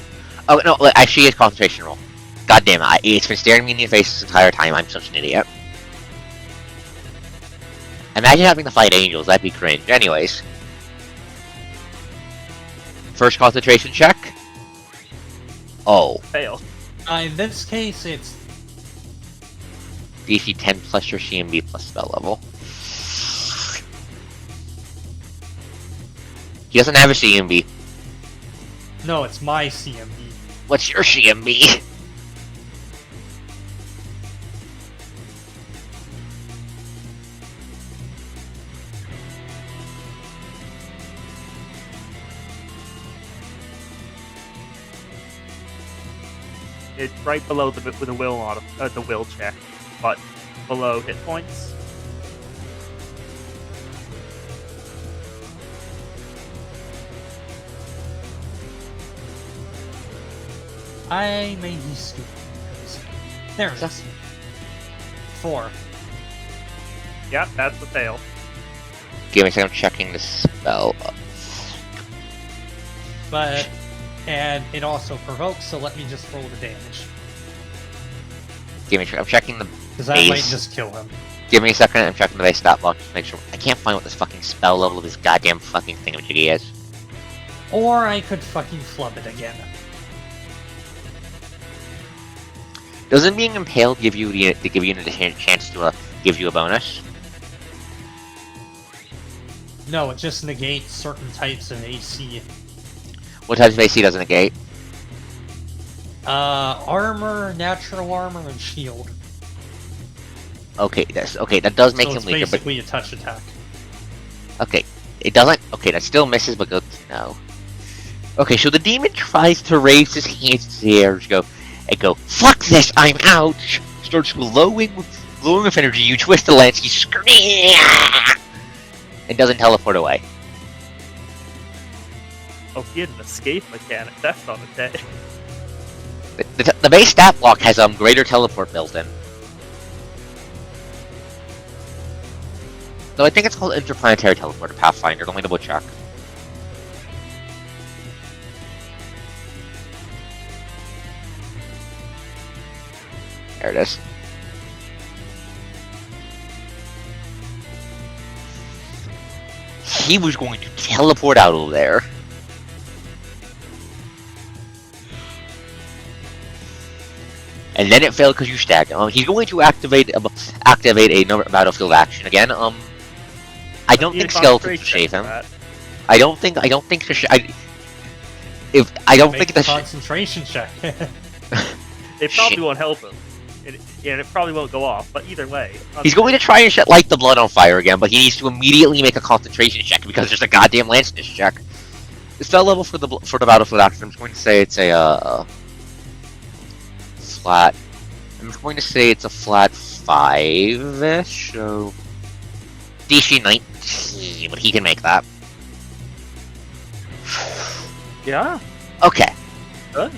Oh, no, actually it's concentration roll. God damn it, it's been staring me in the face this entire time, I'm such an idiot. Imagine having to fight angels, that'd be cringe. Anyways. First concentration check. Oh. Fail. In this case, it's... DC 10 plus your CMB plus spell level. He doesn't have a CMB. No, it's my CMB. What's your CMB? It's right below the will the will check, but below hit points. I may be stupid. There it is. 4. Yep, that's the fail. Give me a second, I'm checking the spell. But, and it also provokes, so let me just roll the damage. Give me a second, I'm checking the Because that might base. just kill him. Give me a second, I'm checking the base stat block just to make sure. I can't find what this fucking spell level of this goddamn fucking thingamajiggy is. Or I could fucking flub it again. Doesn't being impaled give you the chance to give you a bonus? No, it just negates certain types of AC. What types of AC does it negate? Armor, natural armor, and shield. Okay, that does make So him it's weaker, but basically a touch attack. okay, it doesn't. Okay, that still misses, but good to know. Okay, so the demon tries to raise his hands in the air and go, "Fuck this, I'm out!" Starts glowing with energy. You twist the lance, he screams, and doesn't teleport away. Oh, he had an escape mechanic. That's not a day. The base stat block has greater teleport built in. No, I think it's called Interplanetary Teleport or Pathfinder. Let me double check. There it is. He was going to teleport out of there. And then it failed because you stacked him. He's going to activate another battlefield action again. I don't think skeletons will save him. I don't think the Concentration check. It probably won't help him. And it probably won't go off, but either way. He's going to try and light the blood on fire again, but he needs to immediately make a concentration check because there's a goddamn lance in this check. The spell level for the battlefield action, I'm just going to say it's a flat. I'm just going to say it's a flat 5-ish. So DC 19, but he can make that. Yeah. Okay. Good.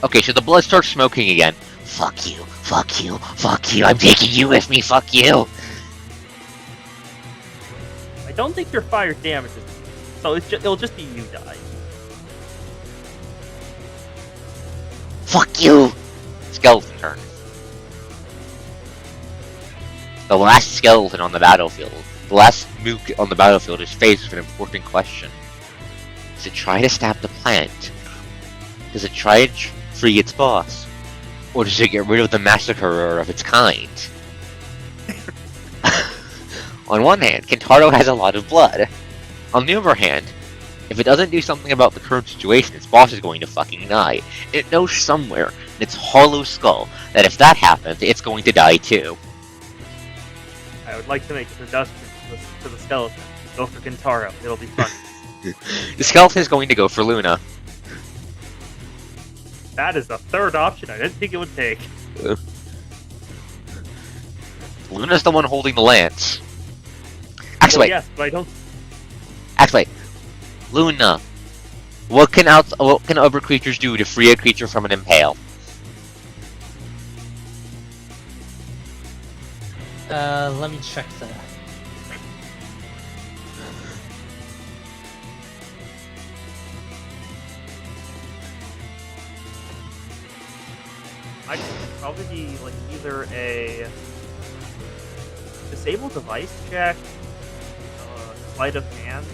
Okay, so the blood starts smoking again. Fuck you, fuck you, fuck you, I'm taking you with me, fuck you! I don't think your fire damages, so it'll just be you die. Fuck you! Skeleton turn. The last skeleton on the battlefield, the last mook on the battlefield is faced with an important question. Does it try to stab the plant? Does it try to free its boss? Or does it get rid of the massacrer of its kind? On one hand, Kentaro has a lot of blood. On the other hand, if it doesn't do something about the current situation, its boss is going to fucking die. It knows somewhere in its hollow skull that if that happens, it's going to die too. I would like to make a suggestion to the skeleton. Go for Kentaro. It'll be fun. The skeleton is going to go for Luna. That is the third option I didn't think it would take. Luna's the one holding the lance. Actually, wait. Yes, but I don't. Actually, wait. Luna, what can other creatures do to free a creature from an impale? Let me check that. I'd probably be like either a disable device check, sleight of hand.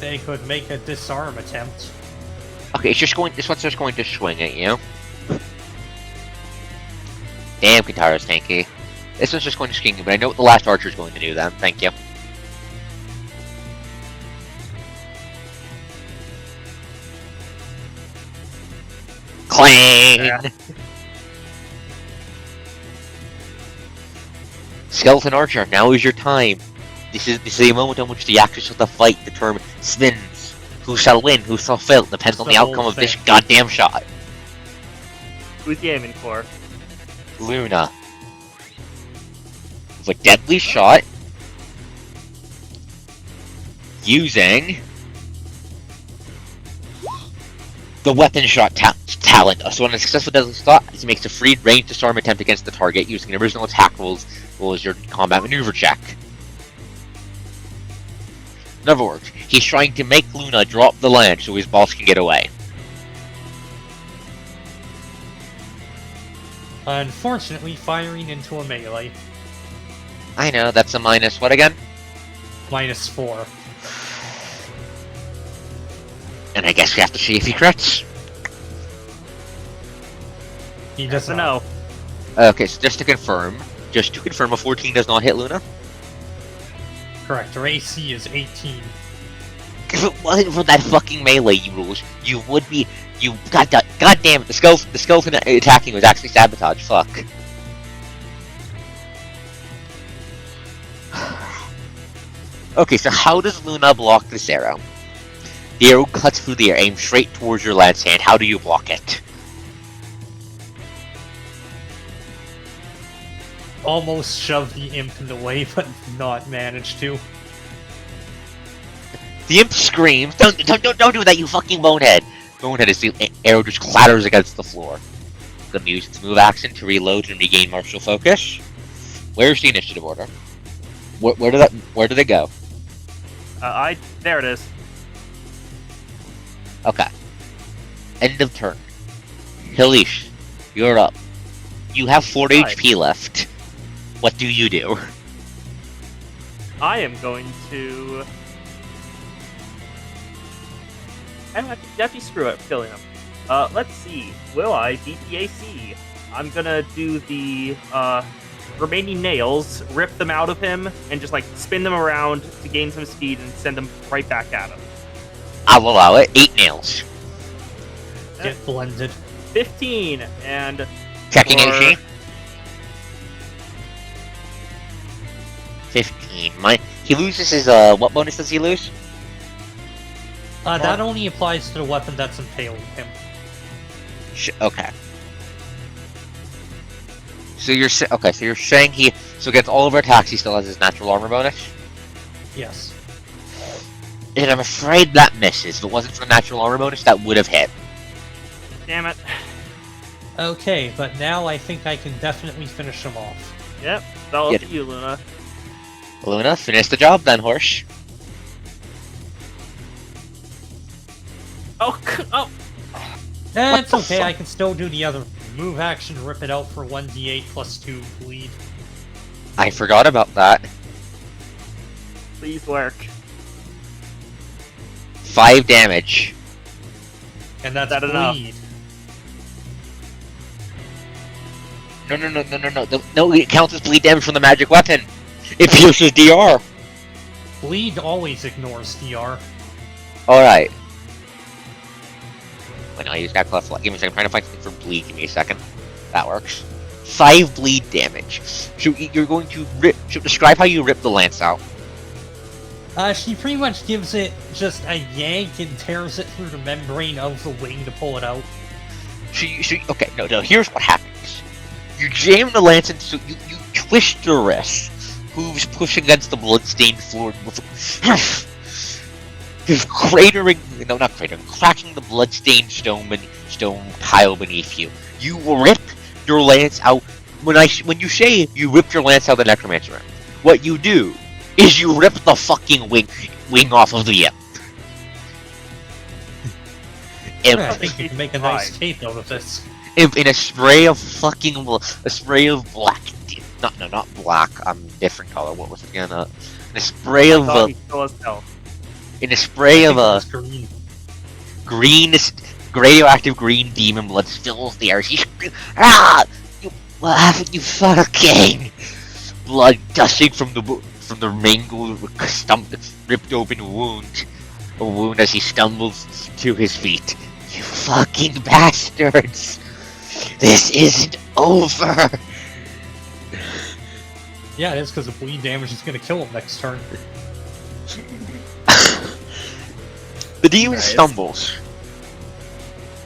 They could make a disarm attempt. Okay, this one's just going to swing at you. Damn, Kentaro's tanky. This one's just going to swing you, but I know what the last archer is going to do then. Thank you. Clang! Yeah. Skeleton Archer, now is your time. This is a moment on which the actors of the fight determines who shall win, who shall fail. Depends on the outcome of this goddamn shot. Who's you aiming for? Luna. With a deadly shot. Using the weapon shot talent. So on a successful deadly shot, he makes a free range disarm attempt against the target using an original attack rules as your combat maneuver check. In other words, he's trying to make Luna drop the lance so his boss can get away. Unfortunately, firing into a melee. I know, that's a minus what again? -4. And I guess we have to see if he crits. He Yes doesn't or no? Okay, so just to confirm, a 14 does not hit Luna? Correct. Her AC is 18. If it wasn't for that fucking melee rules, you would be. God damn it, the skeleton attacking was actually sabotage. Fuck. Okay, so how does Luna block this arrow? The arrow cuts through the air, aims straight towards your lance hand. How do you block it? Almost shoved the imp in the way, but not managed to. The imp screams, don't do that, you fucking bonehead! Bonehead as the arrow just clatters against the floor. Gonna use its move action to reload and regain martial focus. Where's the initiative order? Where did it go? There it is. Okay. End of turn. Hilish, you're up. You have 4 Hi. HP left. What do you do? I am going to. I'm actually screw it, killing him. Let's see. Will I beat the AC? I'm gonna do the remaining nails, rip them out of him, and just like spin them around to gain some speed and send them right back at him. I'll allow it. 8 nails. Get blended. 15 and Checking for- AC. 15. He loses his what bonus does he lose? That only applies to the weapon that's impaling him. Okay. So you're saying so against all of our attacks he still has his natural armor bonus? Yes. And I'm afraid that misses. If it wasn't for the natural armor bonus, that would have hit. damn it. Okay, but now I think I can definitely finish him off. Yep, it's all up Yeah. to you, Luna. Luna, finish the job then, horse. Oh. That's okay, I can still do the other move action, rip it out for 1d8 plus 2 bleed. I forgot about that. Please work. 5 damage. And that's That enough? bleed. No, it counts as bleed damage from the magic weapon. It pierces DR. Bleed always ignores DR. Alright. Wait, no, I use that clef. Give me a second. I'm trying to find something for bleed. Give me a second. That works. 5 bleed damage. So you're going to rip. So describe how you rip the lance out. She pretty much gives it just a yank and tears it through the membrane of the wing to pull it out. Okay, no, here's what happens. You jam the lance into, so you twist your wrist. Hooves push against the bloodstained floor cracking the bloodstained stone tile beneath you. You rip your lance out. When you say you ripped your lance out of the necromancer, what you do is you rip the fucking wing off of the imp. I think you can make a nice cape out of this. In a spray of black. Not black. Different color. What was it again? In a spray of He still has health. in a spray of It's green. radioactive green demon blood fills the air. What happened, you fucking blood gushing from the mangled, ripped open wound. A wound as he stumbles to his feet, You fucking bastards! This isn't over! Yeah, it is because the bleed damage is going to kill him next turn. The demon Nice. stumbles.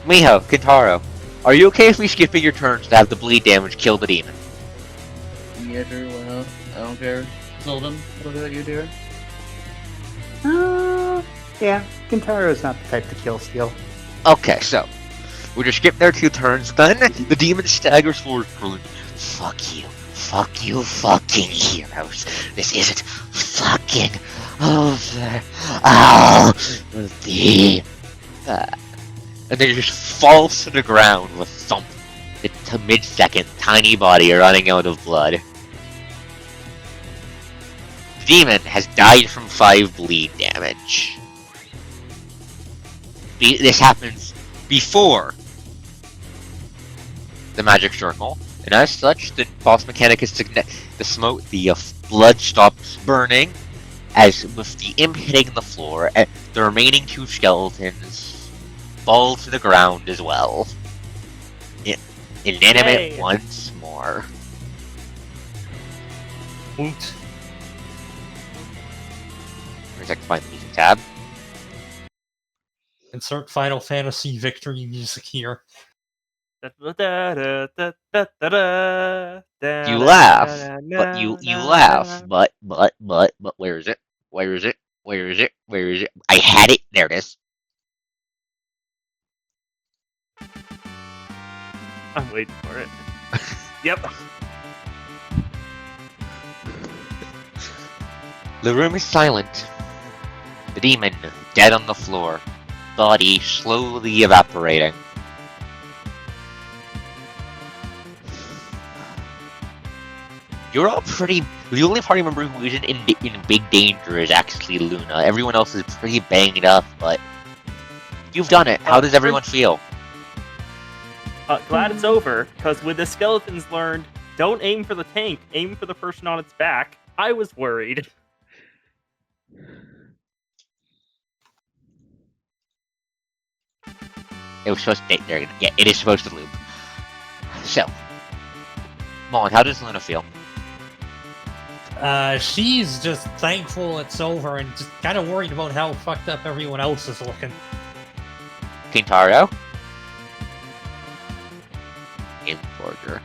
Miho, Kintaro, are you okay if we skip your turns to have the bleed damage kill the demon? Yeah, sure, why not? I don't care. Zoldan, what about you, dear? Yeah, Kintaro's not the type to kill steal. Okay, so we just skip their 2 turns, then the demon staggers forward. Fuck you, fucking heroes. This isn't fucking over. I'll be. And then it just falls to the ground with a thump. It's a mid-second, tiny body running out of blood. The demon has died from 5 bleed damage. This happens before the magic circle, and as such, the boss mechanic is the blood stops burning, as with the imp hitting the floor, and the remaining 2 skeletons fall to the ground as well. Inanimate Yay. once more. Woot. Where's that find the music tab? Insert Final Fantasy victory music here. You laugh, but you laugh, but where is it? Where is it? Where is it? Where is it? I had it. There it is. I'm waiting for it. Yep. The room is silent. The demon dead on the floor, body slowly evaporating. You're all pretty. The only party member who isn't in big danger is actually Luna. Everyone else is pretty banged up, but you've done it. How does everyone feel? Glad it's over, because when the skeletons learned, don't aim for the tank, aim for the person on its back, I was worried. It was supposed to. Yeah, it is supposed to loop. So, Mon, how does Luna feel? She's just thankful it's over and just kind of worried about how fucked up everyone else is looking. Kintaro? Importer.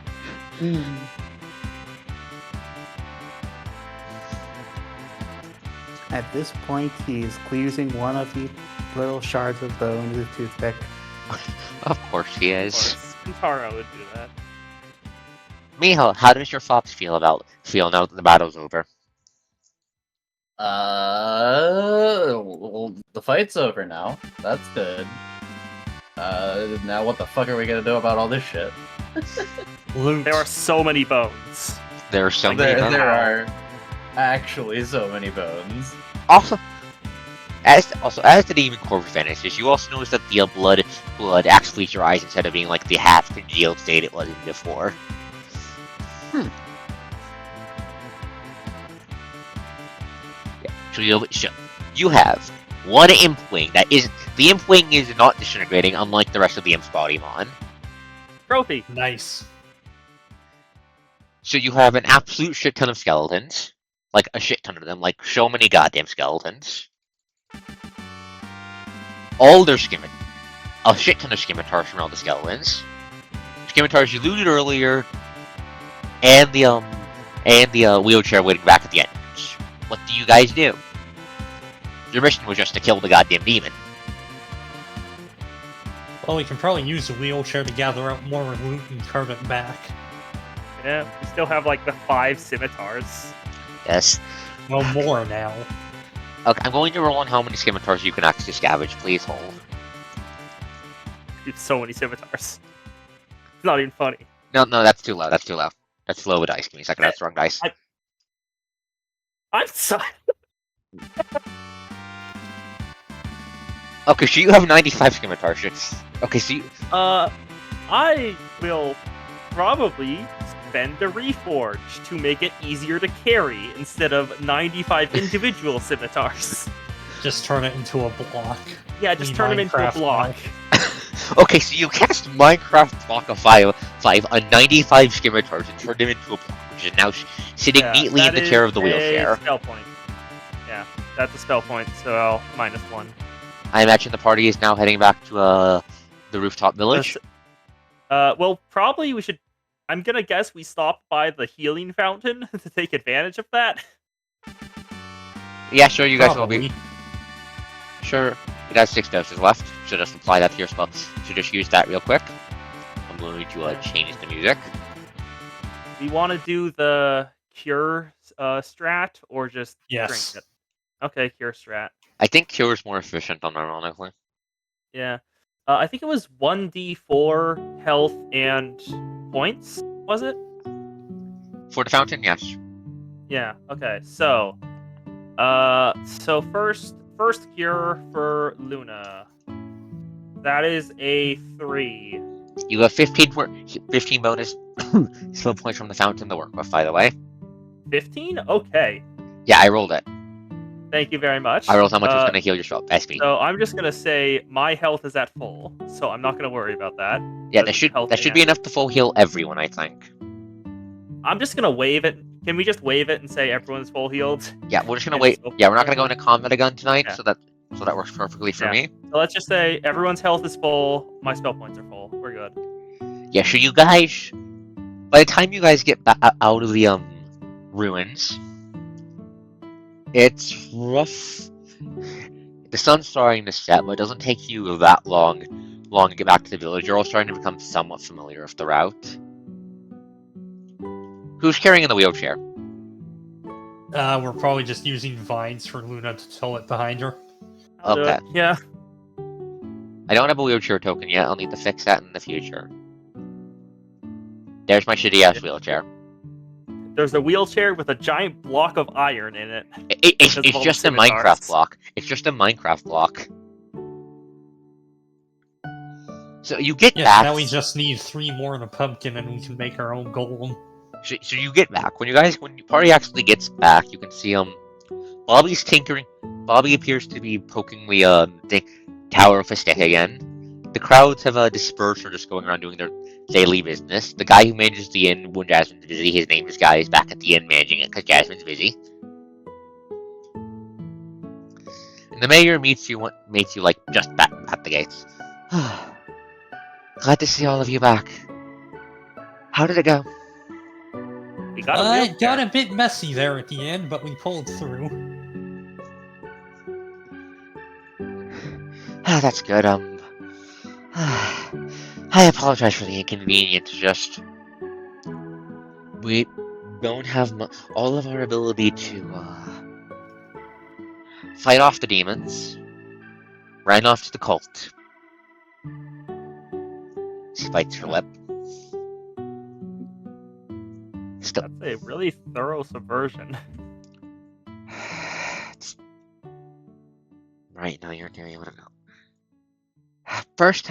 At this point, he's squeezing one of the little shards of bone with a toothpick. Of course he Of is. course, Kintaro would do that. Miho, how does your fops feel now that the battle's over? Well, the fight's over now. That's good. Now what the fuck are we gonna do about all this shit? Loot. There are so many bones. There are so many. There are actually so many bones. Also, as the demon corpse vanishes, you also notice that the blood actually leaves your eyes instead of being like the half congealed state it was in before. Yeah, so you have one imp wing that is the imp wing is not disintegrating, unlike the rest of the imp's body mon. Trophy. Nice. So you have an absolute shit ton of skeletons, like a shit ton of them, like so many goddamn skeletons. All their a shit ton of scimitars from all the skeletons. Scimitars you looted earlier, and the wheelchair waiting back at the entrance. What do you guys do? Your mission was just to kill the goddamn demon. Well, we can probably use the wheelchair to gather up more loot and cart it back. Yeah, we still have like the 5 scimitars. Yes. Well, more now. Okay, I'm going to roll on how many scimitars you can actually scavenge. Please hold. We have so many scimitars. It's not even funny. No, that's too low. That's too low. That's low with dice. Give me a second. That's the wrong dice. I'm sorry. Okay, so you have 95 scimitars. Okay, so you... I will probably spend a reforge to make it easier to carry instead of 95 individual scimitars. Just turn it into a block. Yeah, just We turn them into a Minecraft block. Okay, so you cast Minecraft Block of 5 on 95 scimitars and turned him into a block, which is now sitting neatly in that the chair of the is wheelchair. a spell point. Yeah, that's a spell point, so I'll -1. I imagine the party is now heading back to the rooftop village. Well, probably we should. I'm gonna guess we stopped by the healing fountain to take advantage of that. Yeah, sure, you guys will be. Probably. Sure, it has 6 doses left, so just apply that to your spell. So just use that real quick. I'm going to change the music. We want to do the cure strat or just Yes. drink it. Okay, cure strat. I think Cure is more efficient, unironically. Yeah. I think it was 1d4 health and points, was it? For the fountain, yes. Yeah. Okay. So, first cure for Luna. That is a 3. You have 15 bonus skill points from the fountain to work with, by the way. 15? Okay. Yeah, I rolled it. Thank you very much. I rolled how much it's going to heal your spell SP. So I'm just gonna say my health is at full, so I'm not gonna worry about that. Yeah, that should be enough to full heal everyone, I think. I'm just gonna wave it. Can we just wave it and say everyone's full healed? Yeah, we're just gonna And wait. so- Yeah, we're not gonna go into combat again tonight, Yeah. so that works perfectly for Yeah. me. So let's just say everyone's health is full. My spell points are full. We're good. Yeah, so you guys, by the time you guys get out of the ruins, it's rough. The sun's starting to set, but it doesn't take you that long to get back to the village. You're all starting to become somewhat familiar with the route. Who's carrying in the wheelchair? We're probably just using vines for Luna to tow it behind her. I'll do Okay. it. Yeah. I don't have a wheelchair token yet. I'll need to fix that in the future. There's my shitty ass wheelchair. There's a wheelchair with a giant block of iron in it. It's Because of all just the a Minecraft scimitars. block. It's just a Minecraft block. So you get Yes, back. now we just need 3 more and a pumpkin and we can make our own golem. So you get back. When your party actually gets back, you can see Bobby's tinkering. Bobby appears to be poking the tower with a stick again. The crowds have dispersed or just going around doing their daily business. The guy who manages the inn when Jasmine's busy, his name is Guy, is back at the inn managing it because Jasmine's busy. And the mayor meets you like just at the gates. Glad to see all of you back. How did it go? We got a It got a bit messy there at the end, but we pulled through. Ah, that's good. I apologize for the inconvenience. Just we don't have all of our ability to fight off the demons. Ran off to the cult. She bites her lip. Still, That's a really thorough subversion. right now you're near you want to know. First,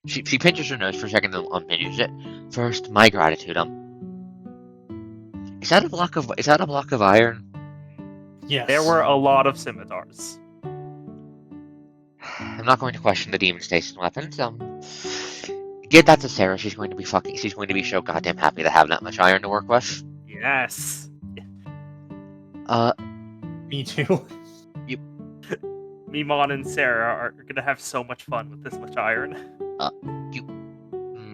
she pinches her nose for a second and unpinches it. First, my gratitude. Is that a block of iron? Yes. There were a lot of scimitars. I'm not going to question the demon station weapons. Give that to Sarah. She's going to be so goddamn happy to have that much iron to work with. Yes. Me too. Mimon and Sarah are gonna have so much fun with this much iron.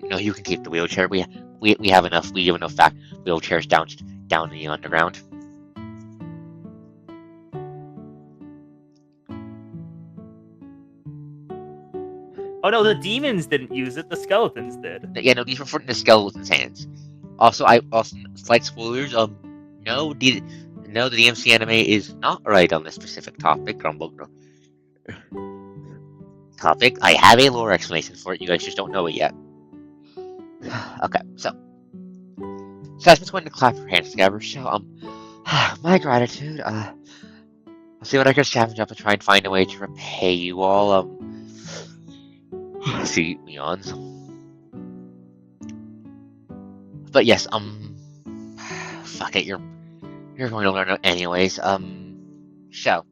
No, you can keep the wheelchair. We have enough. We have enough wheelchairs down in the underground. Oh no, the demons didn't use it. The skeletons did. Yeah, no, these were from the skeleton's hands. Also, slight spoilers. No, the DMC anime is not right on this specific topic. Topic. I have a lore explanation for it. You guys just don't know it yet. Okay, so Jasmine's going to clap her hands together. So, my gratitude. I'll see what I can scavenge up and try and find a way to repay you all. See yawns. But yes, fuck it, you're going to learn it anyways. So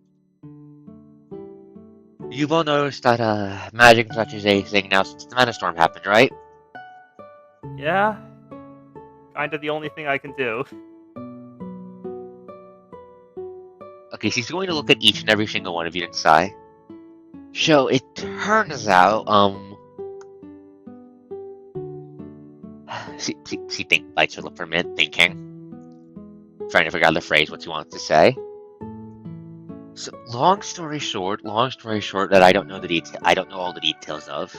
You've all noticed that magic touch is a thing now since the Mana Storm happened, right? Yeah, kind of the only thing I can do. Okay, she's going to look at each and every single one of you and sigh. So it turns out, she bites her lip for a minute, thinking, trying to figure out the phrase, what she wants to say. So, long story short, that I don't know I don't know all the details of.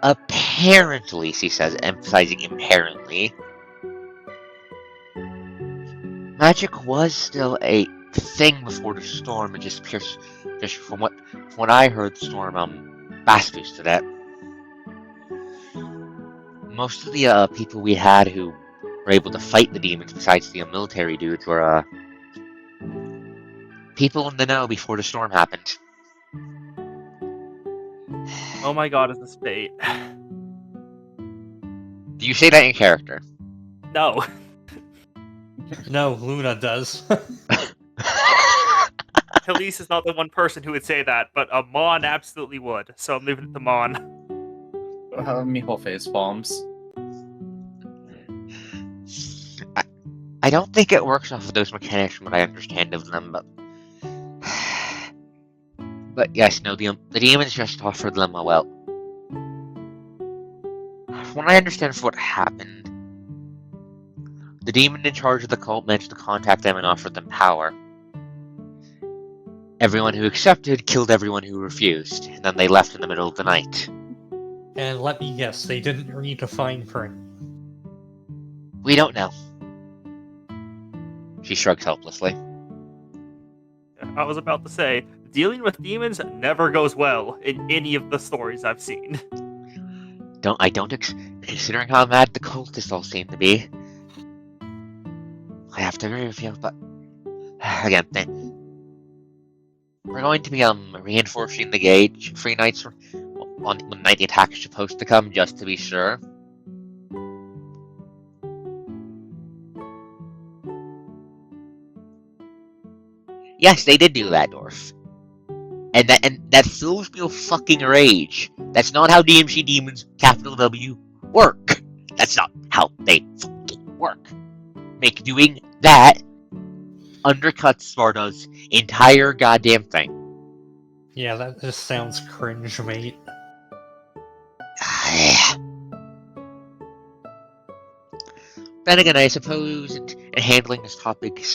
Apparently, she says, emphasizing apparently, magic was still a thing before the storm. It just from what I heard, the storm fast boosted it. Most of the people we had who were able to fight the demons, besides the military dudes, were people in the know before the storm happened. Oh my god, is this fate? Do you say that in character? No. No, Luna does. Elise is not the one person who would say that, but Mon absolutely would. So I'm leaving it to Mon. Me whole face palms. I don't think it works off of those mechanics from what I understand of them, but yes, no, the demons just offered them a well. From what I understand of what happened, the demon in charge of the cult managed to contact them and offered them power. Everyone who accepted killed everyone who refused, and then they left in the middle of the night. And let me guess, they didn't read the fine print. We don't know. She shrugs helplessly. I was about to say, dealing with demons never goes well in any of the stories I've seen. Considering how mad the cultists all seem to be, I have to agree with you, but again, we're going to be reinforcing the gauge 3 nights on when night the attack is supposed to come, just to be sure. Yes, they did do that, Dwarf. And that fills me with fucking rage. That's not how DMC demons, capital W, work. That's not how they fucking work. Doing that undercuts Sparta's entire goddamn thing. Yeah, that just sounds cringe, mate. Then again, I suppose handling this topic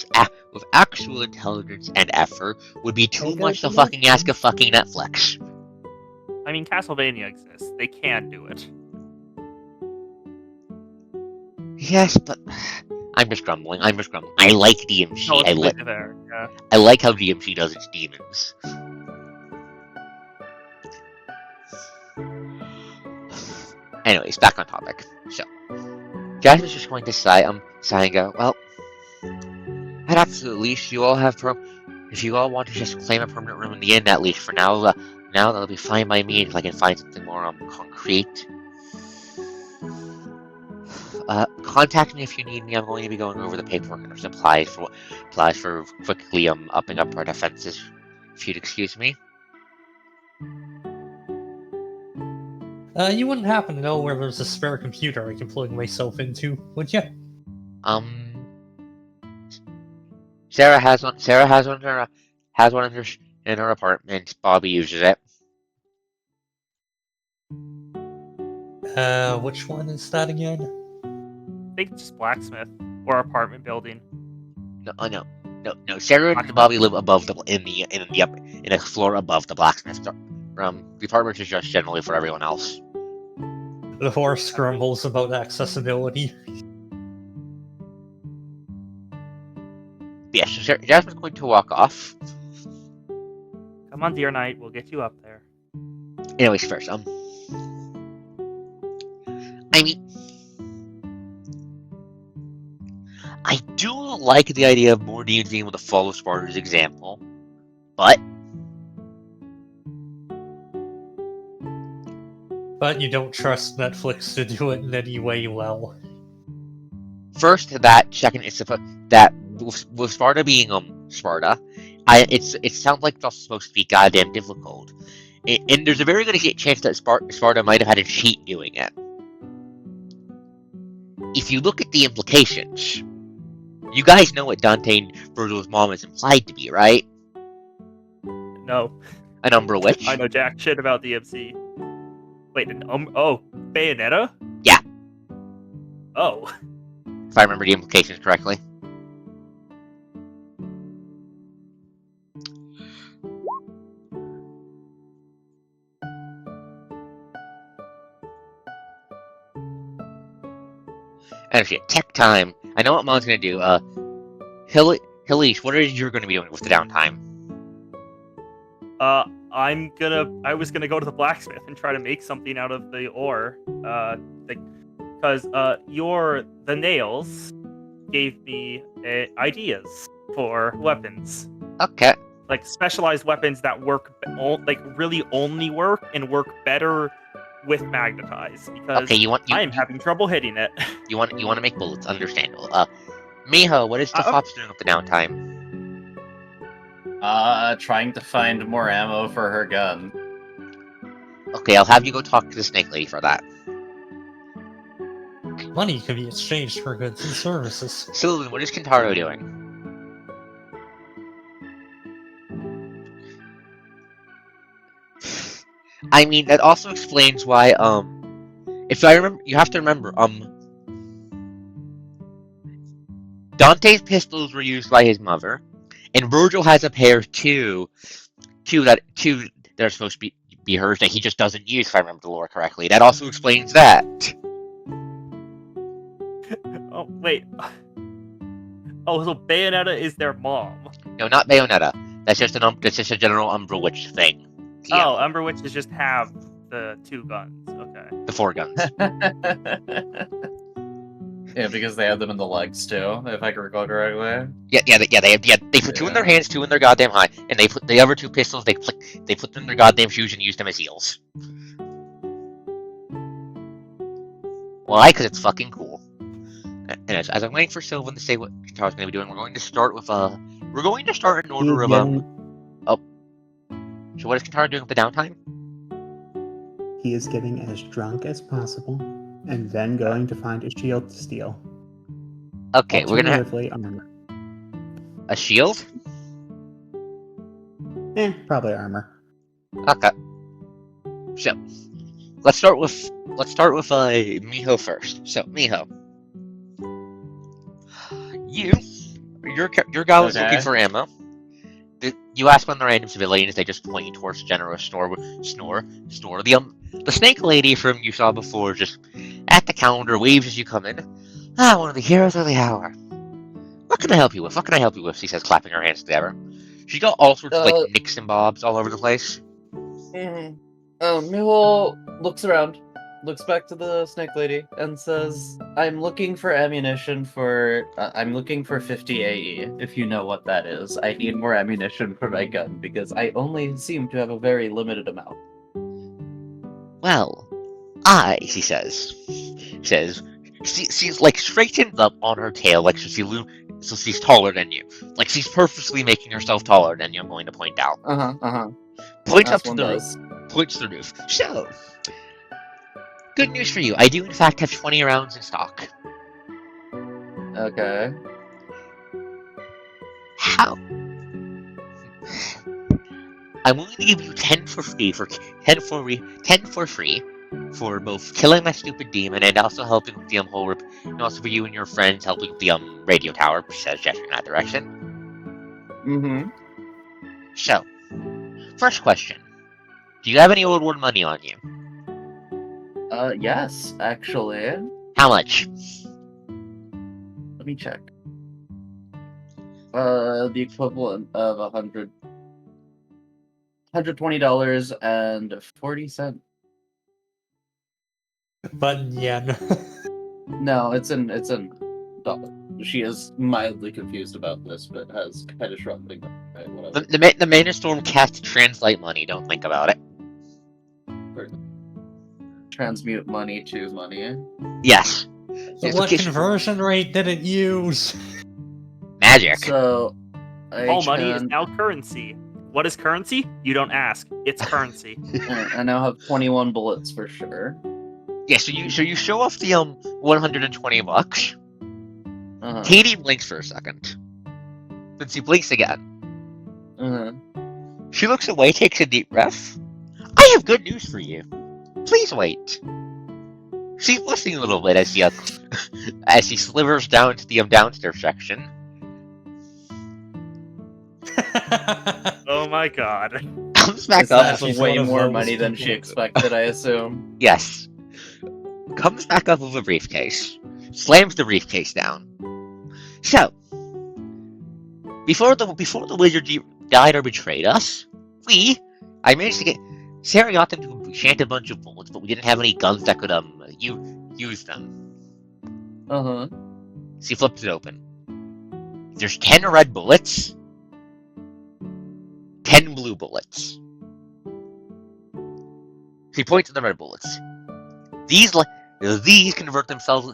with actual intelligence and effort would be too much to fucking ask of fucking Netflix. I mean, Castlevania exists. They can do it. Yes, but I'm just grumbling. I like DMC. No, it's there. Yeah. I like how DMC does its demons. Anyways, back on topic. So, Jasmine's just going to sigh and go, well, at absolute least, you all have if you all want to just claim a permanent room in the inn, at least for now, that'll be fine by me if I can find something more concrete. Contact me if you need me. I'm going to be going over the paperwork and supplies for quickly upping up our defenses, if you'd excuse me. You wouldn't happen to know where there's a spare computer I can plug myself into, would you? Sarah has one. In her apartment. Bobby uses it. Which one is that again? I think it's just blacksmith or apartment building. No. Sarah and Bobby live above in a floor above the blacksmith. The apartment is just generally for everyone else. The horse grumbles about accessibility. Yes, so Jasmine's going to walk off. Come on, dear knight, we'll get you up there. Anyways, first, I mean, I do like the idea of more demons being able to follow Sparta's example, but you don't trust Netflix to do it in any way well. first that, second is that with Sparta being Sparta, It sounds like it's also supposed to be goddamn difficult, and there's a very good chance that Sparta might have had a cheat doing it. If you look at the implications, you guys know what Dante and Virgil's mom is implied to be, right? No, An Umbra witch. I know jack shit about the MC. Wait, oh, Bayonetta? Yeah. Oh. If I remember the implications correctly. And shit, tech time. I know what Mom's gonna do. Hilish, what are you gonna be doing with the downtime? I was gonna go to the blacksmith and try to make something out of the ore. Because the nails gave me ideas for weapons. Okay. Like specialized weapons that work, really only work and work better with magnetize. Because Okay, I am having trouble hitting it. You want to make bullets, understandable. Miho, what is the Fops doing with the downtime? Trying to find more ammo for her gun. Okay, I'll have you go talk to the snake lady for that. Money can be exchanged for goods and services. Sylvan, what is Kentaro doing? I mean, that also explains why, if I remember, you have to remember, Dante's pistols were used by his mother, and Virgil has a pair too that are supposed to be hers that he just doesn't use, if I remember the lore correctly. That also explains that. Oh, wait. Oh, so Bayonetta is their mom. No, not Bayonetta. That's just a general Umbra Witch thing. Yeah. Oh, Umbra Witches just have the 2 guns. Okay. The 4 guns. Yeah, because they have them in the legs too, if I can recall correctly. They put 2 in their hands, 2 in their goddamn high, and they put the other 2 pistols. They put them in their goddamn shoes and use them as heels. Why? Because it's fucking cool. And as I'm waiting for Sylvan to say what Kentaro's going to be doing, we're going to start in order of So what is Kentaro doing with the downtime? He is getting as drunk as possible, and then going to find a shield to steal. Okay, we're gonna have Alternatively, armor. a shield. Probably armor. Okay. So let's start with Miho first. So Miho, your guy was looking for ammo. You ask one of the random civilians, they just point you towards the general store. The snake lady from you saw before, just at the counter, waves as you come in. One of the heroes of the hour. What can I help you with? What can I help you with? She says, clapping her hands together. She's got all sorts of like nicks and bobs all over the place. Miho looks around, looks back to the snake lady, and says, I'm looking for ammunition for... I'm looking for 50 AE, if you know what that is. I need more ammunition for my gun, because I only seem to have a very limited amount. Well, she says, she's like straightened up on her tail, like so she's taller than you. Like she's purposely making herself taller than you, I'm going to point out. Points up to the roof. Points to the roof. So, good news for you. I do, in fact, have 20 rounds in stock. Okay. How? I'm willing to give you 10 for free for both killing my stupid demon and also helping with the whole and also for you and your friends helping with the radio tower, she says, gesturing in that direction. So, first question. Do you have any old world money on you? Yes, actually. How much? Let me check. The equivalent of $120.40. But yeah, no. No, it's in dollar. She is mildly confused about this, but has kind of shrugged it. Okay, whatever. The Mana Storm cast translate money, don't think about it. Transmute money to money. Yes. So what conversion rate did it use? Magic. So, All money is now currency. What is currency? You don't ask. It's currency. I now have 21 bullets for sure. Yeah, so you show off the 120 bucks. Uh-huh. Katie blinks for a second. Then she blinks again. Uh-huh. She looks away, takes a deep breath. I have good news for you. Please wait. She's blushing a little bit as she slivers down to the downstairs section. Oh my god. Comes back That's up. she's way one of more those money than she people. expected, I assume. Yes. Comes back up with a briefcase. Slams the briefcase down. So, before the wizard died or betrayed us, I managed to get Sarah got them to enchant a bunch of bullets, but we didn't have any guns that could use them. Uh-huh. She flips it open. There's 10 red bullets, 10 blue bullets. She points at the red bullets. These convert themselves.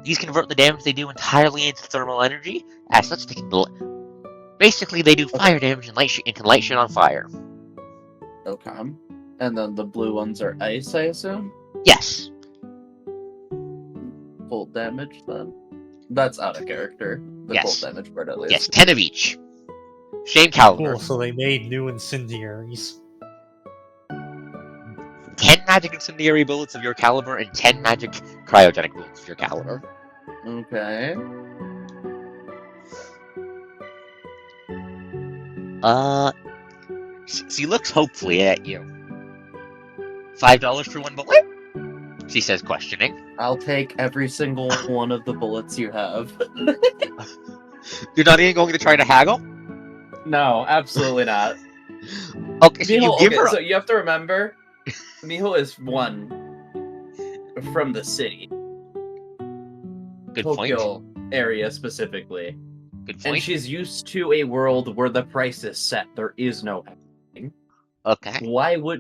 These convert the damage they do entirely into thermal energy. As such, basically they do fire damage and can light shit on fire. Okay. And then the blue ones are ice, I assume? Yes. Full damage, then? That's out of character. The Yes. full damage part, at least. Yes, 10 of each. Same caliber. Cool, so they made new incendiaries. 10 magic incendiary bullets of your caliber and 10 magic cryogenic bullets of your caliber. Okay. She looks hopefully at you. $5 for one bullet? She says, questioning. I'll take every single one of the bullets you have. You're not even going to try to haggle? No, absolutely not. Okay, so you give her. So you have to remember, Miho is one from the city. Good point. Tokyo area specifically. Good And point. she's used to a world where the price is set. There is no haggling. Okay.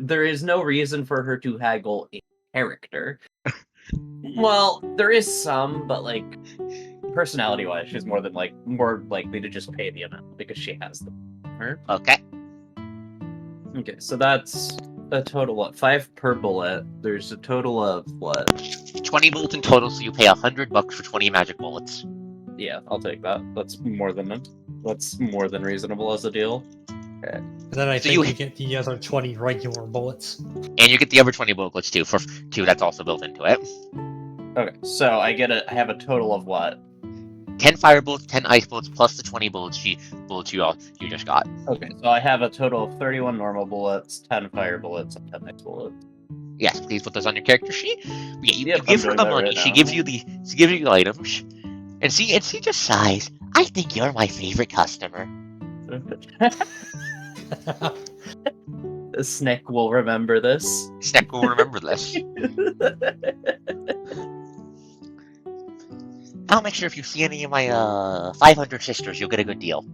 There is no reason for her to haggle a character. Well, there is some, but like personality wise, she's more likely to just pay the amount because she has them. Her. Okay. Okay, so that's a total of 5 per bullet. There's a total of what? 20 bullets in total, so you pay $100 for 20 magic bullets. Yeah, I'll take that. That's more than reasonable as a deal. Okay. And then I So think you- you get the other 20 regular bullets. And you get the other 20 bullets too, for 2, that's also built into it. Okay, so I have a total of what? 10 fire bullets, 10 ice bullets, plus the 20 bullets you just got. Okay, so I have a total of 31 normal bullets, 10 fire bullets, and 10 ice bullets. Yes, please put those on your character sheet. Yeah, you Yep, give I'm her the doing that money. right She now. gives you the items, and she just sighs. I think you're my favorite customer. Snick will remember this. Snack will remember this. I'll make sure if you see any of my 500 sisters, you'll get a good deal.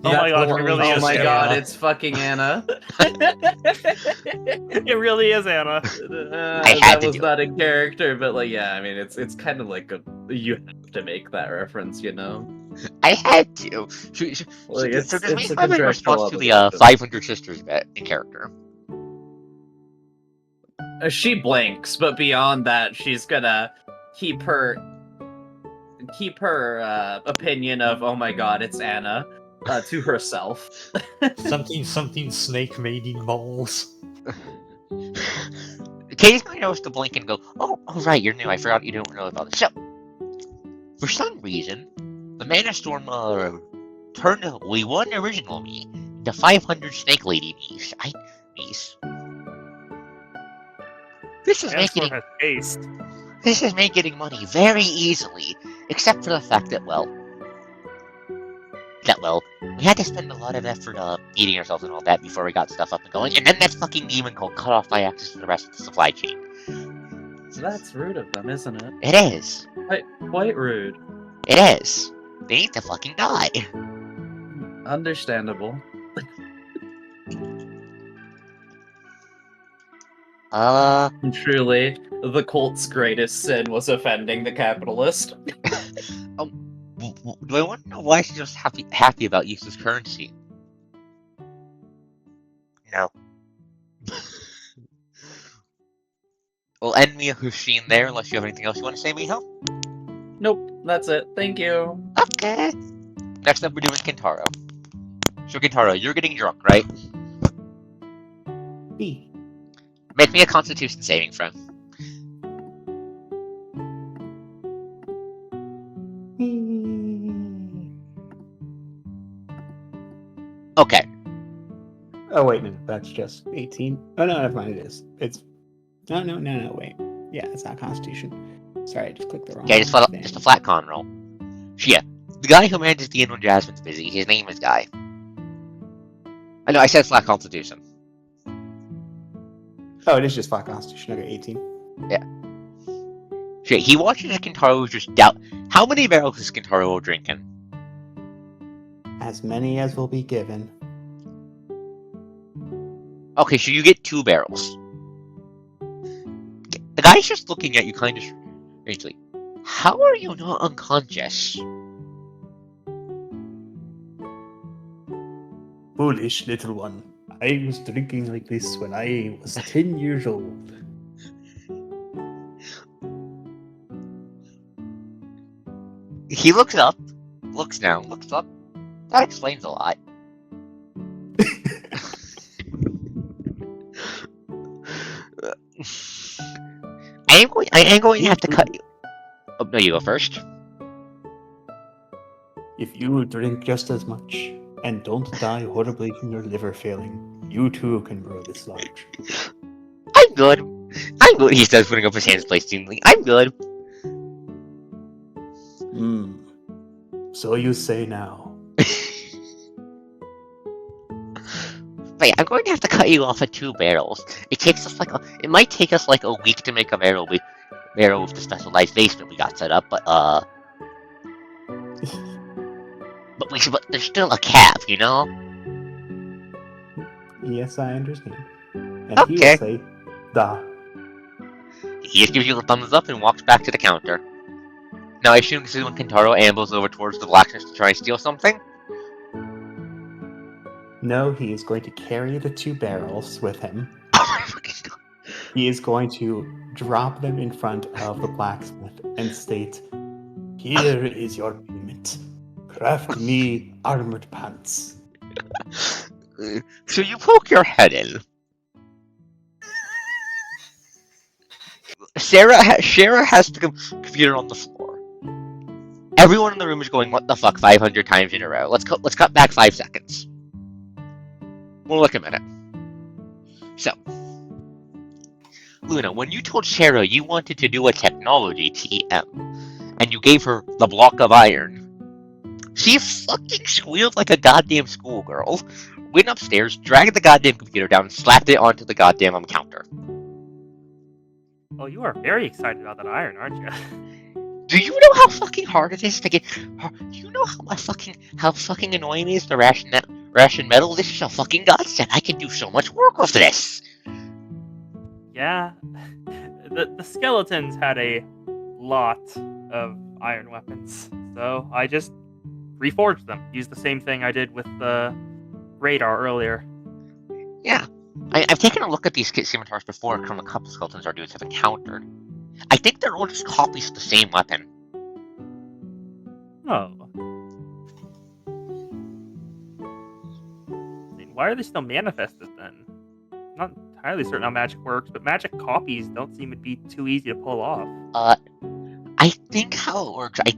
Oh my god, it Well, really Oh is my Anna. god, it's fucking Anna. It really is Anna. I had that to was do not in character, but like, yeah, I mean, it's kind of like you have to make that reference, you know. I had to. Like, it's So a this makes my contractual response to the obligation. 500 sisters bit in character. She blinks, but beyond that, she's gonna keep her opinion of "oh my god, it's Anna" to herself. something snake mating balls. Katie's going to notice the blink and go, oh, right, you're new. I forgot you don't know about this. So, for some reason, the Mana Storm turned one original me into 500 Snake Lady me's. This is Transform making has taste. This is me getting money very easily, except for the fact that, we had to spend a lot of effort beating ourselves and all that before we got stuff up and going, and then that fucking demon called cut off my access to the rest of the supply chain. That's rude of them, isn't it? It is. Quite rude. It is. They need to fucking die. Understandable. Truly, the cult's greatest sin was offending the capitalist. Do I want to know why she's just happy about useless currency? No. We'll end Mia Hushine there, unless you have anything else you want to say, Miho? Nope, that's it. Thank you. Okay. Next up, we're doing Kintaro. So, Kintaro, you're getting drunk, right? B. Make me a Constitution saving throw. Okay. Oh wait, no, that's just 18. Oh no, never mind. It is. It's no, wait. Yeah, it's not Constitution. Sorry, I just clicked the wrong. Okay, just a flat con roll. So, yeah, the guy who manages the inn when Jasmine's busy, his name is Guy. I know, I said flat Constitution. Oh, it is just flat Constitution. Okay, 18. Yeah. So, yeah, he watches as Kintaro just doubt. How many barrels is Kintaro drinking? As many as will be given. Okay, so you get 2 barrels. The guy's just looking at you kind of strangely. How are you not unconscious? Foolish little one. I was drinking like this when I was 10 years old. He looks up, looks down, looks up. That explains a lot. I am going to have to cut you. Oh, no, you go first. If you drink just as much and don't die horribly from your liver failing, you too can grow this large. I'm good. I'm good, he says, putting up his hands playfully. I'm good. So you say now. Wait, I'm going to have to cut you off at 2 barrels. It takes us it might take us like a week to make a barrel with the specialized basement we got set up, but but there's still a cap, you know? Yes, I understand. And Okay. he will say, da. He just gives you a thumbs up and walks back to the counter. Now I assume this is when Kintaro ambles over towards the blacksmith to try and steal something? No, he is going to carry the 2 barrels with him. Oh my fucking god. He is going to drop them in front of the blacksmith and state, "Here is your payment. Craft me armored pants." So you poke your head in. Shara has the computer on the floor. Everyone in the room is going, "What the fuck?" 500 times in a row. Let's cut back 5 seconds. We'll look a minute. So, Luna, when you told Shara you wanted to do a technology TM, and you gave her the block of iron, she fucking squealed like a goddamn schoolgirl, went upstairs, dragged the goddamn computer down, and slapped it onto the goddamn counter. Oh, you are very excited about that iron, aren't you? Do you know how fucking hard it is to get? Do you know how fucking annoying it is to ration metal? This is a fucking godsend. I can do so much work with this. Yeah. The skeletons had a lot of iron weapons, so I just reforged them. Used the same thing I did with the radar earlier. Yeah. I've taken a look at these scimitars before, from a couple skeletons our dudes have encountered. I think they're all just copies of the same weapon. Oh. I mean, why are they still manifested then? I'm not entirely certain how magic works, but magic copies don't seem to be too easy to pull off. I think how it works, I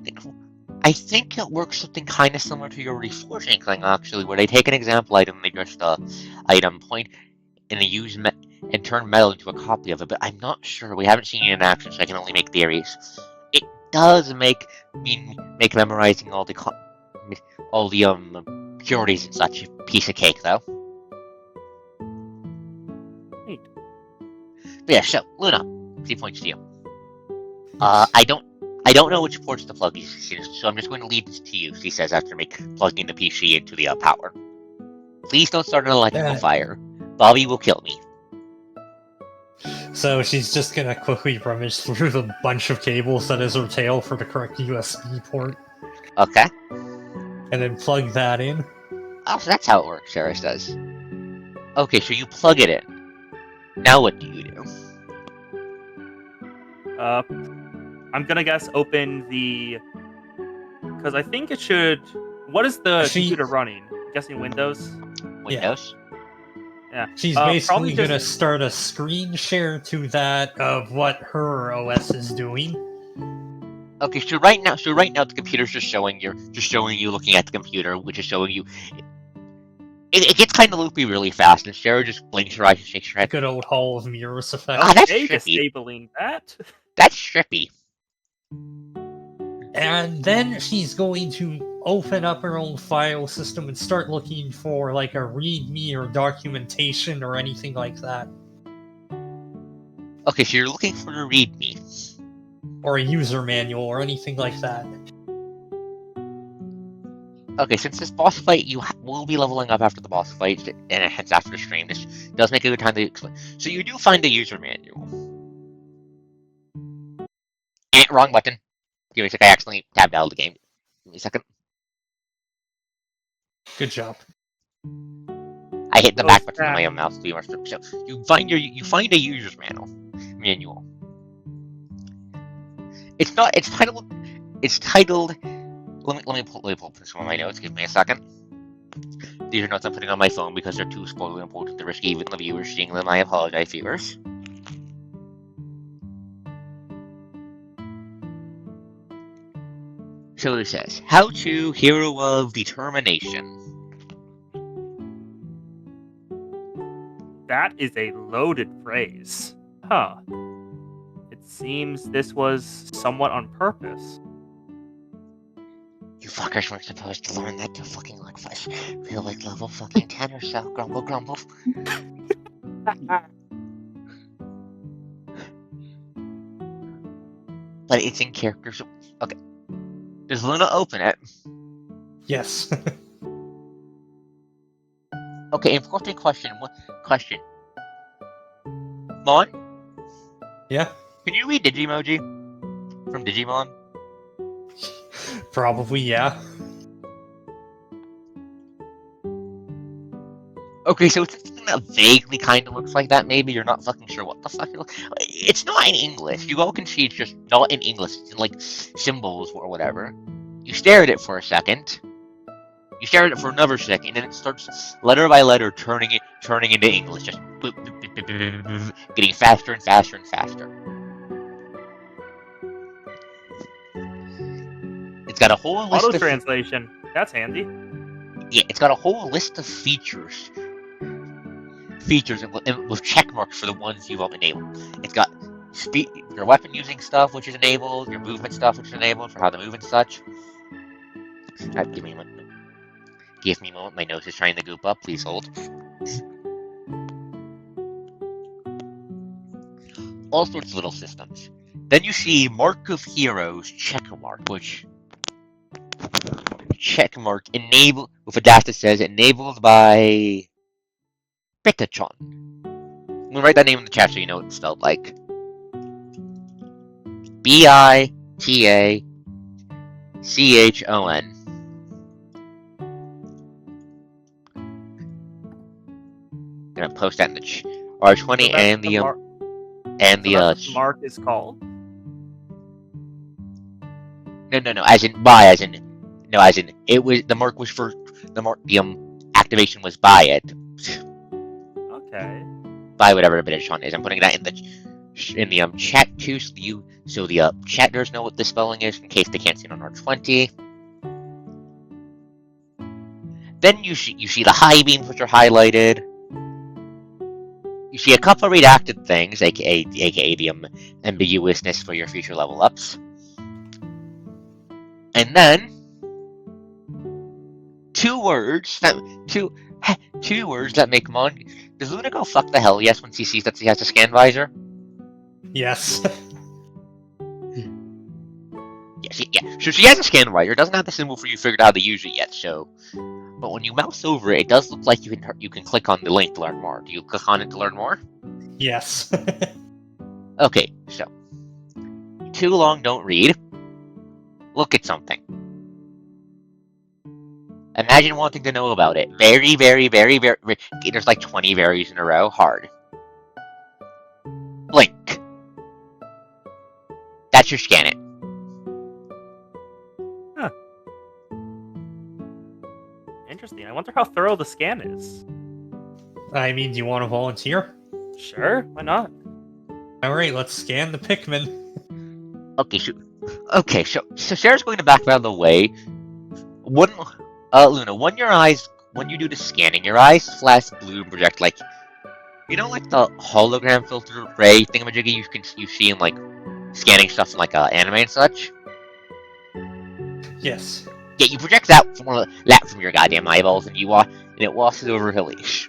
think it works something kind of similar to your reforging thing, actually, where they take an example item, they just item point, and they use and turn metal into a copy of it, but I'm not sure. We haven't seen it in action, so I can only make theories. It does make memorizing all the purities and such a piece of cake, though. Neat. But yeah, so Luna, 3 points to you. I don't know which ports to plug these in, so I'm just going to leave this to you, she says after plugging the PC into the power. Please don't start an electrical fire. Bobby will kill me. So she's just gonna quickly rummage through the bunch of cables that is her tail for the correct USB port. Okay. and then plug that in. Oh, so that's how it works, Sarah says. Okay, so you plug it in. Now what do you do? I'm gonna guess open the, because I think it should. What is the computer running? I'm guessing Windows. Windows? Yeah. She's Probably basically just gonna start a screen share to that of what her OS is doing. Okay, so right now the computer's just showing you looking at the computer, which is showing you. It gets kind of loopy really fast, and Sarah just blinks her eyes and shakes her head. Good old Hall of Mirrors effect. Ah, that's okay, trippy. disabling that. That's trippy. And then she's going to open up her own file system and start looking for like a README or documentation or anything like that. Okay, so you're looking for the README. Or a user manual or anything like that. Okay, since this boss fight, you will be leveling up after the boss fight, and hence after the stream. This does make a good time to explain. So you do find the user manual. Wrong button. Give me a sec, I accidentally tabbed out of the game. Give me a second. Good job. I hit the Oh, back button on crap. my own mouse to be more specific. So you find a user's manual. It's titled. Let me pull up some of my notes. Give me a second. These are notes I'm putting on my phone because they're too spoiler important to risk even the viewers seeing them. I apologize, viewers. So it says, how to Hero of Determination. That is a loaded phrase. Huh. It seems this was somewhat on purpose. You fuckers weren't supposed to learn that to fucking feel like level fucking 10 or so. Grumble, grumble. But it's in character, so... Okay. Does Luna open it? Yes. Okay, important question. Question. Mon? Yeah? Can you read Digimoji? From Digimon? Probably, yeah. Okay, so it's something that vaguely kind of looks like that, maybe. You're not fucking sure what the fuck it looks. It's not in English. You all can see it's just not in English. It's in, symbols or whatever. You stare at it for a second. You stare at it for another second, and then it starts, letter by letter, turning into English. Just boop, boop, boop, boop, boop, boop, getting faster and faster and faster. It's got a whole list Auto of... translation. That's handy. Yeah, it's got a whole list of features with check marks for the ones you've enabled. It's got your weapon using stuff, which is enabled, your movement stuff, which is enabled, for how to move and such. Give me a moment. My nose is trying to goop up. Please hold. All sorts of little systems. Then you see Mark of Heroes checkmark, which checkmark enable with a dash that says enabled by Bitachon. I'm gonna write that name in the chat so you know what it's spelled like. Bitachon. Gonna post that in the R20 So and the that's what Mark is called. No. As in by, as in it was the mark was for the activation was by it. Okay. By whatever Bitachon is. I'm putting that in the chat too, so the chatters know what the spelling is in case they can't see it on R20. Then you see the high beams, which are highlighted. You see a couple of redacted things, aka the ambiguousness for your future level ups. And then two words that make Mon. Does Luna go fuck the hell yes when she sees that she has a scan visor? Yes. Yeah. So she has a scan visor. It doesn't have the symbol for you figured out how to use it yet. So, but when you mouse over it, it does look like you can click on the link to learn more. Do you click on it to learn more? Yes. Okay. So, too long, don't read. Look at something. Imagine wanting to know about it. Very, very, very, very. There's like 20 varies in a row. Hard. Blink. That's your scan it. Interesting. I wonder how thorough the scan is. I mean, do you want to volunteer? Sure, why not? Alright, let's scan the Pikmin. Okay, so Sarah's going to back out of the way. Luna, when you do the scanning, your eyes flash blue and project like, you know, like the hologram filter ray thingamajiggy you see in like scanning stuff in like anime and such. Yes. Yeah, you project that from your goddamn eyeballs, and it washes over her leash.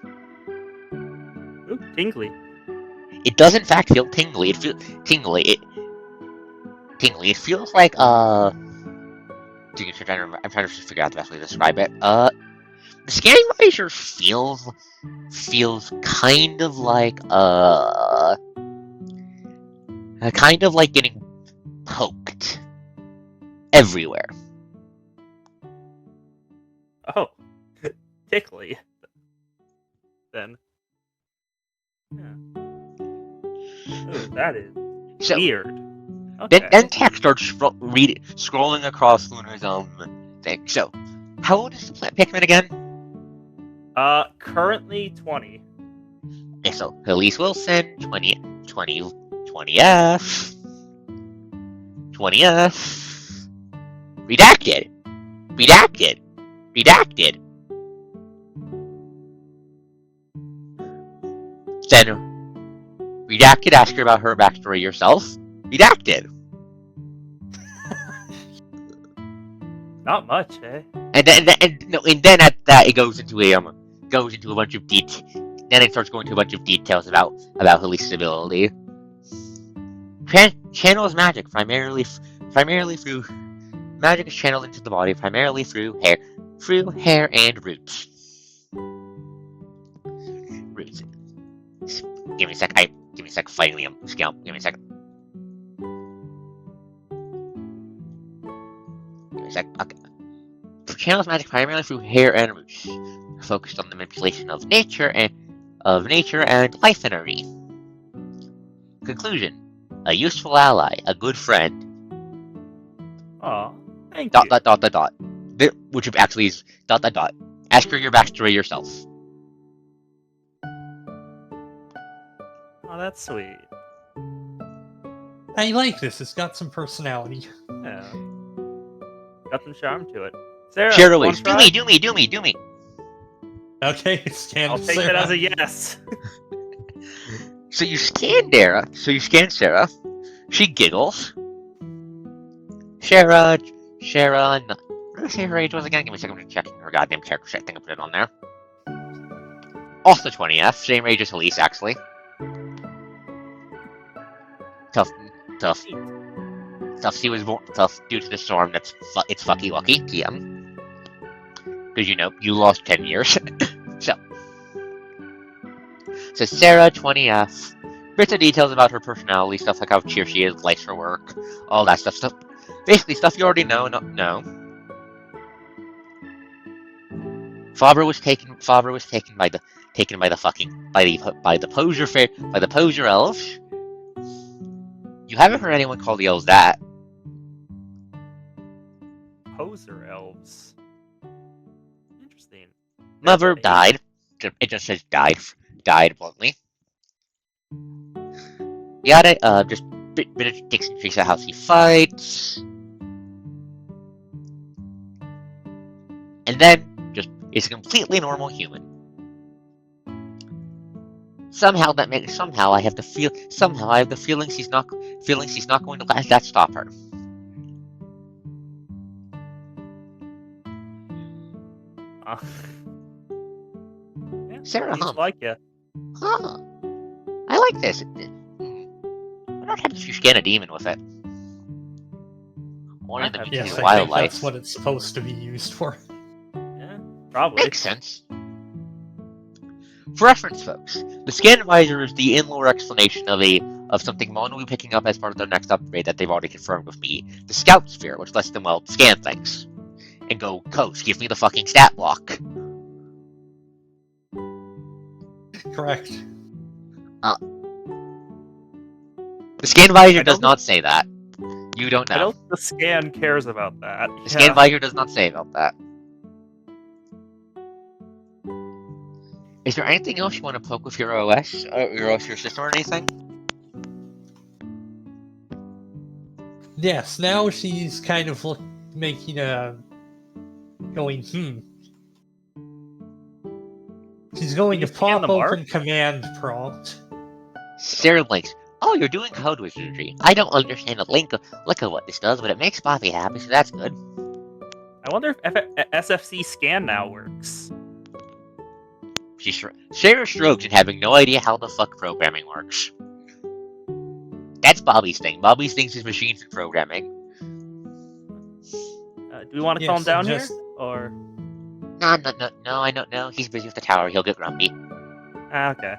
Ooh, tingly. It does in fact feel tingly. It feels tingly. Tingly. It feels like I'm trying to figure out the best way to describe it. The scanning laser feels kind of like getting poked everywhere. Oh, tickly. Then. Yeah. Ooh, that is weird. Okay. Then text starts scrolling across Luna's thing. So, how old is the Pikmin again? Currently 20. Okay, so Elise Wilson, 20F. Redacted. Then redacted. Ask her about her backstory yourself. Redacted. Not much, eh? And then at that it goes into a bunch of Then it starts going to a bunch of details about Elise's ability. Channels magic primarily through magic is channeled into the body primarily through hair and roots. Give me a sec. Fighting him. Scalp. Give me a sec. Okay. Channels magic primarily through hair and roots, focused on the manipulation of nature and life energy. Conclusion: a useful ally, a good friend. Aw, thank you. Which actually is ... Ask her your backstory yourself. Oh, that's sweet. I like this. It's got some personality. Yeah. Got some charm to it. Sarah, Share wanna away. try? Do me. Okay, scan I'll take that as a yes. So you scan Sarah. She giggles. Sarah. What did I say her age was again? Give me a second. I'm checking her goddamn character sheet. I think I put it on there. Also 20F. Same age as Elise, actually. Tough. She was born tough due to the storm. It's fucky lucky. TM. Because you lost 10 years. So Sarah, 20F. Bits of details about her personality, stuff like how cheer she is, likes her work, all that stuff. Basically, stuff you already know. No. Faber was taken by the poser elves. You haven't heard anyone call the elves that. Poser elves. Interesting. Mother died. It just says died bluntly. Yada, just bit of tips and tricks of how she fights. And then, just is a completely normal human. Somehow I have the feeling she's not going to let that stop her. Yeah, Sarah, seems huh? like ya. Huh. I like this. What happens if you scan a demon with it? Or in the Yes, I think wildlife. that's what it's supposed to be used for. Yeah, probably. Makes sense. For reference, folks, the scan advisor is the in-lore explanation of something Mon will be picking up as part of their next upgrade that they've already confirmed with me, the Scout Sphere, which lets them, scan things. and go, Coach, give me the fucking stat block. Correct. The scan visor I does don't not say that. You don't know. I don't think the scan cares about that. The scan visor does not say about that. Is there anything else you want to poke with your OS? Your system or anything? Yes, now she's kind of making a... going, She's going You to scan pop the mark? open command prompt. Sarah blinks. Oh, you're doing code wizardry. I don't understand a lick of what this does, but it makes Poppy happy, so that's good. I wonder if SFC scan now works. Sarah shrugs and having no idea how the fuck programming works. That's Bobby's thing. Bobby's thing is machines and programming. Do we want to calm down here? Or... No, I don't know. He's busy with the tower. He'll get grumpy. Okay.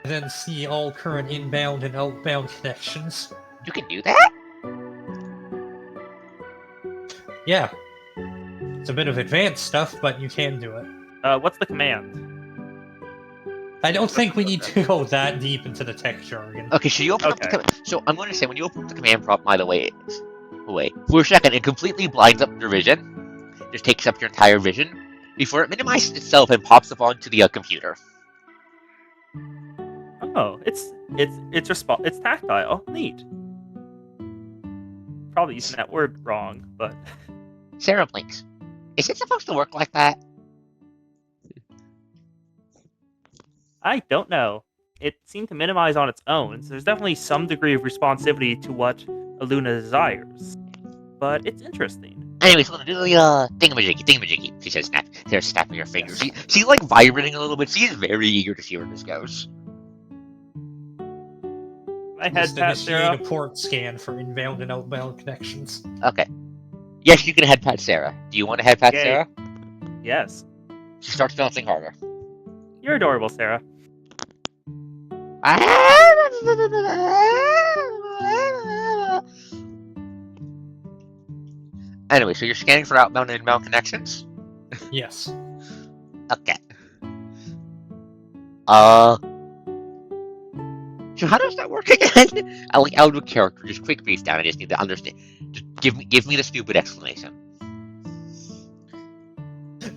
And then see all current inbound and outbound connections. You can do that? Yeah. It's a bit of advanced stuff, but you can do it. What's the command? I don't think we need to go that deep into the tech jargon. Okay, so you open up the so I'm going to say, when you open up the command prompt, by the way, for a second, it completely blinds up your vision. Just takes up your entire vision before it minimizes itself and pops up onto the computer. Oh, it's tactile. Neat. Probably using that word wrong, but Sarah blinks. Is it supposed to work like that? I don't know. It seemed to minimize on its own, so there's definitely some degree of responsivity to what Aluna desires. But it's interesting. Anyways, we're gonna do the thingamajiggy, she says, Sarah snapping her fingers. She's like vibrating a little bit. She's very eager to see where this goes. My head Just pat initiate Sarah. a port scan for inbound and outbound connections. Okay. Yes, you can head pat Sarah. Do you want to head pat Yay. Sarah? Yes. She starts bouncing harder. You're adorable, Sarah. Anyway, so you're scanning for outbound and inbound connections? Yes. Okay. So how does that work again? Out of character, just quick brief down. I just need to understand. Just give me the stupid explanation.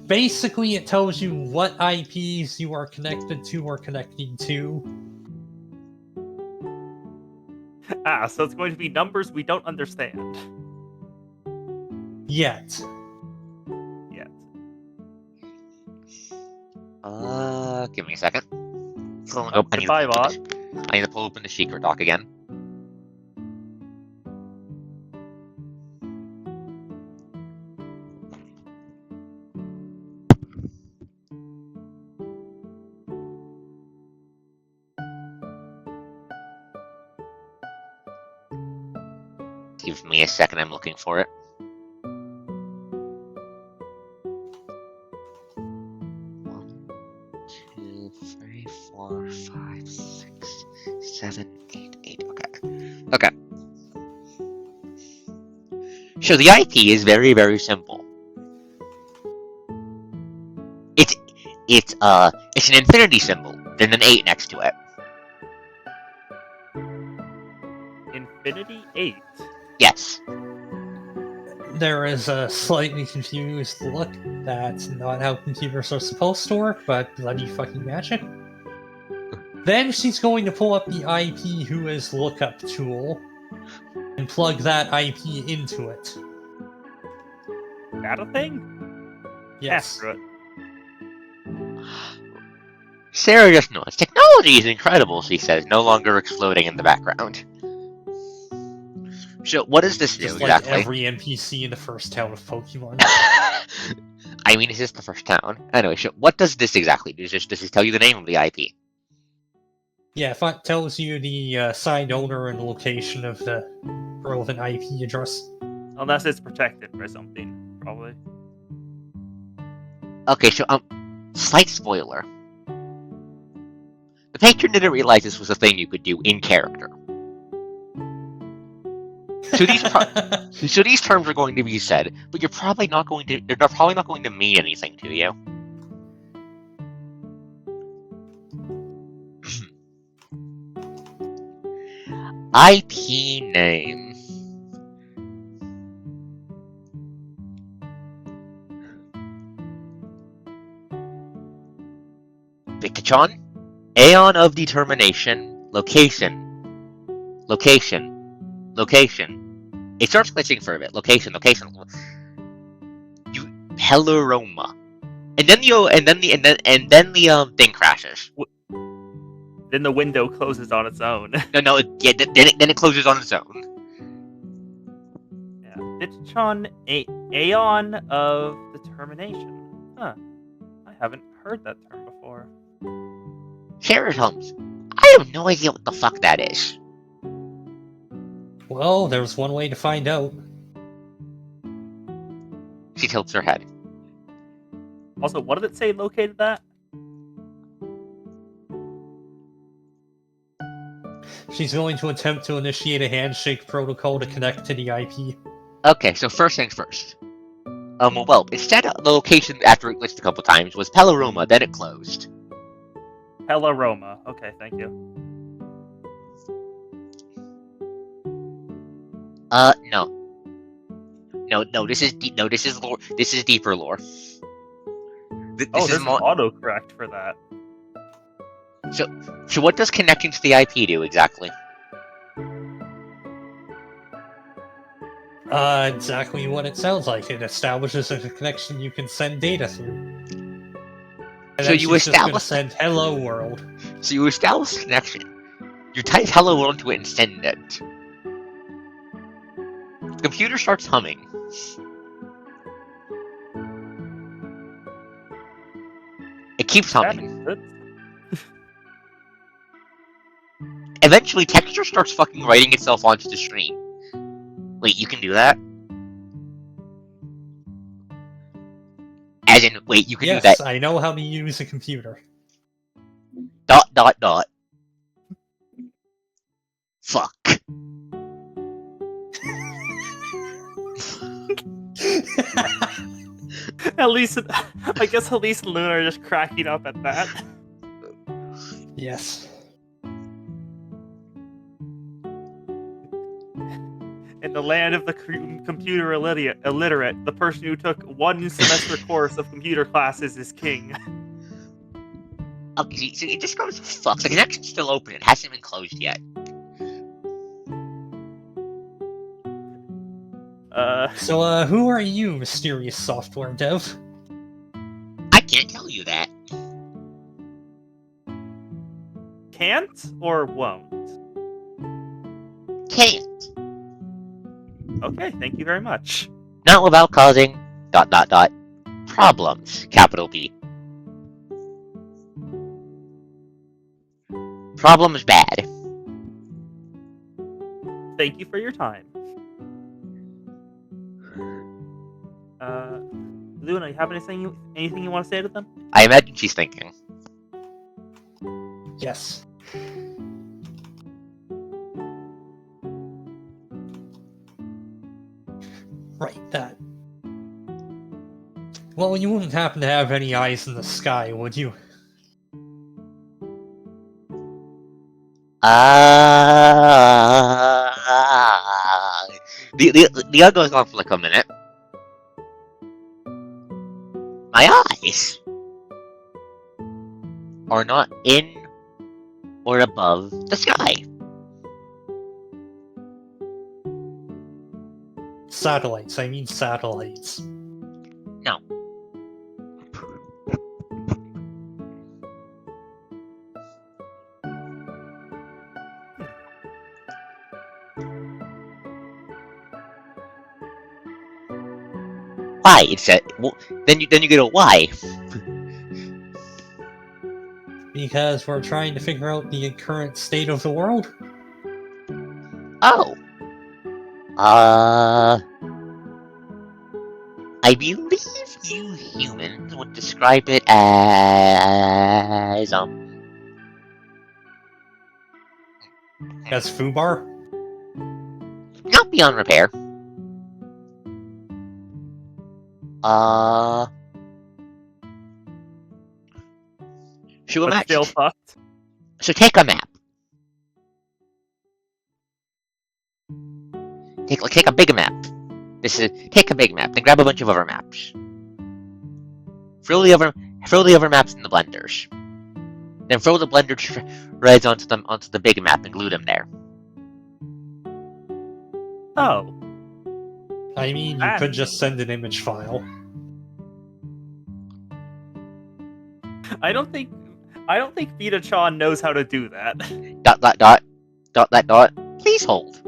Basically, it tells you what IPs you are connected to or connecting to. So it's going to be numbers we don't understand. Yet. Give me a second. Goodbye, bot. I need to pull open the secret doc again. Give me a second, I'm looking for it. One, 2, 3, 4, 5, 6, 7, 8. Okay. So the IP is very, very simple. It's an infinity symbol, then an 8 next to it. Infinity 8. Yes. There is a slightly confused look. That's not how computers are supposed to work, but bloody fucking magic. Then she's going to pull up the IP Whois lookup tool and plug that IP into it. That a thing? Yes. After it. Sarah just nods. Technology is incredible, she says, no longer exploding in the background. So, what does this do Just exactly? like every NPC in the first town of Pokemon. I mean, is this the first town? Anyway, so what does this exactly do? Does this tell you the name of the IP? Yeah, if it tells you the signed owner and location of the relevant IP address. Unless it's protected by something, probably. Okay, so, slight spoiler. The patron didn't realize this was a thing you could do in character. So these terms are going to be said, but they're probably not going to mean anything to you. IP name. Victachon. Aeon of Determination. Location. It starts glitching for a bit. Location. You Helleroma. And then the thing crashes. Then the window closes on its own. Then it closes on its own. Yeah. Vtuber, Aeon of Determination. Huh. I haven't heard that term before. Carrot Holmes. I have no idea what the fuck that is. Well, there's one way to find out. She tilts her head. Also, what did it say located that? She's going to attempt to initiate a handshake protocol to connect to the IP. Okay, so first things first. Well, instead the location after it glitched a couple times was Pelaroma, then it closed. Pelaroma. Okay, thank you. No, this is lore. This is deeper lore. This There's is an autocorrect for that. So what does connecting to the IP do exactly? Exactly what it sounds like. It establishes a connection you can send data through. And So then you she's just gonna establish- send hello world. So you establish a connection. You type hello world into it and send it. The computer starts humming. It keeps That humming. makes sense. Eventually, texture starts fucking writing itself onto the screen. Wait, you can do that? As in, wait, you can do that. Yes, I know how to use a computer. ... Fuck. I guess Elise and Luna are just cracking up at that. Yes. In the land of the computer illiterate, the person who took one semester course of computer classes is king. Okay, so it just goes fuck. The connection's still open. It hasn't been closed yet. So, who are you, mysterious software dev? I can't tell you that. Can't or won't? Can't. Okay, thank you very much. Not without causing ... problems. Capital B. Problems bad. Thank you for your time. Luna, you have anything you want to say to them? I imagine she's thinking. Yes. Right, that. Well, you wouldn't happen to have any eyes in the sky, would you? The goes on for like a minute. My eyes are not in or above the sky. Satellites, I mean satellites. No. Why? It said. Well, then you go why? Because we're trying to figure out the current state of the world. Oh. I believe you humans would describe it as As Fubar? not beyond repair. So But imagine. still fucked. So take a map. Take a big map. Take a big map. Then grab a bunch of other maps. Throw the other maps in the blenders. Then throw the blender threads onto the big map and glue them there. Oh. I mean, you could just send an image file. I don't think Vita-chan knows how to do that. ... Please hold.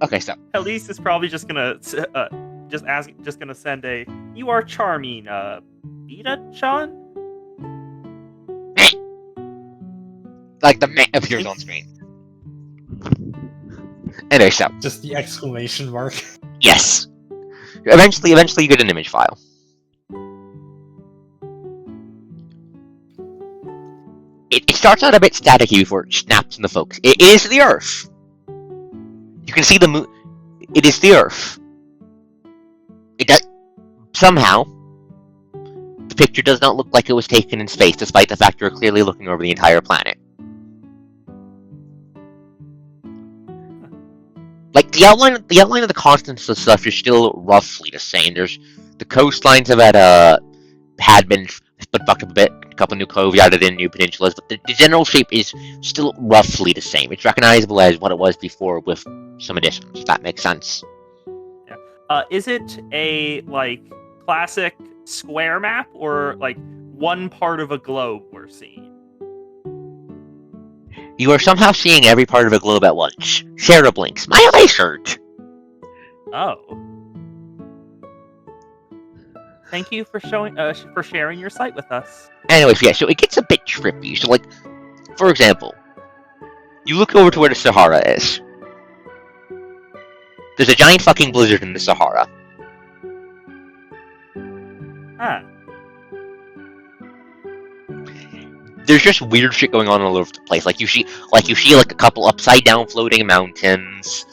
Okay, so Elise is probably just gonna send a "You are charming, Vita-chan." like the map appears on screen. Anyway, so Just the exclamation mark. yes, eventually you get an image file. It starts out a bit staticky before it snaps into focus. It is the Earth. You can see the moon. It is the Earth. It does somehow. The picture does not look like it was taken in space, despite the fact you're clearly looking over the entire planet. Like the outline of the continents and stuff is still roughly the same. The coastlines had been fucked up a bit. A couple new coves added in, new peninsulas, but the general shape is still roughly the same. It's recognizable as what it was before with some additions, if that makes sense. Yeah. Is it a classic square map or one part of a globe we're seeing? You are somehow seeing every part of a globe at once. Sarah blinks. My eyes hurt. Oh. Thank you for sharing your site with us. Anyways, yeah, so it gets a bit trippy. So, for example, you look over to where the Sahara is. There's a giant fucking blizzard in the Sahara. Ah. There's just weird shit going on all over the place. You see a couple upside down floating mountains,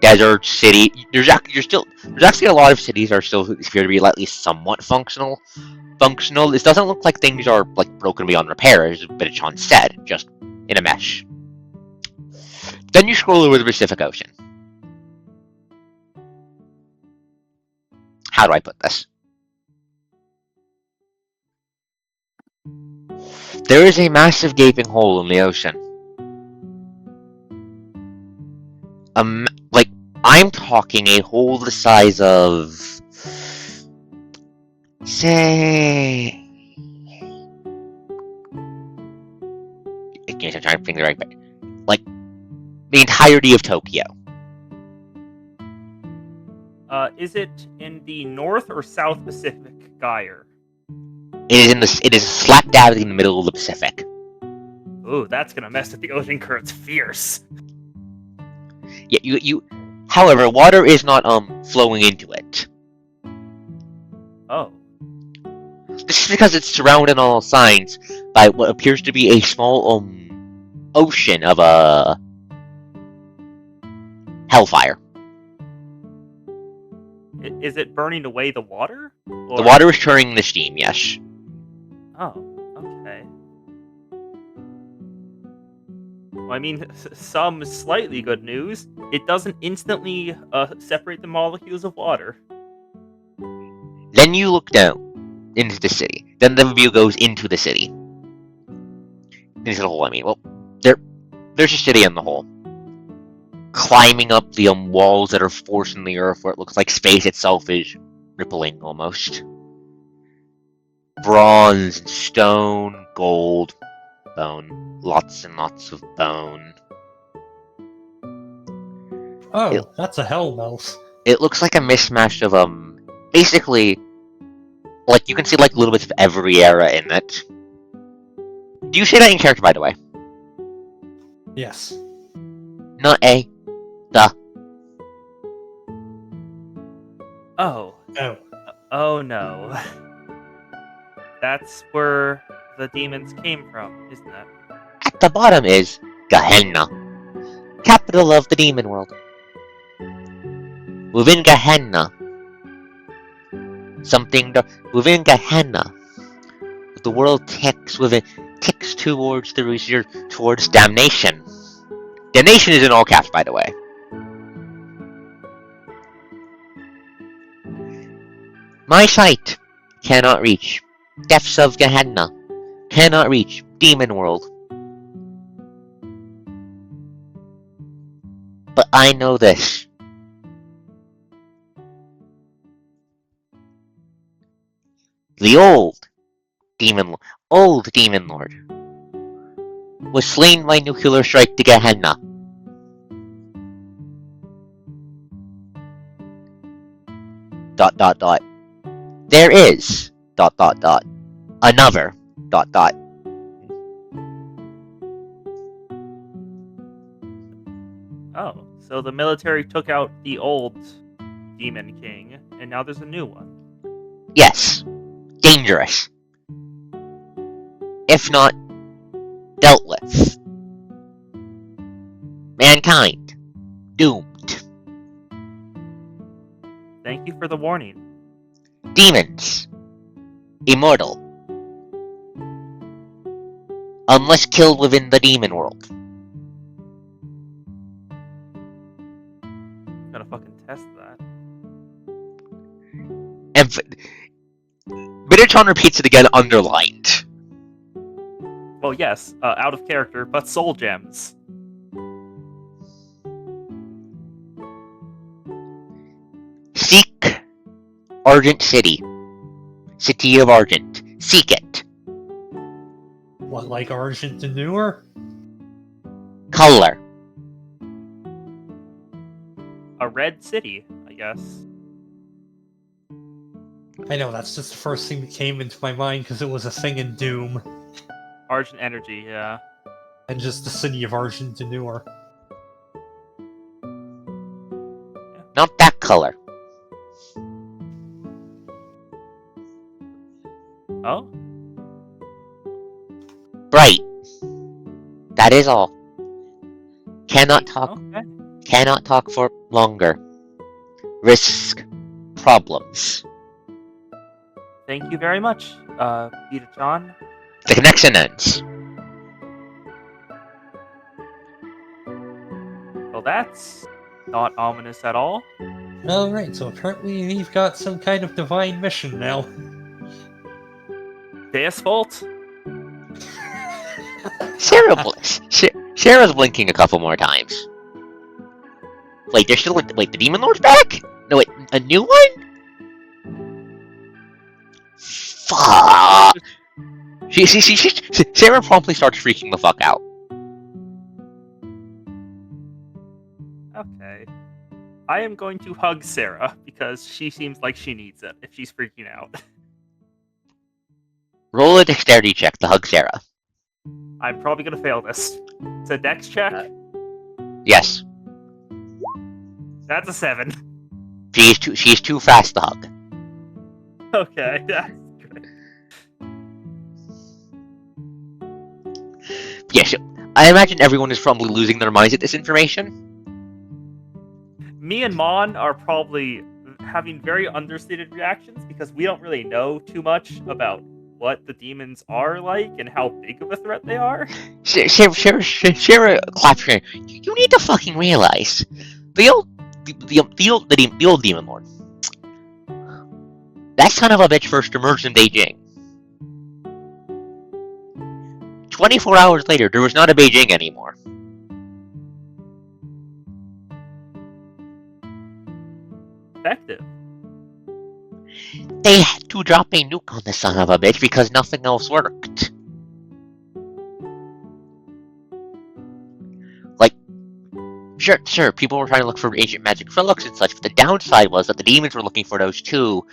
desert city. There's actually a lot of cities are still appear to be at least somewhat functional. This doesn't look like things are broken beyond repair, as Vita-chan said, just in a mesh. Then you scroll over the Pacific Ocean. How do I put this? There is a massive gaping hole in the ocean. I'm talking a hole the size of, say, I'm trying to think the right, the entirety of Tokyo. Is it in the North or South Pacific Gyre? It is slap dab in the middle of the Pacific. Ooh, that's gonna mess with the ocean currents fierce. Yeah, however, water is not flowing into it. Oh. This is because it's surrounded on all sides by what appears to be a small ocean of hellfire. Is it burning away the water? The water is turning the steam, yes. Oh, okay. Well, I mean, some slightly good news. It doesn't instantly separate the molecules of water. Then you look down into the city. Then the view goes into the city. Into the hole, I mean. Well, there's a city in the hole. Climbing up the walls that are forcing the earth where it looks like space itself is rippling almost. Bronze, stone, gold, bone. Lots and lots of bone. Oh, that's a hell mouth. It looks like a mismatch of basically you can see little bits of every era in it. Do you say that in character, by the way? Yes. Not a the. Oh. Oh. Oh no. That's where the demons came from, isn't it? At the bottom is Gehenna, capital of the demon world. Within Gehenna, within Gehenna, the world ticks towards towards damnation. Damnation is in all caps, by the way. My sight cannot reach. Depths of Gehenna cannot reach. Demon world. But I know this. The old demon lord was slain by nuclear strike to Gehenna. Dot dot dot. There is dot dot dot. Another dot dot. Oh, so the military took out the old demon king, and now there's a new one. Yes. Dangerous. If not dealt with. Mankind. Doomed. Thank you for the warning. Demons. Immortal. Unless killed within the demon world. Gotta fucking test that. Minotaur repeats it again, underlined. Well, yes, out of character, but soul gems. Seek Argent City. City of Argent. Seek it. What, like Argent and Newer? Color. A red city, I guess. I know, that's just the first thing that came into my mind because it was a thing in Doom. Argent energy, yeah. And just the city of Argent and Newer. Not that color. Oh? Bright. That is all. Cannot talk. Okay. Cannot talk for longer. Risk problems. Thank you very much, Vita-chan. The connection ends. Well, that's not ominous at all. Alright, so apparently we've got some kind of divine mission now. Deus Fault? Sarah's blinking a couple more times. Wait, they're still. Wait, the Demon Lord's back? No, wait, a new one? Fuck. Sarah promptly starts freaking the fuck out. Okay. I am going to hug Sarah, because she seems like she needs it, if she's freaking out. Roll a dexterity check to hug Sarah. I'm probably gonna fail this. It's a dex check? Yes. That's a 7. She's too fast to hug. Okay, that's good. Yes, I imagine everyone is probably losing their minds at this information. Me and Mon are probably having very understated reactions because we don't really know too much about what the demons are like and how big of a threat they are. Sarah claps her. You need to fucking realize the old demon lord. That son of a bitch first emerged in Beijing. 24 hours later, there was not a Beijing anymore. Effective. They had to drop a nuke on the son of a bitch because nothing else worked. Like, sure, people were trying to look for ancient magic relics and such, but the downside was that the demons were looking for those too,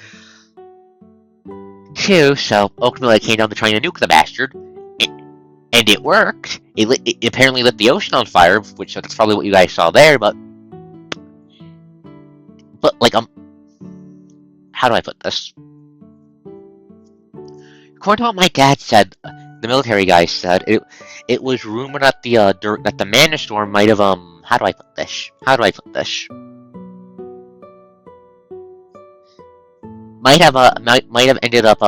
so ultimately it came down to trying to nuke the bastard, and it worked. It apparently lit the ocean on fire, which that's probably what you guys saw there, but like, how do I put this? according to what my dad said, the military guy said it was rumored that that the Mana Storm might have how do I put this? Might have ended up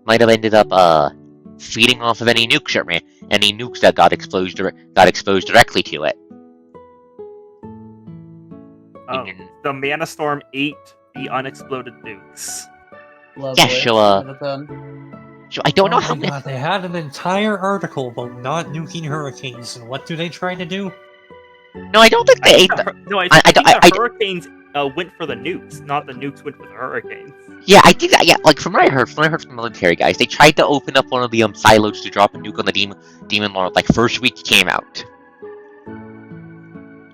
might have ended up feeding off of any nukes that got exposed directly to it. The Mana Storm ate the unexploded nukes. Yeah, so I don't know how many. God, they had an entire article about not nuking hurricanes, and what do they try to do? No, I don't think they ate them. No, I think the hurricanes went for the nukes, not the nukes went for the hurricanes. Yeah, I think that. Yeah, like from what I heard from the military guys, they tried to open up one of the silos to drop a nuke on the demon lord. Like first week it came out,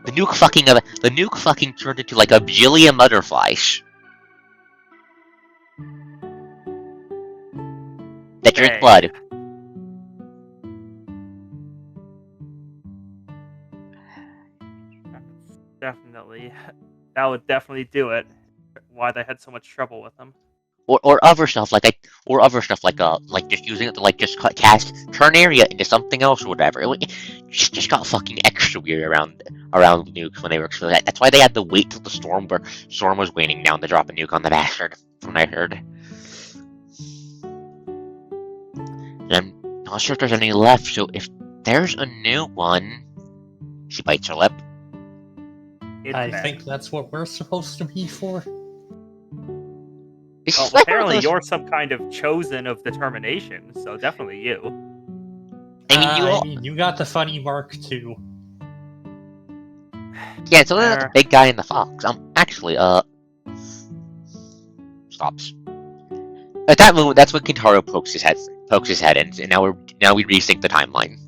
the nuke fucking turned into like a bajillion butterflies that drink blood. That would definitely do it. Why they had so much trouble with them. Or other stuff like just using it to like just turn area into something else or whatever. It just got fucking extra weird around nukes when they were exploding. That's why they had to wait till the storm was waning down to drop a nuke on the bastard. From what I heard. And I'm not sure if there's any left. So if there's a new one, she bites her lip. I think that's what we're supposed to be for. Well, apparently you're some kind of chosen of determination, so definitely you. I mean, you got the funny mark too. Yeah, it's only like the big guy and the fox. Actually, stops. At that moment, that's when Kintaro pokes his head in, and now we resync the timeline.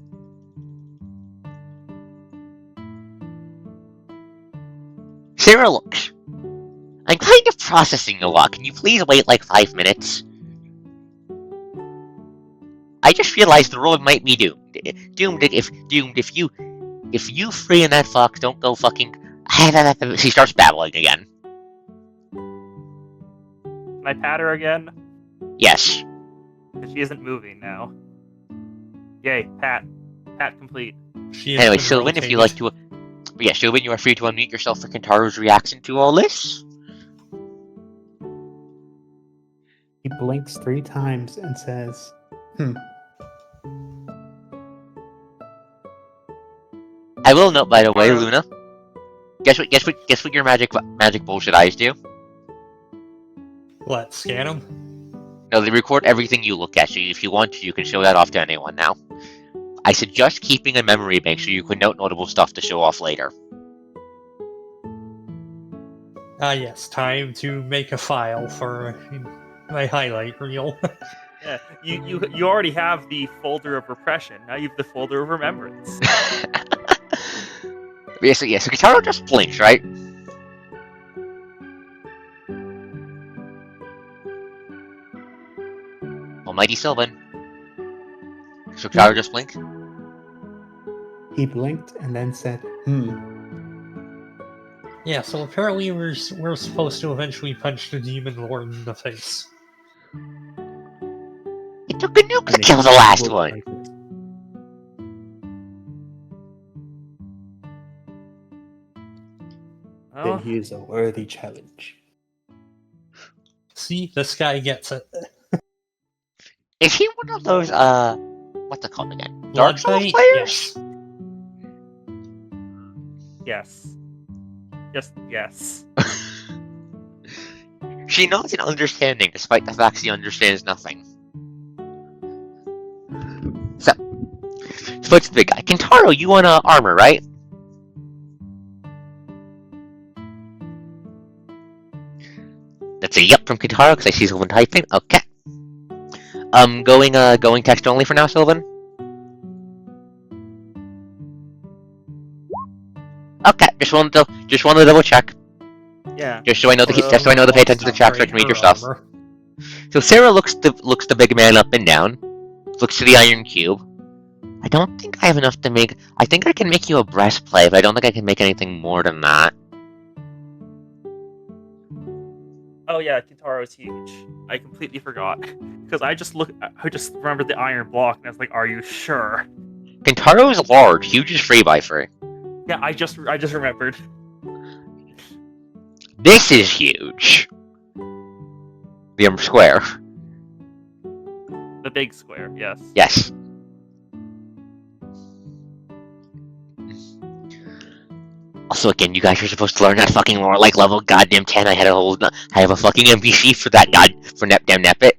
Sarah looks. I'm kind of processing a lot. Can you please wait like 5 minutes? I just realized the road might be doomed. If you free and that fox don't go fucking. She starts babbling again. Can I pat her again? Yes. Because she isn't moving now. Yay, pat. Pat complete. Anyway, Sylvan, if you like to. Yeah, Sylvan, you are free to unmute yourself for Kintaro's reaction to all this. He blinks 3 times and says, I will note, by the way, Luna. Guess what your magic bullshit eyes do? What, scan them? No, they record everything you look at, so if you want to, you can show that off to anyone now. I suggest keeping a memory bank so you can note notable stuff to show off later. Yes, time to make a file for my highlight reel. Yeah, you already have the folder of repression. Now you have the folder of remembrance. So Kitaro just blinks, right? Almighty Sylvan. So Kitaro just blink? he blinked and then said, Yeah, so apparently we're supposed to eventually punch the demon lord in the face. It took a nuke to kill the last one. Then he is a worthy challenge. See, this guy gets it. Is he one of those, what's it called again? Dark Blood Souls Knight? players? Yes. Just yes. She nods in understanding, despite the fact she understands nothing. So it's the big guy. Kintaro, you want armor, right? That's a yep from Kintaro, because I see someone typing. Okay. Going text only for now, Sylvan? Okay, just wanted to double check. Yeah. Just so I know to pay attention to the chat so I can read your stuff. Armor. So Sarah looks the big man up and down, looks to the iron cube. I don't think I have enough to make. I think I can make you a breastplate, but I don't think I can make anything more than that. Oh yeah, Kintaro's huge. I completely forgot because I just remembered the iron block and I was like, "Are you sure?" Kintaro is large. Huge is 3x3. Yeah, I just remembered. This is huge. The square. The big square, yes. Yes. Also, again, you guys are supposed to learn that fucking lore like level goddamn 10. I have a fucking NPC for that damn Nepit.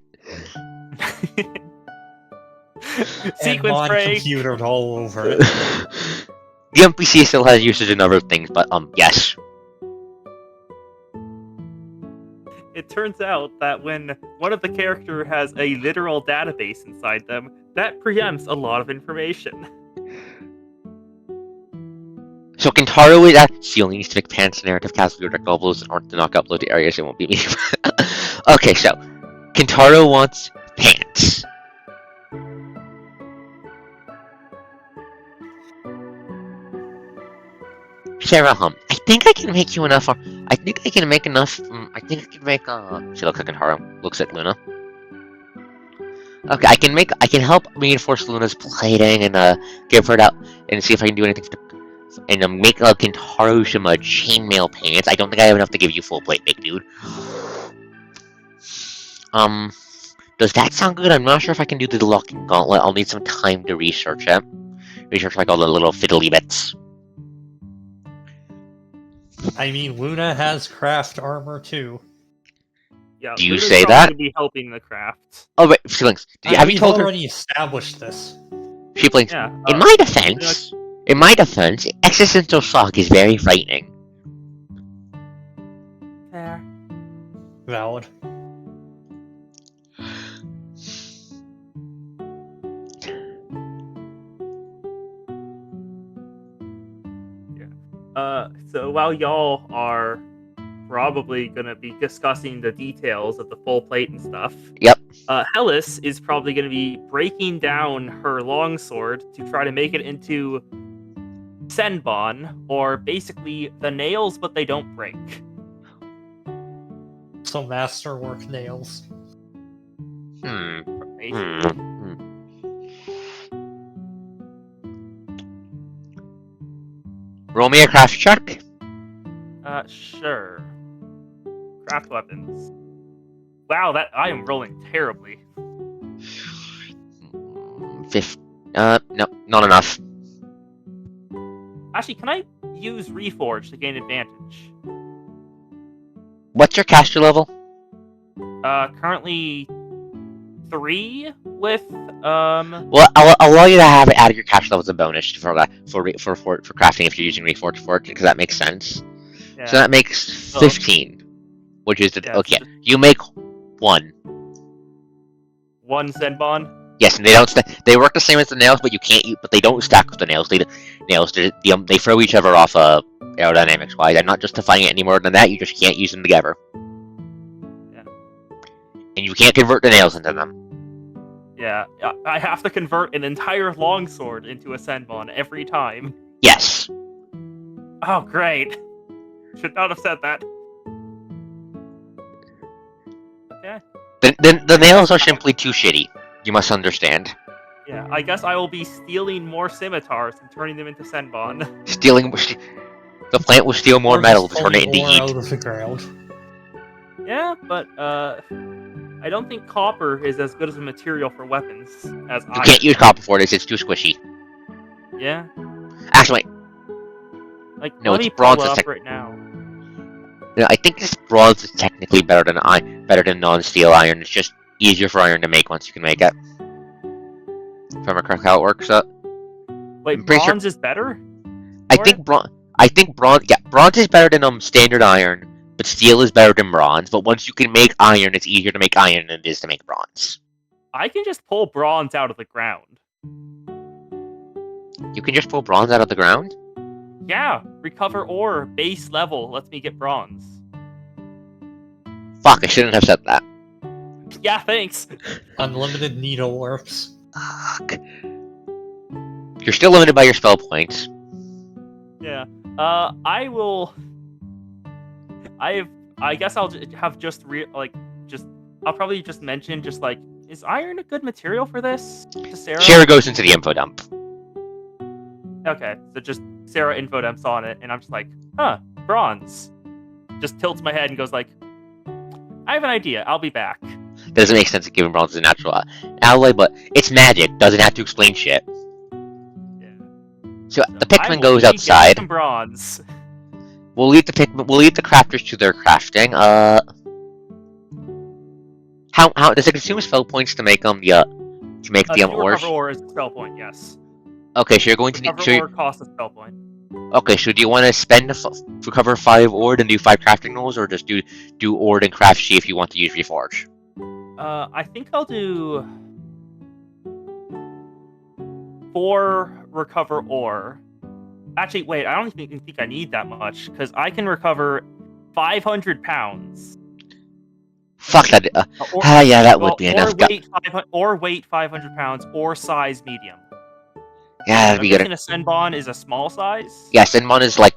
And Sequence mod break. computered all over it. The NPC still has usage in other things, but yes. It turns out that when one of the character has a literal database inside them, that preempts a lot of information. So Kintaro is at Seal needs to make pants narrative cast your deck uploads in order to not upload to areas it won't be me. Okay, so Kintaro wants pants. Sarah I think I can make you enough. I think I can make enough. I think I can make. She looks at Kintaro. Looks at Luna. Okay, I can help reinforce Luna's plating and give her that and see if I can do anything and make Kintaro some chainmail pants. I don't think I have enough to give you full plate, big dude. Does that sound good? I'm not sure if I can do the locking gauntlet. I'll need some time to research it. Research like all the little fiddly bits. I mean, Luna has craft armor too. Yeah, Do you Luna's say probably that? gonna be helping the craft. Oh wait, Feelings. Have you told her? already established this. She blinks. Yeah. In my defense, existential shock is very frightening. Fair. Valid. So while y'all are probably gonna be discussing the details of the full plate and stuff, Yep. Hellas is probably gonna be breaking down her longsword to try to make it into Senbon, or basically the nails, but they don't break. So masterwork nails. Right? Roll me a craft check. Sure. Craft weapons. Wow, that I am rolling terribly. No, not enough. Actually, can I use Reforge to gain advantage? What's your caster level? Currently 3 with Well, I'll allow you to have it add your caster level as a bonus for that for crafting if you're using Reforge for it, because that makes sense. yeah. So that makes 15, which is the okay. You make 1. 1 Senbon. Yes, and they work the same as the nails, but you can't. But they don't stack with the nails. They throw each other off aerodynamics wise. I'm not justifying it any more than that. You just can't use them together. Yeah. And you can't convert the nails into them. Yeah, I have to convert an entire longsword into a Senbon every time. Yes. Oh, great. Should not have said that. Okay. The nails are simply too shitty. You must understand. Yeah, I guess I will be stealing more scimitars and turning them into Senbon. The plant will steal more metal to turn it into heat. Out of the ground. Yeah, but I don't think copper is as good as a material for weapons as You can't use copper for this. It's too squishy. Yeah. Actually, Like, no, let it's me pull bronze it is up right now. I think this bronze is technically better than non-steel iron. It's just easier for iron to make once you can make it. If I remember correctly how it works. Wait, pretty bronze is better? I think bronze. Yeah, bronze is better than standard iron, but steel is better than bronze. But once you can make iron, it's easier to make iron than it is to make bronze. I can just pull bronze out of the ground. You can just pull bronze out of the ground? Yeah, recover ore, base level lets me get bronze. Fuck, I shouldn't have said that. Yeah, thanks. Unlimited needle warps. Fuck. You're still limited by your spell points. Yeah. I I guess I'll have I'll probably just mention is iron a good material for this to Sarah? Sarah goes into the info dump. Okay, so just Sarah info dumps on it, and I'm just like, huh, bronze. Just tilts my head and goes like, I have an idea. I'll be back. Doesn't make sense given bronze is a natural alloy, but it's magic. Doesn't have to explain shit. Yeah. So the I Pikmin will goes be getting outside. some bronze. We'll leave the crafters to their crafting. How does it consume spell points to make the To ores? recover ore is a spell point, yes. Okay, so you're going to need. Recover ore costs a spell point. Okay, so do you want to spend recover 5 ore and do 5 crafting rolls, or just do ore and craft sheet if you want to use reforge? I think I'll do 4 recover ore. Actually, wait, I don't think I need that much, because I can recover 500 pounds. Fuck that. Yeah, that would be enough. Or weight 500 pounds, or size medium. Yeah, that'd be good. A Senbon is a small size? Yeah, Senbon is like...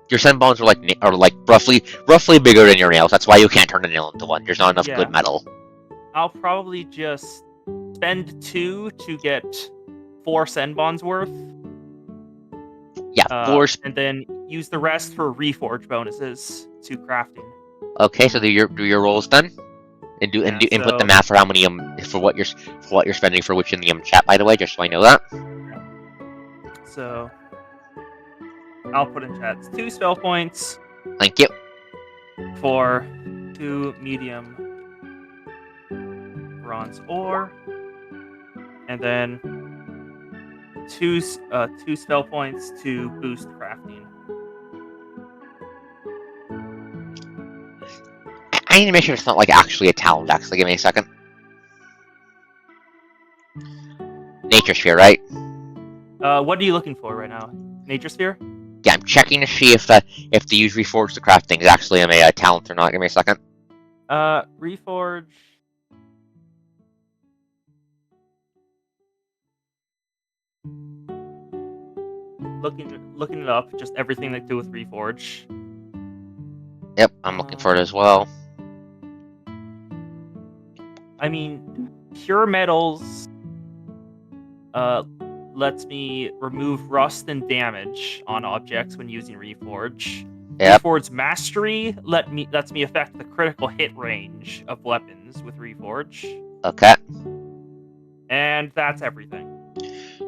Your Senbons are like roughly bigger than your nails. That's why you can't turn a nail into one. There's not enough good metal. I'll probably just spend 2 to get 4 Senbons worth. Yeah, 4... And then use the rest for reforge bonuses to crafting. Okay, so do your rolls then? And input the math for how many for what you're spending for which in the chat, by the way, just so I know that. So I'll put in chat 2 spell points. Thank you. For 2 medium bronze ore, and then 2 spell points to boost crafting. I need to make sure it's not like actually a talent. Actually, give me a second. Nature sphere, right? What are you looking for right now? Nature sphere? Yeah, I'm checking to see if the use reforge the crafting is actually a talent or not. Give me a second. Reforge. Looking it up. Just everything that do with reforge. Yep, I'm looking for it as well. I mean, pure metals lets me remove rust and damage on objects when using reforge. Yep. Reforge mastery lets me affect the critical hit range of weapons with reforge. Okay. And that's everything.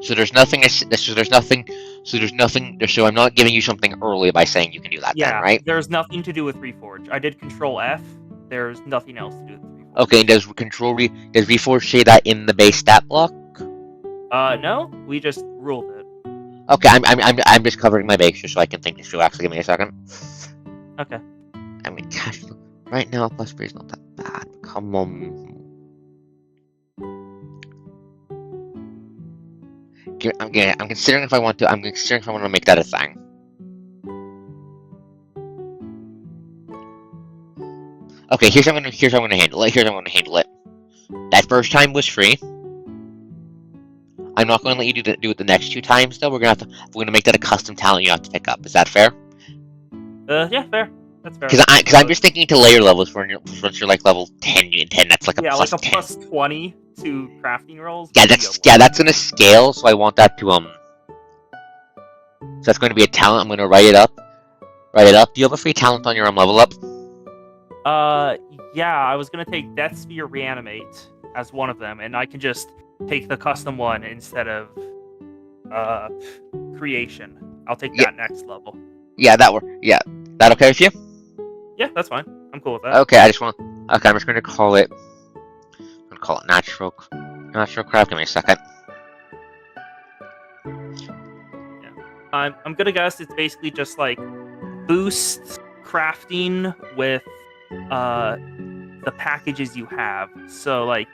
So there's nothing. So I'm not giving you something early by saying you can do that. Yeah, then, right? There's nothing to do with reforge. I did Control F. There's nothing else to do with reforge. Okay. Does reforge say that in the base stat block? No. We just ruled it. Okay. I'm just covering my base just so I can think this through. Actually, give me a second. Okay. I mean, cash right now plus 3 is not that bad. Come on. I'm considering if I want to. I'm considering if I want to make that a thing. Okay, here's how I'm gonna handle it. That first time was free. I'm not going to let you do it the next 2 times though. We're gonna make that a custom talent you have to pick up. Is that fair? Yeah, fair. That's fair. Because I'm just thinking to layer levels once you're like level 10. That's like a plus like a 10. plus 20 to crafting rolls. Yeah, that's gonna scale. So I want that to So that's going to be a talent. I'm gonna write it up. Do you have a free talent on your level up? Yeah, I was gonna take Death Sphere Reanimate as one of them, and I can just take the custom one instead of Creation. I'll take that next level. Yeah, that okay with you? Yeah, that's fine. I'm cool with that. Okay, I'm just gonna call it. Natural craft. Give me a second. Yeah, I'm gonna guess it's basically just like boost crafting with the packages you have. So like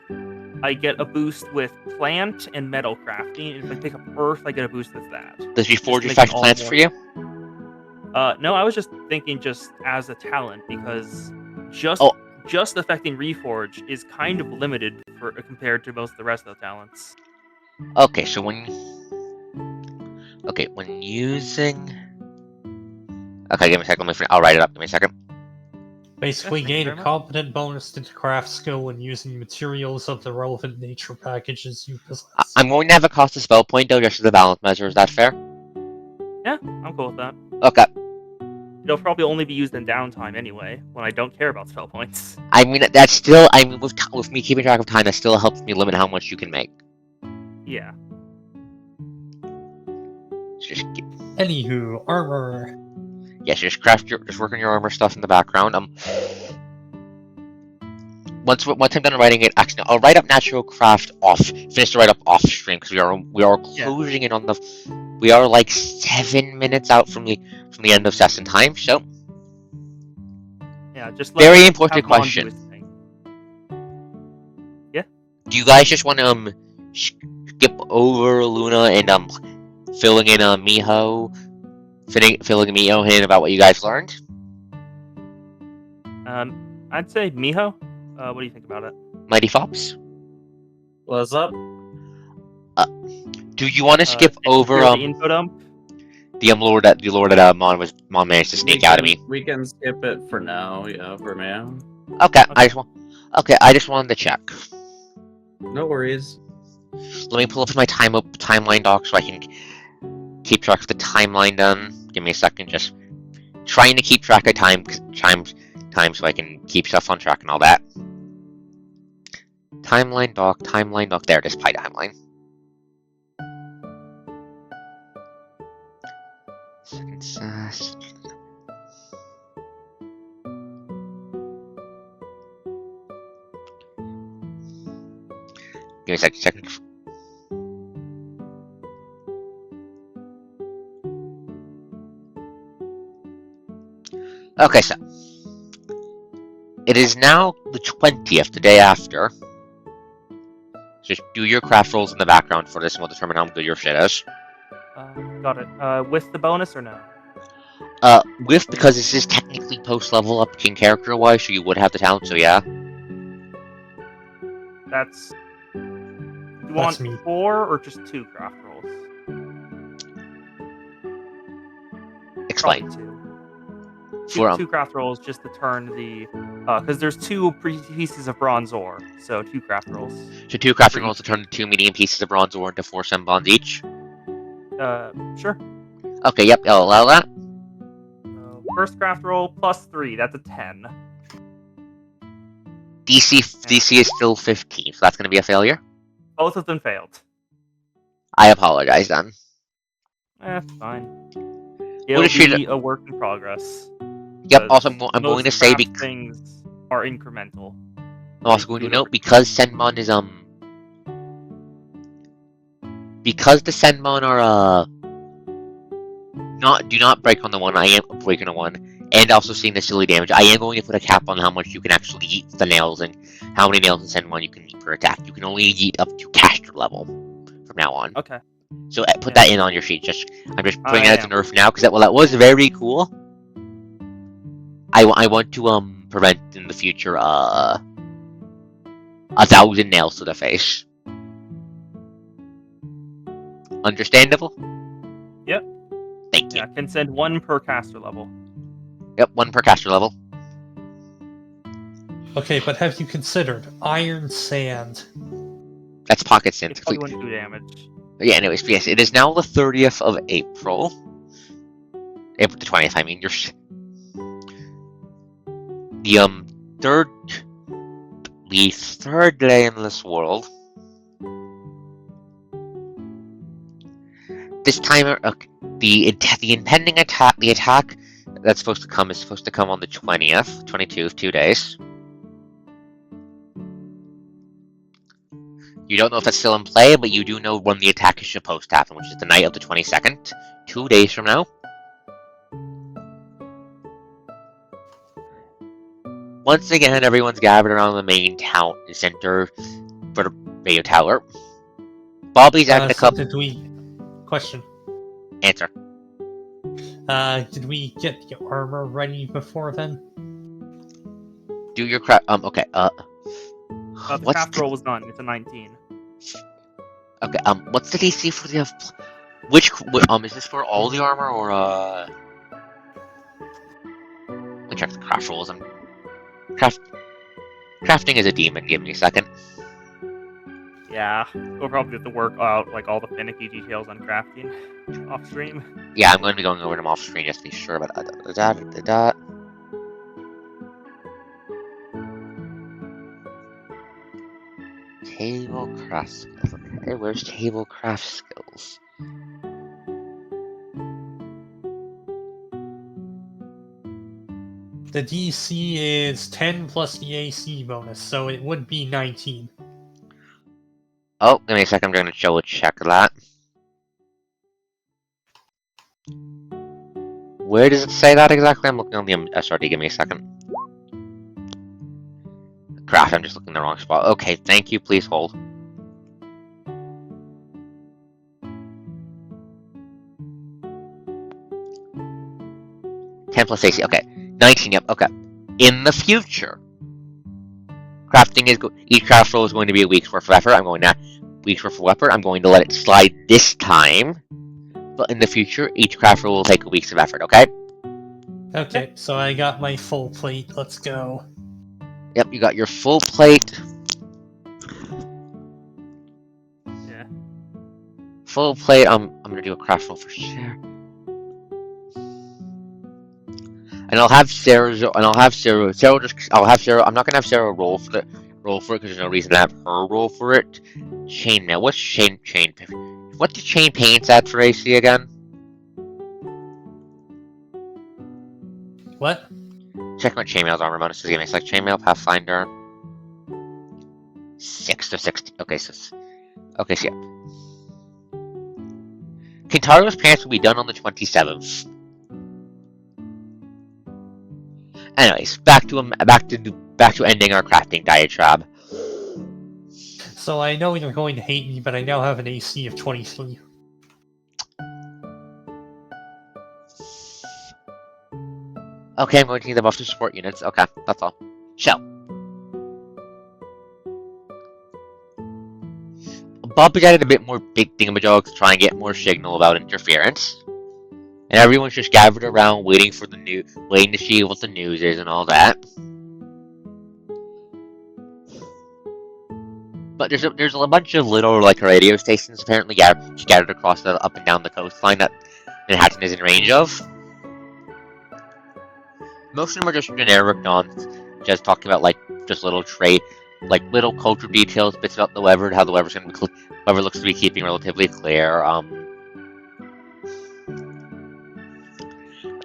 I get a boost with plant and metal crafting, and if I pick up earth, I get a boost with that. Does Reforge affect plants for you? No, I was just thinking just as a talent because just affecting Reforge is kind of limited compared to most of the rest of the talents. Okay, so when using... Okay, give me a second. I'll write it up. Give me a second. Basically, thank gain you a very much. competent bonus to craft skill when using materials of the relevant nature packages you I- possess. I'm going to have a cost a spell point though, just as a balance measure. Is that fair? Yeah, I'm cool with that. Okay. It'll probably only be used in downtime anyway, when I don't care about spell points. I mean, that's still. I mean, with me keeping track of time, that still helps me limit how much you can make. Yeah. Just Anywho, armor. yes, just work on your armor stuff in the background. Once I'm done writing it, actually, I'll write up natural craft off. Finish the write up off stream because we are closing in on the. We are like 7 minutes out from the end of session time. So Yeah, just very let's important have Mon do question. his thing. Yeah. Do you guys just want to skip over Luna and filling in Miho, filling Miho in about what you guys learned? I'd say Miho. What do you think about it? Mighty Fops? What's up? Do you want to skip Did you over hear the info dump? the lore that Mon managed to sneak out of me? We can skip it for now. Yeah, for now. Okay, Okay. I just wanted to check. No worries. Let me pull up my timeline doc so I can keep track of the timeline done. Give me a second, just trying to keep track of time so I can keep stuff on track and all that. Timeline doc. There it is, Pi timeline. Give me a second. Okay, so it is now the 20th, the day after. Just do your craft rolls in the background for this, and we'll determine how good your shit is. Got it. With the bonus or no? Because this is technically post-level up in character-wise, so you would have the talent, so yeah. That's. You want me. 4 or just 2 craft rolls? Explain. Probably 2. For, Two craft rolls just to turn the. Because there's 2 pieces of bronze ore, so 2 craft rolls. So 2 crafting rolls to turn the 2 medium pieces of bronze ore into 4 bonds each? Sure. Okay, yep, I'll allow that. First craft roll plus 3, that's a 10. DC is still 15, so that's going to be a failure. Both of them failed. I apologize then. Fine. What It'll is she be a work in progress. Yep, because also I'm going to most say craft things are incremental. I'm also going to note because Senmon is because the Senmon are do not break on the one, I am breaking on one, and also seeing the silly damage, I am going to put a cap on how much you can actually eat the nails and how many nails in Senmon you can eat per attack. You can only eat up to caster level from now on. Okay. So put that in on your sheet. I'm just putting that as a am. nerf now because that was very cool. I want to prevent in the future 1,000 nails to the face. Understandable? Yep. Thank you. Yeah, can send 1 per caster level. Yep, 1 per caster level. Okay, but have you considered iron sand? That's pocket sand. It probably wouldn't do damage. Yeah, anyways, yes, it is now the 30th of April. April the 20th, I mean, the third day in this world. This time, the impending attack, the attack that's supposed to come is supposed to come on the 20th, 22th, 2 days. You don't know if that's still in play, but you do know when the attack is supposed to happen, which is the night of the 22nd, 2 days from now. Once again, everyone's gathered around the main town center for the radio tower. Bobby's having a couple. Question. Answer. Did we get the armor ready before then? Do your crap. Okay. The What's craft roll was done. It's a 19. Okay. What's the DC for the? Which is this for all the armor or Let me check the craft rolls. Crafting is a demon. Give me a second. Yeah, we'll probably have to work out like all the finicky details on crafting off stream. Yeah, I'm going to be going over them off screen just to be sure about that. Table craft skills. Okay, where's table craft skills? The DC is 10 plus the AC bonus, so it would be 19. Oh, give me a second. I'm going to double check that. Where does it say that exactly? I'm looking on the SRD. Give me a second. Craft. I'm just looking in the wrong spot. Okay, thank you. Please hold. $10 plus AC. Okay, 19. Yep. Okay. In the future, crafting is each craft roll is going to be a week's worth of effort. I'm going to let it slide this time. But in the future, each craft roll will take a week's of effort, okay? Okay, so I got my full plate. Let's go. Yep, you got your full plate. Yeah. Full plate. I'm gonna do a craft roll for share. And I'll have Sarah. I'm not gonna have Sarah roll for it because there's no reason to have her roll for it. Chainmail. What's chain? What the chain paints at for AC again? What? Check my chainmail's armor bonus. Give me a sec. Chainmail Pathfinder. 6 to 60. Okay, so yeah. Kintaro's pants will be done on the 27th. Anyways, back to ending our crafting diatribe. So I know you're going to hate me, but I now have an AC of 23. Okay, I'm going to need the buff to support units. Okay, that's all. So, Bob added a bit more big thingamajog to try and get more signal about interference. And everyone's just gathered around waiting to see what the news is and all that. But there's a bunch of little like radio stations apparently scattered across up and down the coastline that Manhattan is in range of. Most of them are just generic dons, just talking about just little little culture details, bits about the weather, how the weather's going to be weather looks to be keeping relatively clear.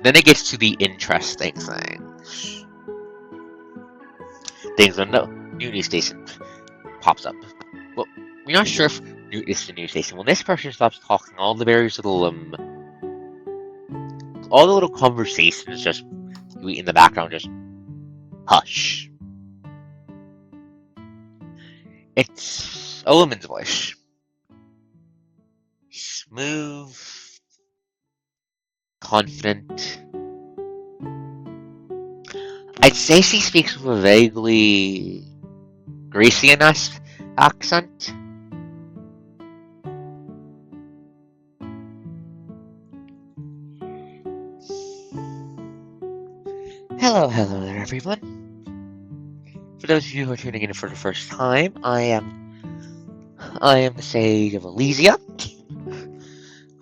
Then it gets to the interesting things. Things when the new news station pops up. Well, we're not sure if it's the news station. When this person stops talking, all the various little all the little conversations just in the background just hush. It's a woman's voice. Smooth, confident. I'd say she speaks with a vaguely Grecian-esque accent. Hello there, everyone. For those of you who are tuning in for the first time, I am the Sage of Elysia.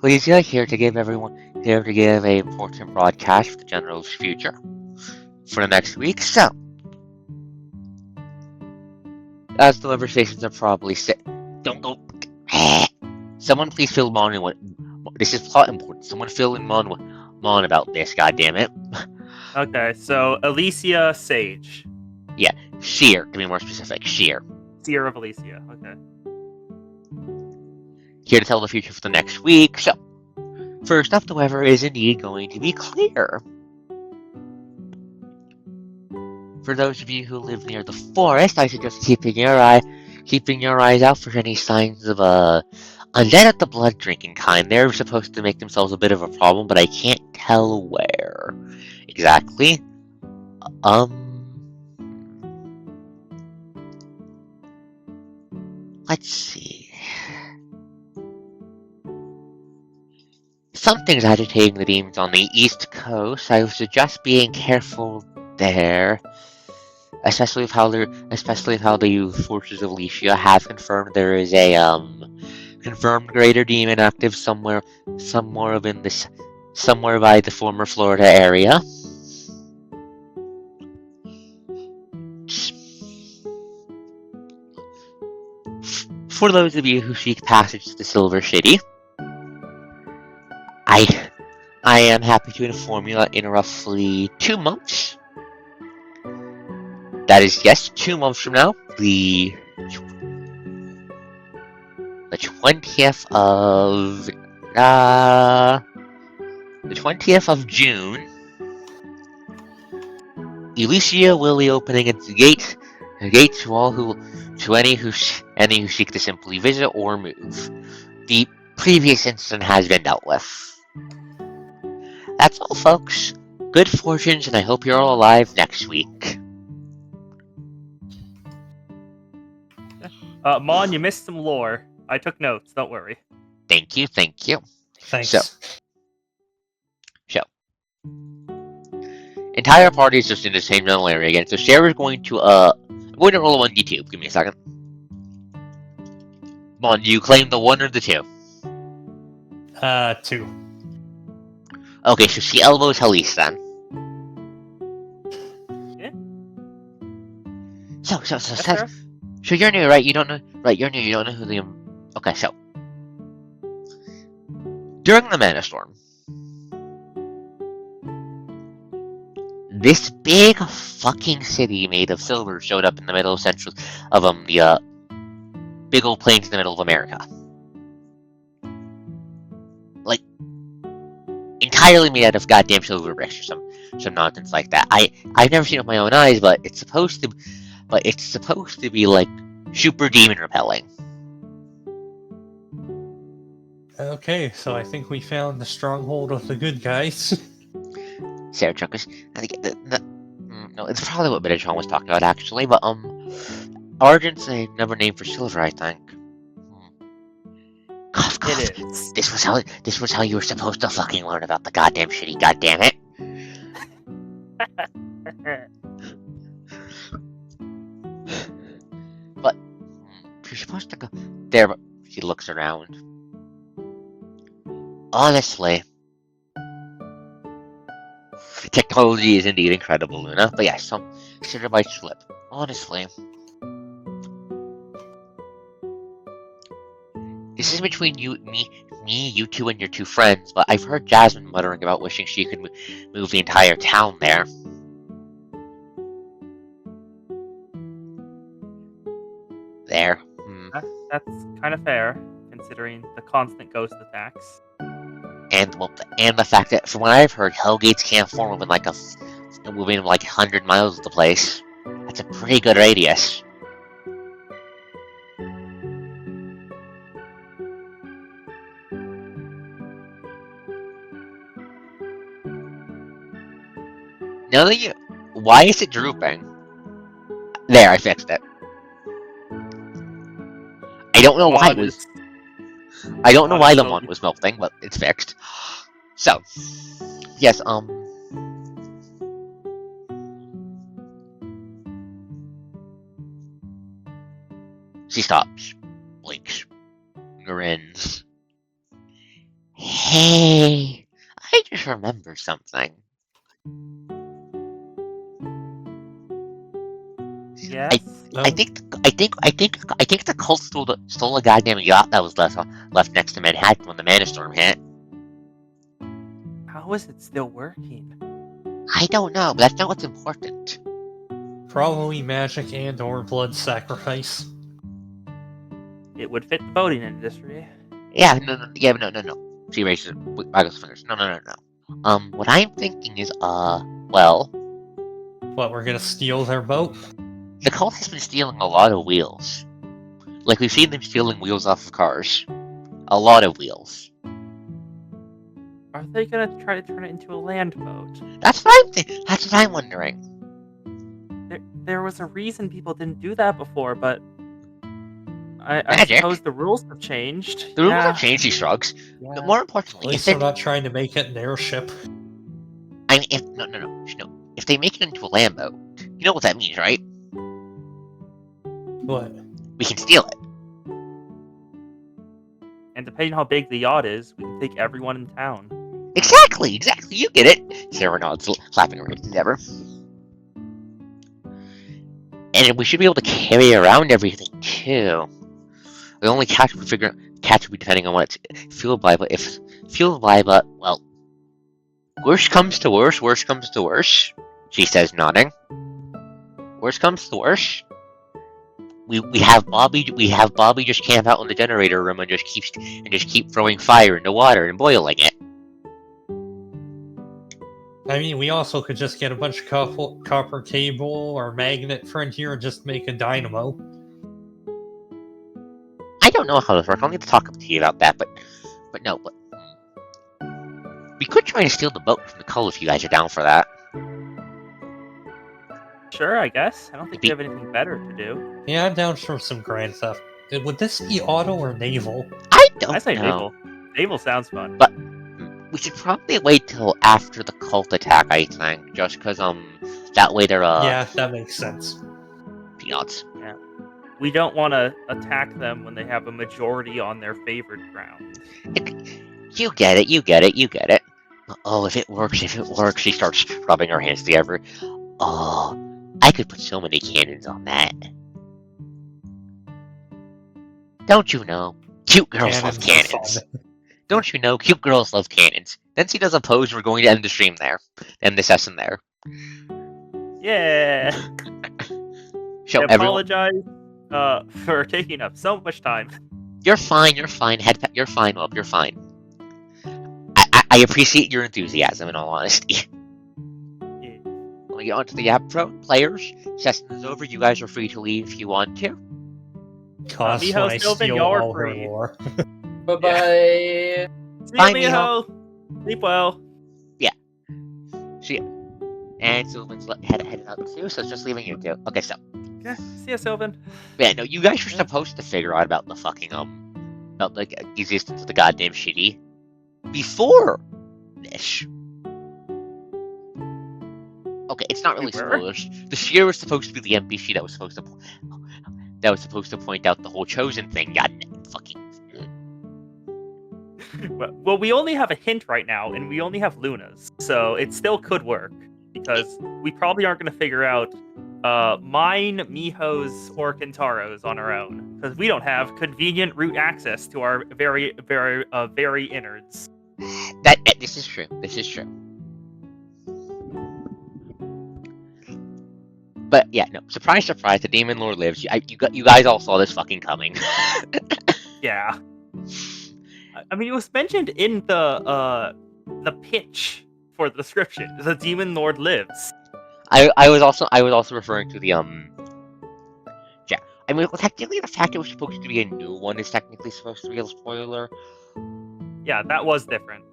Elysia here to give a important broadcast for the General's future for the next week. So, as the weather stations are probably don't go. Someone please fill Mon in what this is plot important. Someone fill in Mon about this. God damn it. Okay, so Elysia Sage. Yeah, Sheer, to be more specific, Sheer. Seer of Elysia, okay. Here to tell the future for the next week. So, first up, the weather is indeed going to be clear. For those of you who live near the forest, I suggest keeping your eyes out for any signs of undead at the blood drinking kind. They're supposed to make themselves a bit of a problem, but I can't tell where exactly. Let's see. Something's agitating the demons on the east coast. I would suggest being careful there. especially with how the forces of Lycia have confirmed there is a confirmed greater demon active somewhere by the former Florida area. For those of you who seek passage to the Silver City, I am happy to inform you that in roughly 2 months, that is, yes, 2 months from now, the 20th of June, Elysia will be opening its gate to any who seek to simply visit or move. The previous incident has been dealt with. That's all, folks. Good fortunes, and I hope you're all alive next week. Mon, you missed some lore. I took notes, don't worry. Thank you. Thanks. So, entire party is just in the same general area again. So Sarah's going to I'm going to roll a 1d2. Give me a second. Mon, do you claim the 1 or the 2? 2. Okay, so she elbows Halise then. Yeah. So Yes, sir? So you're new, right? You don't know who the okay, so during the Mana Storm, this big fucking city made of silver showed up in the middle of the big old plains in the middle of America. Like, entirely made out of goddamn silver bricks or some nonsense like that. I've never seen it with my own eyes, but it's supposed to be like super demon repelling. Okay, so I think we found the stronghold of the good guys. Sarah Chuckers. I think no, it's probably what Bitachon was talking about actually, but Argent's another name for silver, I think. God, It is. This was how you were supposed to fucking learn about the goddamn shitty, goddammit. But you're supposed to go there, but she looks around. Honestly, technology is indeed incredible, Luna. But yeah, some consider my slip. Honestly, this is between you two, and your 2 friends. But I've heard Jasmine muttering about wishing she could move the entire town there. There. That's kind of fair, considering the constant ghost attacks. And the fact that, from what I've heard, Hellgates can't form within like 100 miles of the place. That's a pretty good radius. Now that why is it drooping? There, I fixed it. I don't know why it was. I don't know why the one was melting, but it's fixed. So, yes, she stops, blinks, grins. Hey, I just remembered something. Yes. I think the cult stole a goddamn yacht that was left next to Manhattan when the Mana Storm hit. How is it still working? I don't know, but that's not what's important. Probably magic and or blood sacrifice. It would fit the boating industry. Yeah, no. She raises waggles fingers. No. What I'm thinking is, well, What, we're gonna steal their boat? the cult has been stealing a lot of wheels. Like, we've seen them stealing wheels off of cars. A lot of wheels. Are they gonna try to turn it into a land boat? That's what I'm wondering. There was a reason people didn't do that before, but I Magic. suppose the rules have changed. The rules have changed, he shrugs. Yeah. But more At importantly, least they're not trying to make it an airship. I mean, if they make it into a land boat, you know what that means, right? What? We can steal it. And depending on how big the yacht is, we can take everyone in town. Exactly. You get it. Sarah nods, clapping her hands together. And we should be able to carry around everything too. The only catch we will be depending on what it's fueled by. But if fueled by, well, worst comes to worst. She says, nodding. Worst comes to worst. We have Bobby just camp out in the generator room and just keep throwing fire into water and boiling it. I mean, we also could just get a bunch of copper cable or magnet from here and just make a dynamo. I don't know how this works. I'll need to talk to you about that, but we could try to steal the boat from the Cull if you guys are down for that. Sure, I guess. I don't think we have anything better to do. Yeah, I'm down for some grand theft. Would this be auto or naval? I don't I say know. naval. Naval sounds fun. But we should probably wait till after the cult attack, I think, just because that way they're yeah, that makes sense. peanuts. Yeah. We don't want to attack them when they have a majority on their favored ground. You get it. Oh, if it works, she starts rubbing her hands together. Oh, I could put so many cannons on that. Don't you know? Cute girls love cannons. Don't you know? Cute girls love cannons. Then she does a pose. We're going to end the stream there. End the session there. Yeah. Show I everyone. apologize for taking up so much time. You're fine. You're fine. You're fine, Love. You're fine. I appreciate your enthusiasm, in all honesty. Yeah. When we get on to the app pro players, session is over. You guys are free to leave if you want to. Cost Miho, when I Sylvan, steal y'all are all her free. lore. Bye bye. See Bye, you, Miho. Sleep well. And Sylvan's headed out too, so it's just leaving you two. Okay, so Yeah. See ya, Sylvan. yeah, no, you guys are supposed to figure out about the fucking about the existence of the goddamn shitty before this. Okay, it's not really We were? spoilers. The Shear was supposed to be the NPC that was supposed to point out the whole chosen thing. God, fucking. Well, we only have a hint right now, and we only have Luna's, so it still could work because we probably aren't going to figure out mine, Miho's, or Kintaro's on our own because we don't have convenient route access to our very innards. This is true. But yeah, no. Surprise, the Demon Lord lives. You guys all saw this fucking coming. Yeah. I mean, it was mentioned in the pitch for the description. The Demon Lord lives. I was also referring to the yeah. I mean, well, technically, the fact it was supposed to be a new one is technically supposed to be a spoiler. Yeah, that was different.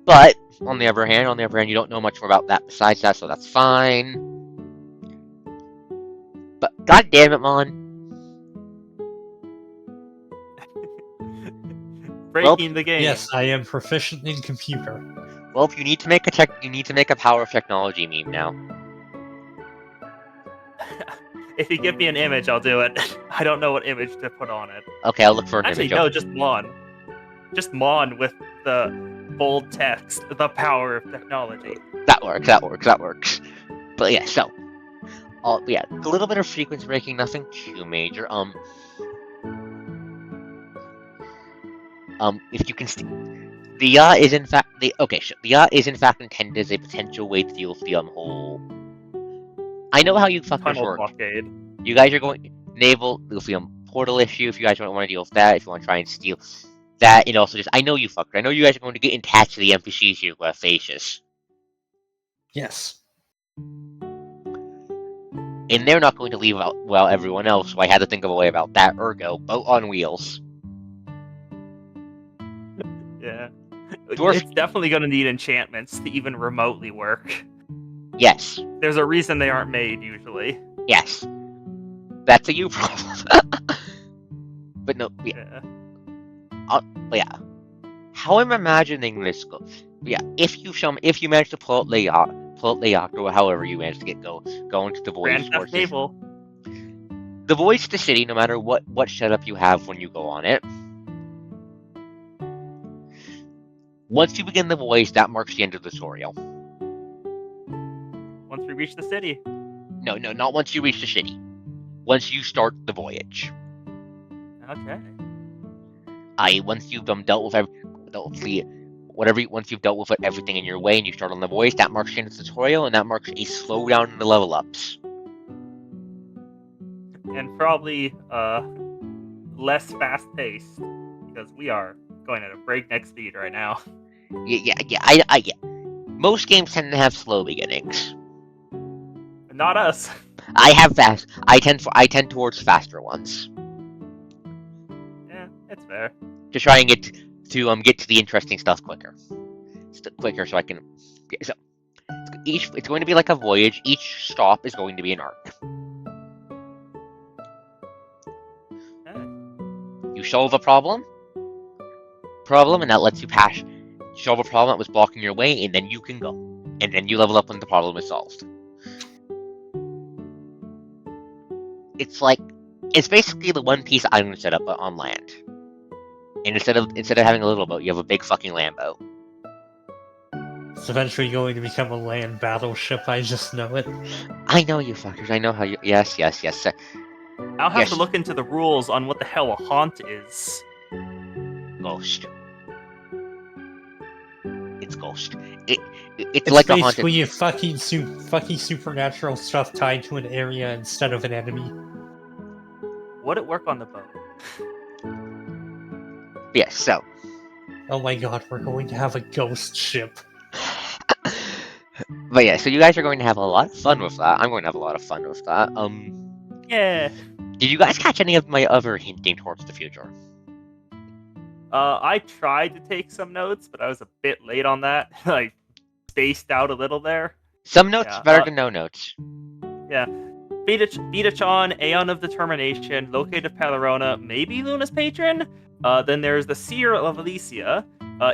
But on the other hand, you don't know much more about that besides that, so that's fine. But god damn it, Mon. Breaking the game. Yes, I am proficient in computer. Well, if you need to make a power of technology meme now. If you give me an image, I'll do it. I don't know what image to put on it. Okay, I'll look for an Actually, image. no, just Mon. Just Mon with the bold text, the power of technology. That works. But yeah, so. Yeah, a little bit of frequency breaking, nothing too major. If you can the yacht is in fact the yacht is in fact intended as a potential way to deal with the whole. I know how you fuckers Tunnel work. blockade. You guys are going naval lithium portal issue. If you guys don't want to deal with that, if you want to try and steal that, and also just I know you fuckers. I know you guys are going to get attached to the NPCs you facious. Yes. And they're not going to leave out well everyone else, so I had to think of a way about that. Ergo, boat on wheels. Yeah. Dwarf- It's definitely going to need enchantments to even remotely work. Yes. There's a reason they aren't made usually. Yes. That's a you problem. But no, yeah. Yeah. How I'm imagining this goes. Yeah, if you manage to pull out the yacht, or however you manage to get going to the voyage Grand Theft forces. Naval. the voyage to the city, no matter what setup you have when you go on it, once you begin the voyage, that marks the end of the tutorial. Once we reach the city. No, not once you reach the city. Once you start the voyage. Okay. Once you've dealt with once you've dealt with everything in your way and you start on the voyage, that marks the end of the tutorial, and that marks a slowdown in the level ups. And probably less fast paced because we are going at a breakneck speed right now. Yeah. Most games tend to have slow beginnings. Not us. I have fast. I tend towards faster ones Yeah, it's fair. to try and get to the interesting stuff quicker. So I can. So it's going to be like a voyage. Each stop is going to be an arc. Okay. You solve a problem, and that lets you pass. Solve a problem that was blocking your way, and then you can go, and then you level up when the problem is solved. It's basically the One Piece island setup but on land. And instead of having a little boat, you have a big fucking land boat. It's eventually going to become a land battleship, I just know it. I know you fuckers. I know how you. Yes. I'll have Yes. to look into the rules on what the hell a haunt is. Ghost. It's ghost. It's It's like a basically haunted. a fucking supernatural stuff tied to an area instead of an enemy. Would it work on the boat? Yes. So. Oh my god, we're going to have a ghost ship. But yeah, so you guys are going to have a lot of fun with that. I'm going to have a lot of fun with that. Yeah. Did you guys catch any of my other hinting towards the future? I tried to take some notes, but I was a bit late on that. I spaced out a little there. Some notes Yeah, better than no notes. Yeah. Vita-chan, Aeon of Determination, Located Palarona, maybe Luna's Patron. Then there's the Seer of Elysia.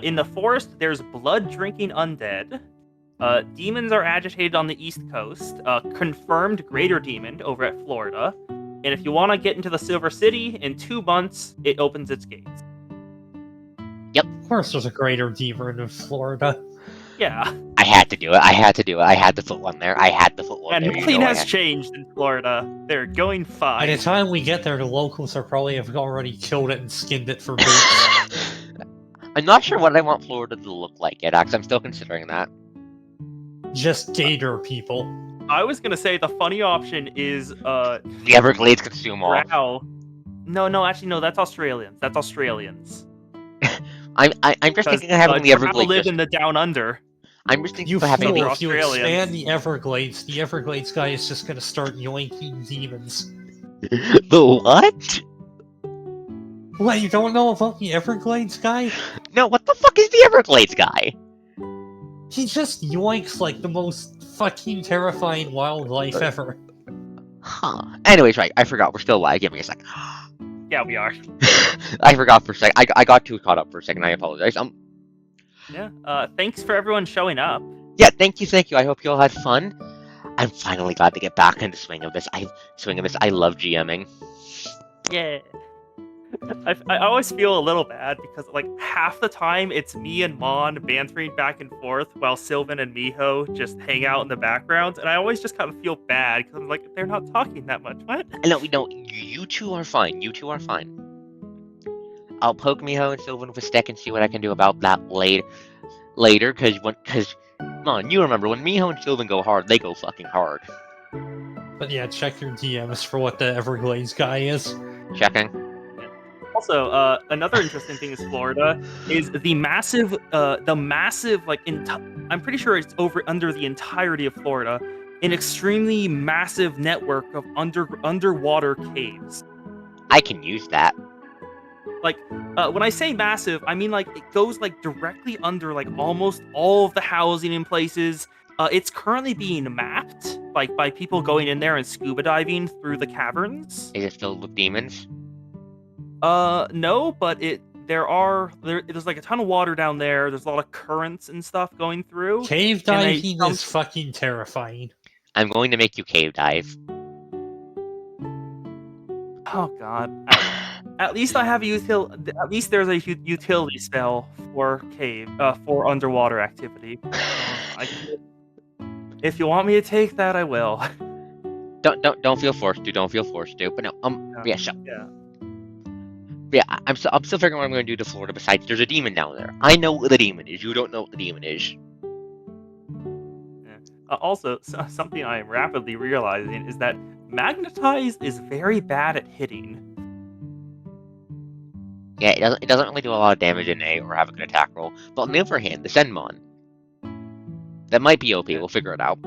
In the forest, there's blood-drinking undead. Demons are agitated on the East Coast. Confirmed Greater Demon over at Florida. And if you want to get into the Silver City, in 2 months, it opens its gates. Of course there's a greater demon in Florida. Yeah. I had to do it. I had to put one there. And there. You nothing know I has had- changed in Florida. They're going By fine. the time we get there, the locals are probably have already killed it and skinned it for boots. I'm not sure what I want Florida to look like yet, Ax. I'm still considering that. Just gator people. I was gonna say the funny option is The Everglades consume all. drow. No, actually no, that's Australians. That's Australians. I'm just thinking of having the drow Everglades. live in the down under. I'm just thinking You of having fool, they're if you Australians. expand the Everglades guy is just gonna start yoinking demons. the what? What, you don't know about the Everglades guy? No, what the fuck is the Everglades guy? He just yoinks like the most fucking terrifying wildlife ever. Huh. Anyways, right, I forgot. We're still live. Give me a sec. Yeah, we are. I forgot for a sec. I got too caught up for a second. I apologize. Yeah. Thanks for everyone showing up. Yeah, thank you. I hope you all had fun. I'm finally glad to get back into swing of this. I love GMing. Yeah. I always feel a little bad because like half the time it's me and Mon bantering back and forth while Sylvan and Miho just hang out in the background, and I always just kind of feel bad because I'm like, they're not talking that much. What? No, you two are fine. I'll poke Miho and Sylvan with a stick and see what I can do about that later. Because, Mon, you remember when Miho and Sylvan go hard, they go fucking hard. But yeah, check your DMs for what the Everglades guy is. Checking. Also, another interesting thing is Florida is the massive like I'm pretty sure it's under the entirety of Florida, an extremely massive network of underwater caves. I can use that. Like, when I say massive, I mean like it goes like directly under like almost all of the housing in places. It's currently being mapped like by people going in there and scuba diving through the caverns. Is it filled with demons? No, but there's like a ton of water down there. There's a lot of currents and stuff going through. Cave And they diving dump- is fucking terrifying. I'm going to make you cave dive. Oh god. At least I have At least there's a utility spell for for underwater activity. If you want me to take that, I will. Don't feel forced to. Don't feel forced to. But no, yeah, so, Yeah. yeah, I'm still figuring what I'm going to do to Florida. Besides, there's a demon down there. I know what the demon is. You don't know what the demon is. Also, something I am rapidly realizing is that Magnetize is very bad at hitting. Yeah, it doesn't really do a lot of damage in A or have a good attack roll. But on the other hand, the Senmon, that might be OP. We'll figure it out.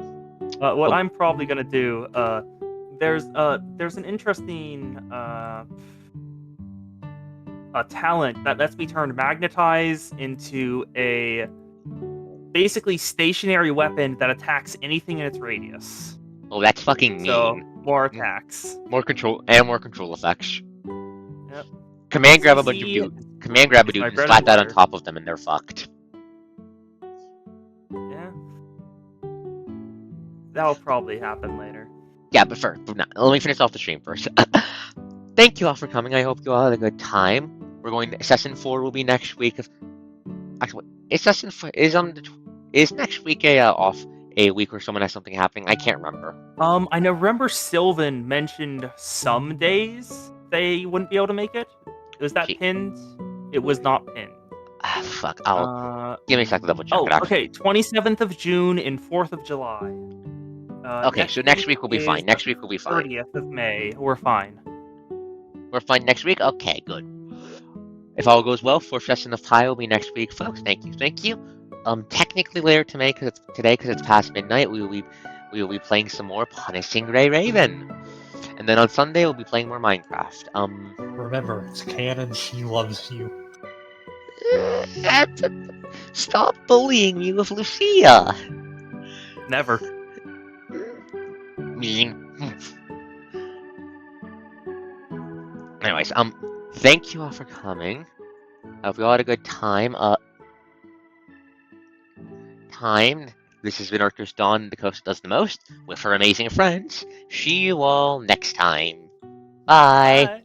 What I'm probably gonna do, there's an interesting talent that lets me turn Magnetize into a basically stationary weapon that attacks anything in its radius. Oh, that's fucking mean. So more attacks. More control effects. Yep. Command grab a bunch of CC dudes. Command grab a is my dude, bread slap and that on butter. top of them, and they're fucked. Yeah. That'll probably happen later. Yeah, but first, let me finish off the stream first. Thank you all for coming. I hope you all had a good time. We're going to Session 4 will be next week. Actually, is Session 4 is next week off a week where someone has something happening? I can't remember. I remember Sylvan mentioned some days they wouldn't be able to make it. Was that pinned? It was not pinned. Ah, fuck. Give me a second to double check it. Okay. 27th of June and 4th of July. Okay, so next week will be fine. Next week will be fine. 30th of May. We're fine. We're fine next week? Okay, good. If all goes well, 4th session of Pi will be next week, folks. Thank you. Technically later today, because it's past midnight, we will be playing some more Punishing Ray Raven. And then on Sunday, we'll be playing more Minecraft. Remember, it's canon, she loves you. Stop bullying me with Lucia! Never. Mean. Anyways, thank you all for coming. I hope you all had a good time. This has been ArkosDawn, the coast does the most, with her amazing friends. See you all next time. Bye. Bye.